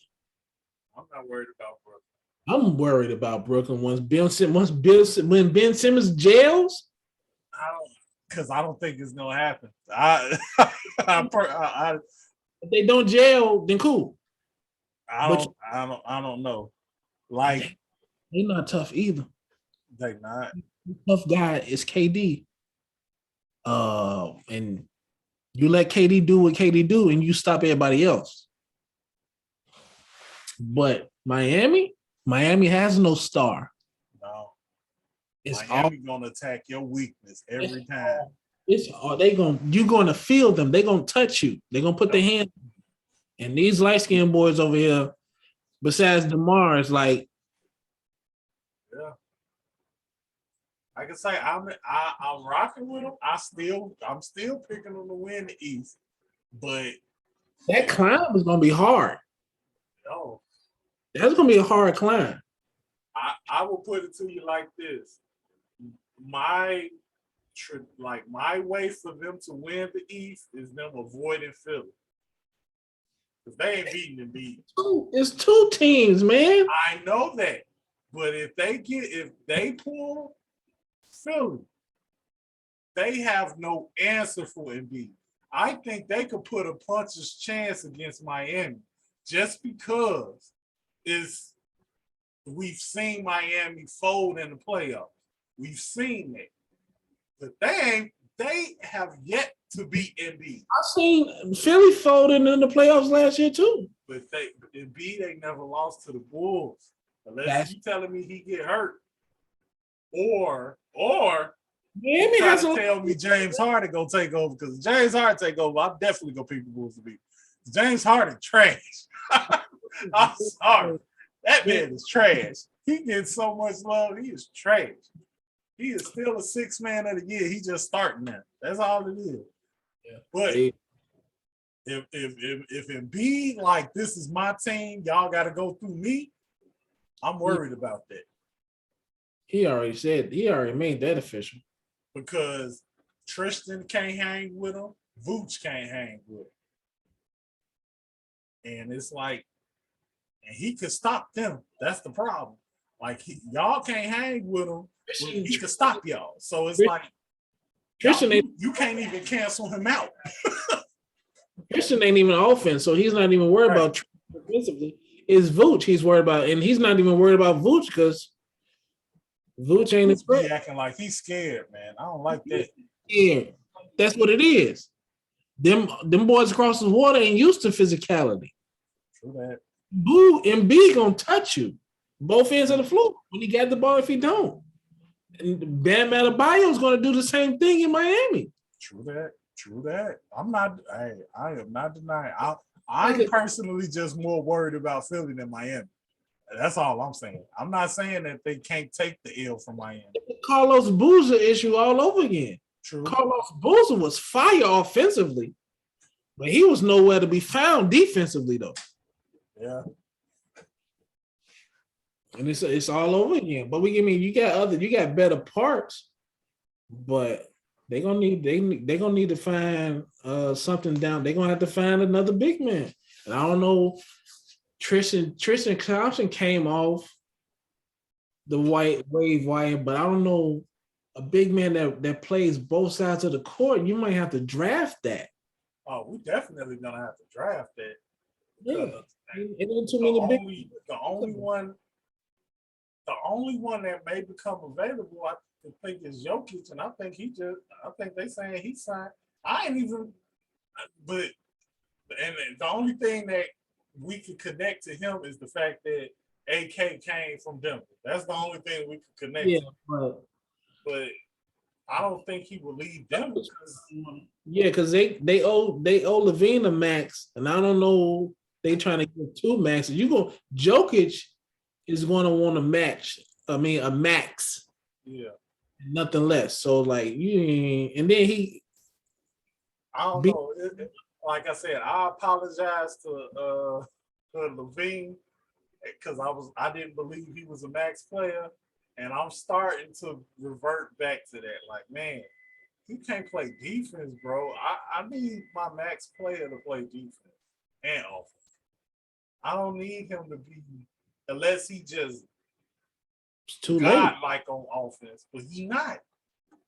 I'm not worried about Brooklyn. I'm worried about Brooklyn when Ben Simmons jails. Because I don't think it's gonna happen. If they don't jail, then cool. I don't know. Like They're not tough either. they not. Tough guy is KD. And you let KD do what KD do, and you stop everybody else. But Miami has no star. No. It's Miami gonna attack your weakness every time. It's all you're gonna feel them. They're gonna touch you. They're gonna put their hand. And these light skinned boys over here, besides DeMar, is like, yeah. I can say I'm rocking with them. I'm still picking them to win the East, but that climb is gonna be hard. Oh, that's gonna be a hard climb. I will put it to you like this: my way for them to win the East is them avoiding Philly. Because they ain't beating Embiid. It's two teams, man. I know that. But if they pull Philly, they have no answer for Embiid. I think they could put a puncher's chance against Miami just because we've seen Miami fold in the playoffs. We've seen it. But they have yet to beat Embiid. I seen Philly folding in the playoffs last year too. But Embiid ain't never lost to the Bulls. Unless you telling me he get hurt. Or Miami has to tell me James Harden gonna take over, because James Harden take over, I'm definitely gonna pick the Bulls to beat. James Harden trash. I'm sorry. That man is trash. He gets so much love. He is trash. He is still a 6th man of the year. He just starting now. That's all it is. Yeah. But if Embiid like this is my team, y'all got to go through me, I'm worried about that. He already made that official. Because Tristan can't hang with him, Vooch can't hang with him. And it's like, and he could stop them. That's the problem. Like, y'all can't hang with him, but he could stop y'all. So it's like, you can't even cancel him out. Tristan ain't even offense, so he's not even worried about defensively. It's Vooch he's worried about, and he's not even worried about Vooch because Vooch ain't his friend. He acting like he's scared, man. I don't like that. Yeah, that's what it is. Them boys across the water ain't used to physicality. True that. Boo and B gonna touch you both ends of the floor when he got the ball. If he don't, and Bam Adebayo's gonna do the same thing in Miami. True that. I am not denying. I'm personally just more worried about Philly than Miami. That's all I'm saying. I'm not saying that they can't take the L from Miami. Carlos Boozer issue all over again. True. Carlos Boozer was fire offensively, but he was nowhere to be found defensively though. Yeah. And it's all over again. But you got better parts, but they're gonna need to find something down. They're gonna have to find another big man. And I don't know. Tristan Thompson came off the white wave wire, but I don't know a big man that plays both sides of the court. You might have to draft that. Oh, we definitely gonna have to draft that. Yeah, the only one that may become available, I think, is Jokic, and I think they saying he signed. But the only thing that we could connect to him is the fact that AK came from Denver. That's the only thing we could connect to. But I don't think he will leave Denver. Because they owe Levine a max, and I don't know. They trying to get 2 maxes. Jokic is going to want a max. A max. Yeah. Nothing less. So and then I don't know. Like I said, I apologize to Levine because I didn't believe he was a max player, and I'm starting to revert back to that. Like, man, he can't play defense, bro. I need my max player to play defense and offense. I don't need him to be, unless he just it's too God-like on offense, but he's not.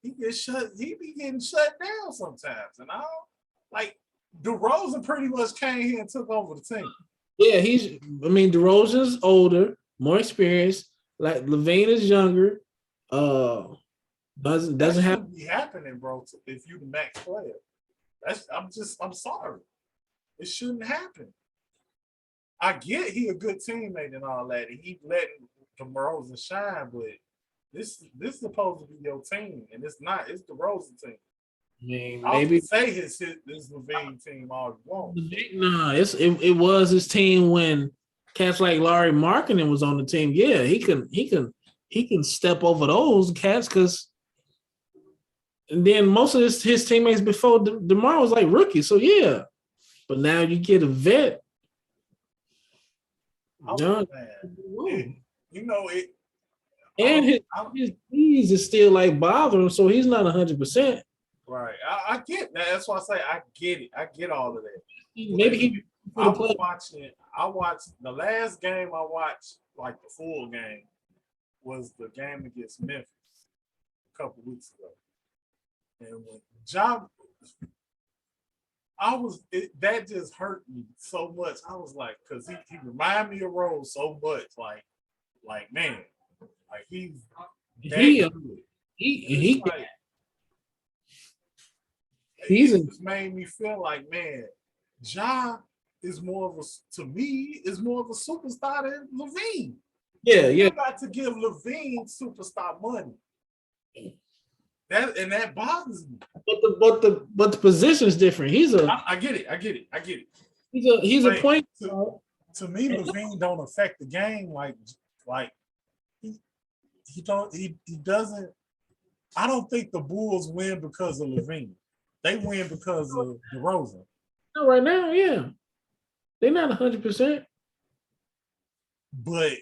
he be getting shut down sometimes. And I don't like DeRozan pretty much came here and took over the team. Yeah, DeRozan's older, more experienced. Like Levine is younger. Doesn't have be happening, bro. If you the max player, I'm sorry, it shouldn't happen. I get he a good teammate and all that, and he letting DeRozan shine, but this is supposed to be your team, and it's not. It's DeRozan team. Maybe say this Levine team all you want. Nah, it was his team when cats like Larry Markkinen was on the team. Yeah, he can step over those cats because. And then most of his teammates before DeMar was like rookie. So yeah. But now you get a vet. And his knees is still like bothering, so he's not 100%. Right. I get that. That's why I say I get it. I get all of that. Maybe I watched the last game I watched, like the full game, was the game against Memphis a couple weeks ago. And when that just hurt me so much. I was like, because he reminded me of Rose so much. Like man, like he just made me feel like, man, Ja is more of a superstar than Levine. Yeah. You got to give Levine superstar money. That bothers me. But the position is different. I get it. He's a point. To me, Levine don't affect the game like he doesn't. I don't think the Bulls win because of Levine. They win because of DeRozan. Right now, yeah, they're not 100%. But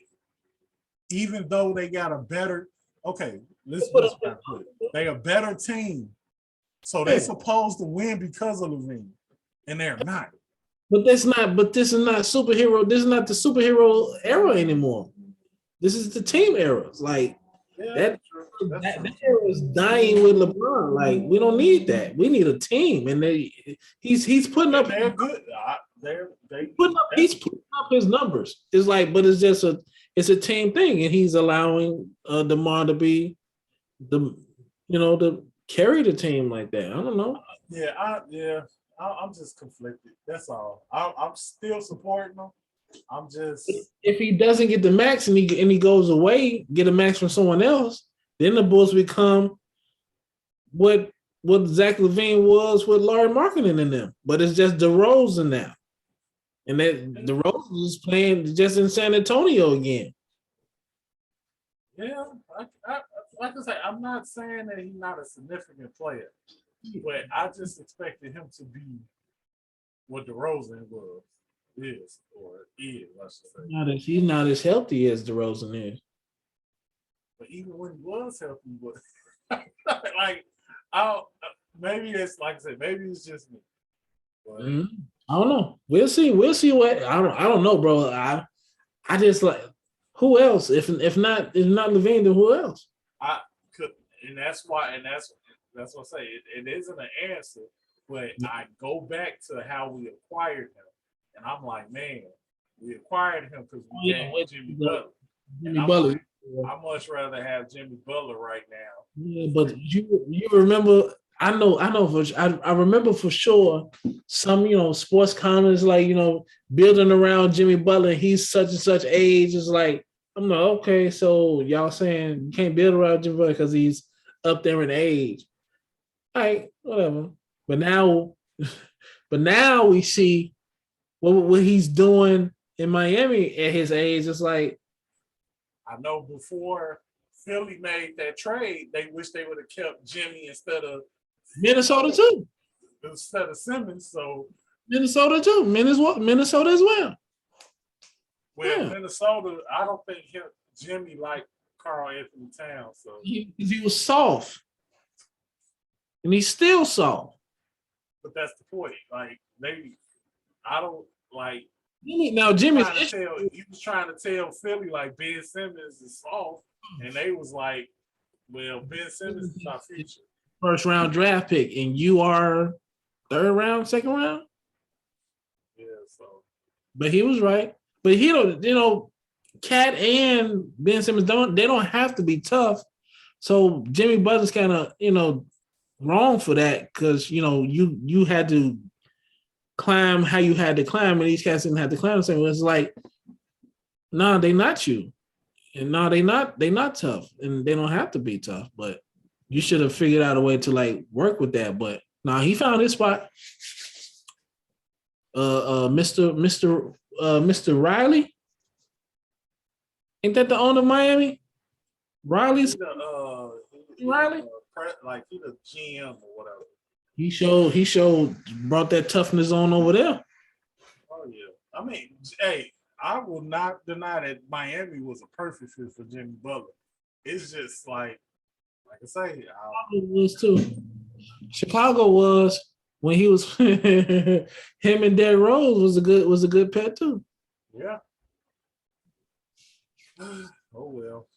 even though they got a better, they a better team, so they're supposed to win because of Levine, and they're not. But this is not superhero. This is not the superhero era anymore. This is the team era. Like that era is dying with LeBron. Like we don't need that. We need a team, and he's putting up. They're good. He's putting up his numbers. It's like, but it's just a team thing, and he's allowing DeMar to be to carry the team like that. I don't know. I'm just conflicted. That's all. I'm still supporting him. I'm just, if he doesn't get the max and he goes away, get a max from someone else, then the Bulls become what Zach LaVine was with Larry Markkinen in them. But it's just DeRozan now, and that DeRozan is playing just in San Antonio again. Yeah, like I say, I'm not saying that he's not a significant player, but I just expected him to be what DeRozan is, I should say. He's not as healthy as DeRozan is. But even when he was healthy, maybe it's like I said, maybe it's just me. But, I don't know. We'll see what I don't know, bro. I just like, who else? If not LaVine, then who else? That's what I say. It isn't an answer, but I go back to how we acquired him, and I'm like, man, we acquired him because we gave Jimmy Butler. I much rather have Jimmy Butler right now. Yeah, but you remember? I remember for sure some sports comments like building around Jimmy Butler. He's such and such age. It's like, I'm like, okay, so y'all saying you can't build around Jimmy Butler because he's up there in age. All right, whatever. But now we see what he's doing in Miami at his age. It's like, I know before Philly made that trade, they wish they would have kept Jimmy instead of Minnesota too. Instead of Simmons, so Minnesota too. Minnesota as well. Well, Minnesota, I don't think Jimmy liked Karl Anthony Towns, so he was soft, and he's still soft. But that's the point. Like I don't like. Now Jimmy he was trying to tell Philly like Ben Simmons is soft, and they was like, Well, Ben Simmons is our future. First round draft pick, and you are third round, second round. Yeah, so But he was right. But he don't, Cat and Ben Simmons don't have to be tough. So Jimmy Butler's kind of, wrong for that because you had to climb how you had to climb, and these cats didn't have to climb the same. It's like, nah, they not you. And no, they not tough, and they don't have to be tough. But you should have figured out a way to like work with that. But he found his spot. Mr. Riley, ain't that the owner of Miami? Riley's Riley. Like he the GM or whatever. He showed brought that toughness on over there. Oh yeah, I mean, hey, I will not deny that Miami was a perfect fit for Jimmy Butler. It's just like I say, Chicago was too. Chicago was when he was him and Derrick Rose was a good pet too. Yeah. Oh well.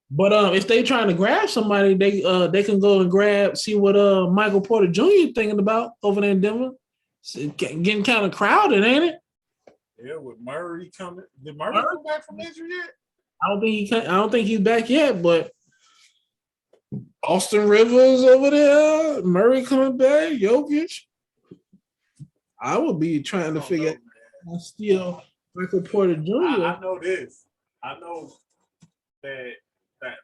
But if they trying to grab somebody, they can go and see what Michael Porter Jr. thinking about over there in Denver. It's getting kind of crowded, ain't it? Yeah, with Murray coming. Did Murray come back from injury yet? I don't think he's back yet, but Austin Rivers over there, Murray coming back, Jokic. I would be trying to figure out how to steal Michael Porter Jr. I know this. I know that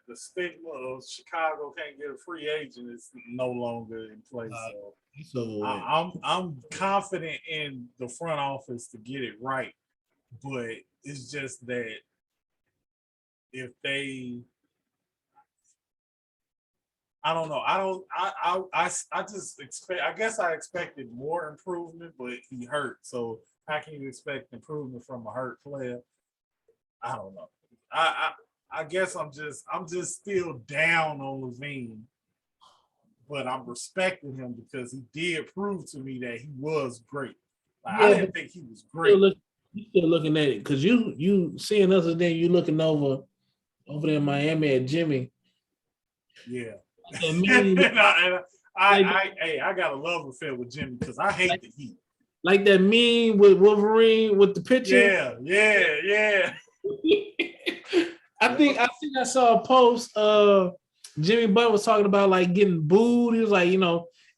the stigma of Chicago can't get a free agent is no longer in place. So I'm confident in the front office to get it right, but it's just that if they, I don't know. I just expect. I guess I expected more improvement, but he hurt. So how can you expect improvement from a hurt player? I don't know. I guess I'm just still down on Levine, but I'm respecting him because he did prove to me that he was great. I didn't think he was great. You still looking at it because you seeing us and then you looking over there in Miami at Jimmy. Yeah. I got a love affair with Jimmy because I hate the Heat. Like that meme with Wolverine with the picture. Yeah. I think I saw a post. Jimmy Butler was talking about like getting booed. He was like,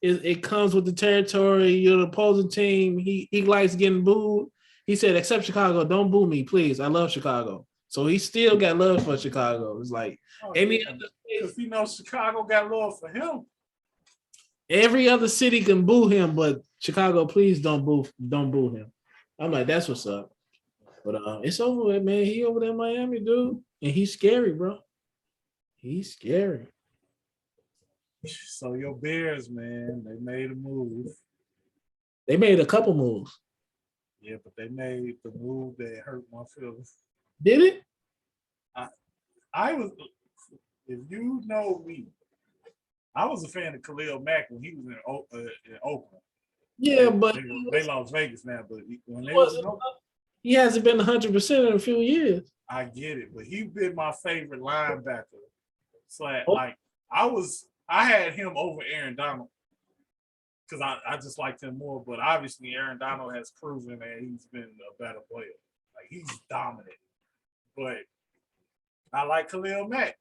it comes with the territory. You're the opposing team. He likes getting booed. He said, except Chicago, don't boo me, please. I love Chicago. So he still got love for Chicago. It's like any other because he knows Chicago got love for him. Every other city can boo him, but Chicago, please don't boo him. I'm like, that's what's up. But it's over with, man. He over there in Miami, dude. And he's scary, bro. He's scary. So your Bears, man, they made a move. They made a couple moves. Yeah, but they made the move that hurt my feelings. Did it? I was, if you know me, I was a fan of Khalil Mack when he was in Oakland. Yeah, but they lost Vegas now. But when they was in Oakland, he hasn't been 100% in a few years. I get it, but he's been my favorite linebacker. Like I had him over Aaron Donald because I just liked him more. But obviously, Aaron Donald has proven that he's been a better player. Like he's dominant. But I like Khalil Mack.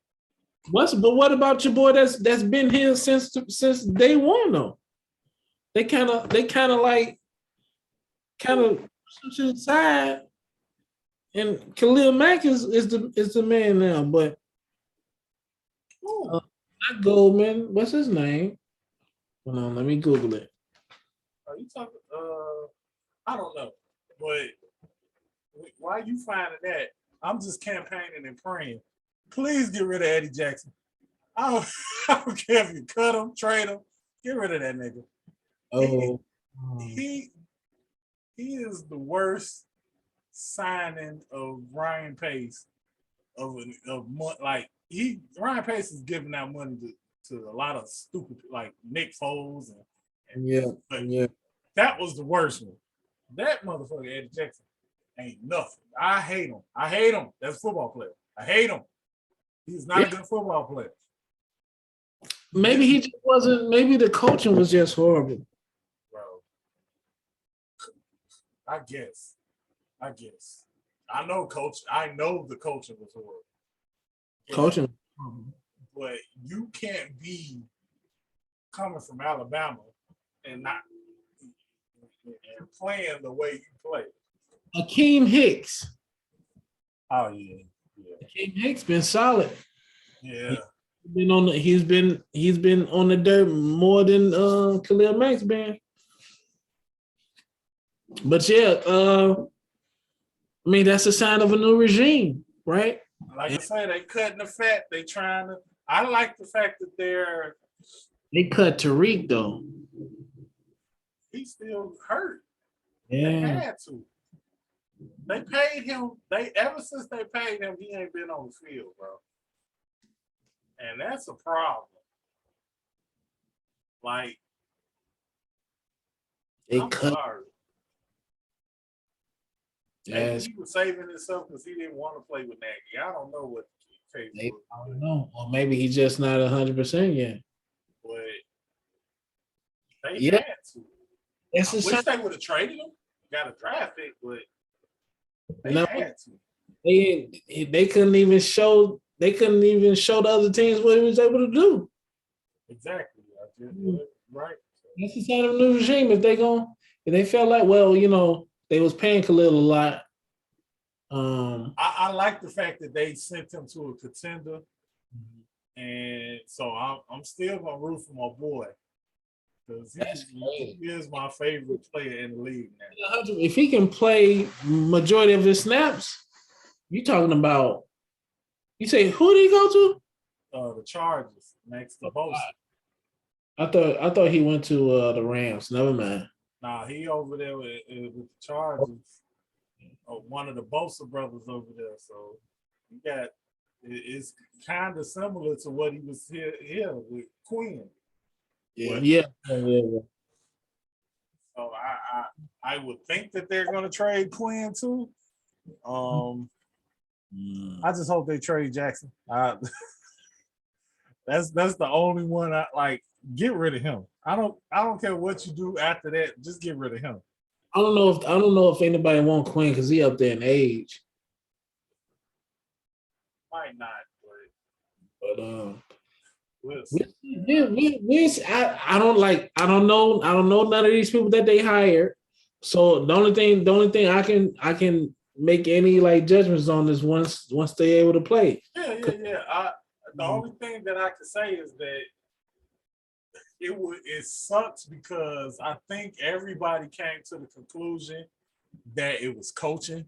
But what about your boy that's been here since day one though? They kind of push to the side, and Khalil Mack is the man now. But not Goldman. What's his name? Hold on, let me Google it. Are you talking? I don't know, but why are you finding that? I'm just campaigning and praying. Please get rid of Eddie Jackson. I don't care if you cut him, trade him, get rid of that nigga. Oh, he is the worst signing of Ryan Pace of like Ryan Pace is giving out money to a lot of stupid like Nick Foles and yeah. That was the worst one. That motherfucker Eddie Jackson ain't nothing. I hate him. That's a football player. I hate him. He's not a good football player. maybe he just wasn't. Maybe the coaching was just horrible. Bro. I guess. I know the coaching was horrible. Coaching. But you can't be coming from Alabama and not and playing the way you play. Akeem Hicks. Oh yeah. Akeem Hicks been solid. Yeah. He's been on the dirt more than Khalil Mack's been. But yeah, I mean that's a sign of a new regime, right? Like I say, they cutting the fat. They trying to. I like the fact that they cut Tariq though. He's still hurt. Yeah. They had to. They paid him. Ever since they paid him, he ain't been on the field, bro. And that's a problem. Like, I'm sorry. Yes. He was saving himself because he didn't want to play with Nagy. I don't know what the case was. I don't know. Or maybe he's just not 100% yet. But they had to. I wish they would have traded him. Got a draft pick, but they had to. They couldn't even show the other teams what he was able to do. Exactly. Right. That's the sign of a new regime. If they felt like, well, they was paying Khalil a lot. I like the fact that they sent him to a contender, and so I'm still gonna root for my boy because he is my favorite player in the league now. If he can play majority of his snaps, you talking about? You say who did he go to? The Chargers next to Bosa. I thought he went to the Rams. Never mind. Nah, he over there with the Chargers. One of the Bosa brothers over there. So it's kind of similar to what he was here with Quinn. Yeah. So I would think that they're going to trade Quinn too. I just hope they trade Jackson. That's the only one I like. Get rid of him. I don't care what you do after that. Just get rid of him. I don't know if anybody want Quinn because he up there in age. Might not, but we'll see. I don't know none of these people that they hired. So the only thing I can make any like judgments on is once they're able to play. Yeah. The only thing that I can say is that it sucks because I think everybody came to the conclusion that it was coaching.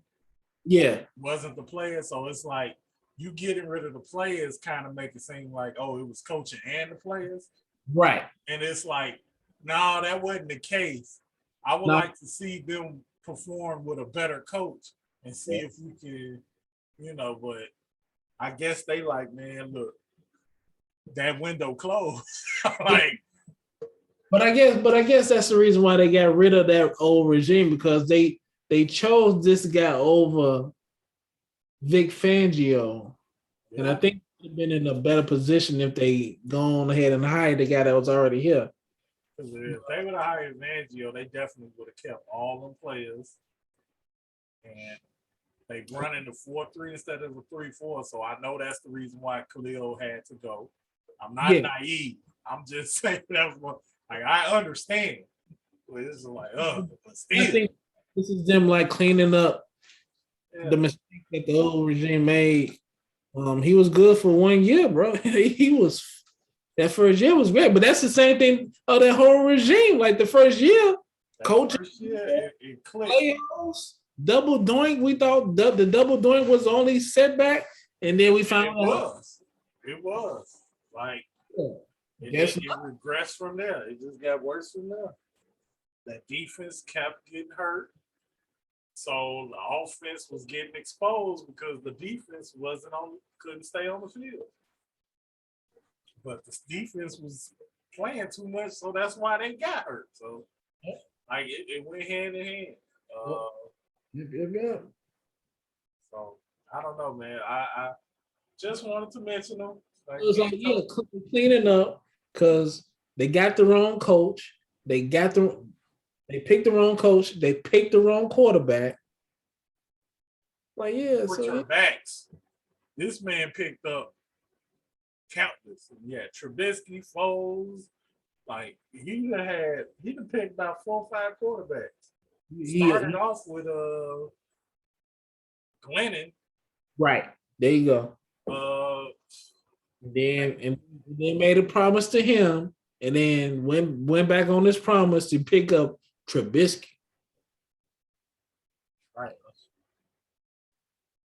Yeah. It wasn't the players. So it's like you getting rid of the players kind of make it seem like, oh, it was coaching and the players. Right. And it's like, no, that wasn't the case. I would like to see them perform with a better coach and see if we can, but I guess they like, man, look, that window closed. Like, But I guess that's the reason why they got rid of that old regime because they chose this guy over Vic Fangio, and I think they've been in a better position if they gone ahead and hired the guy that was already here. If they would have hired Fangio, they definitely would have kept all them players, and they run in the 4-3 instead of the 3-4. So I know that's the reason why Khalil had to go. I'm not naive. I'm just saying that's what. Like, I understand. But it's like, but still. I think this is them like cleaning up the mistake that the old regime made. He was good for 1 year, bro. That first year was great, but that's the same thing of that whole regime. Like the first year, coaching, it clicked. Playoffs, double doink. We thought the double doink was the only setback, and then we found out it was like. It regressed from there. It just got worse from there. That defense kept getting hurt. So the offense was getting exposed because the defense couldn't stay on the field. But the defense was playing too much, so that's why they got hurt. So like it went hand in hand. So I don't know, man. I just wanted to mention them. It was like, cleaning up. because they got the wrong coach. They picked the wrong coach. They picked the wrong quarterback. Like, yeah, Quarterbacks. This man picked up countless. Yeah, Trubisky, Foles. Like he done picked about 4 or 5 quarterbacks. Started off with Glennon. Right. There you go. Then made a promise to him, and then went back on his promise to pick up Trubisky. Right.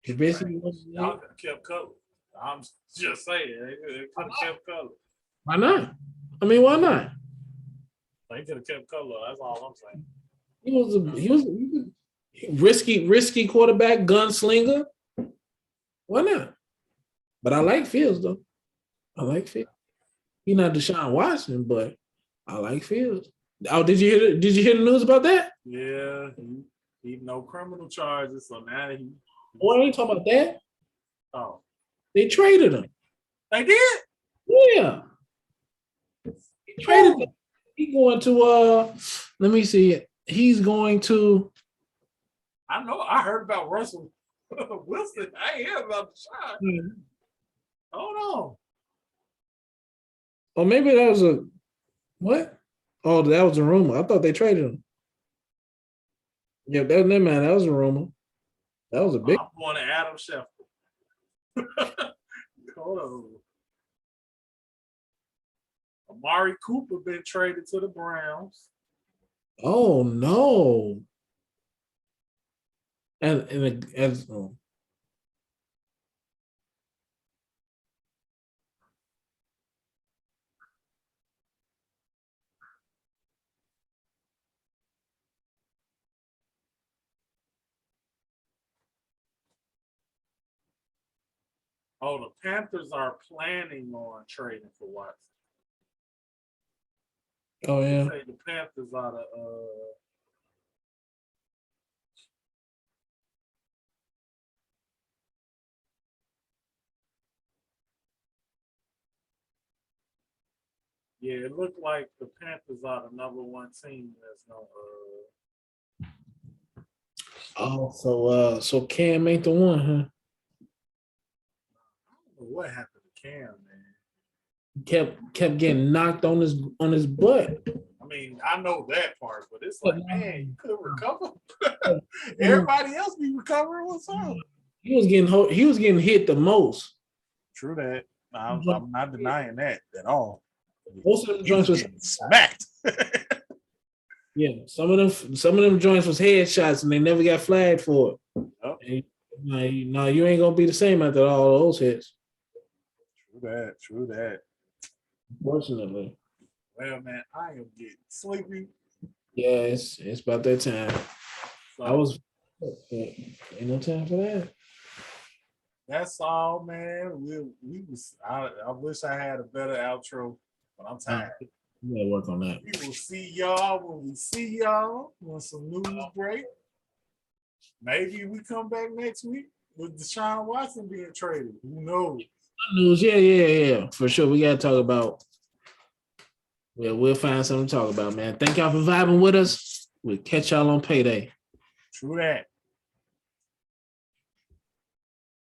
Trubisky y'all could have kept Cutler. I'm just saying, they could have kept Cutler. Why not? I mean, why not? They could have kept Cutler. That's all I'm saying. He was a risky quarterback, gunslinger. Why not? But I like Fields though. I like Fields. He's not Deshaun Watson, but I like Fields. Oh, did you hear the news about that? Yeah, he no criminal charges, so now he. Boy, I ain't talking about that. Oh, they traded him. They did? Yeah. He traded him. He's going to let me see. He's going to. I know. I heard about Russell Wilson. I ain't heard about Deshaun. Mm-hmm. Hold on. Or maybe that was a what? Oh, that was a rumor. I thought they traded him. Yeah, that man. That was a rumor. That was a big. I'm going to Adam Schefter. Hold on. Amari Cooper been traded to the Browns. Oh no! And Oh, the Panthers are planning on trading for Watson. oh yeah. They say the Panthers are the yeah, it looked like the Panthers are the number one team that's no Oh, so Cam ain't the one, huh? I don't know what happened to Cam, man. Kept getting knocked on his butt. I mean, I know that part, but it's like, man, you could recover. Everybody else be recovering. What's up? He was getting hit the most. True that. I'm not denying that at all. Most of them joints was smacked. Yeah, some of them joints was headshots, and they never got flagged for it. Oh. No, you ain't gonna be the same after all those hits. True that. Unfortunately. Well, man, I am getting sleepy. Yeah, it's about that time. So, ain't no time for that. That's all, man. I wish I had a better outro, but I'm tired. You gotta work on that. We will see y'all when we see y'all when some news break. Maybe we come back next week with Deshaun Watson being traded. Who knows? News, yeah. For sure. We gotta talk about. Yeah, we'll find something to talk about, man. Thank y'all for vibing with us. We'll catch y'all on payday. True that.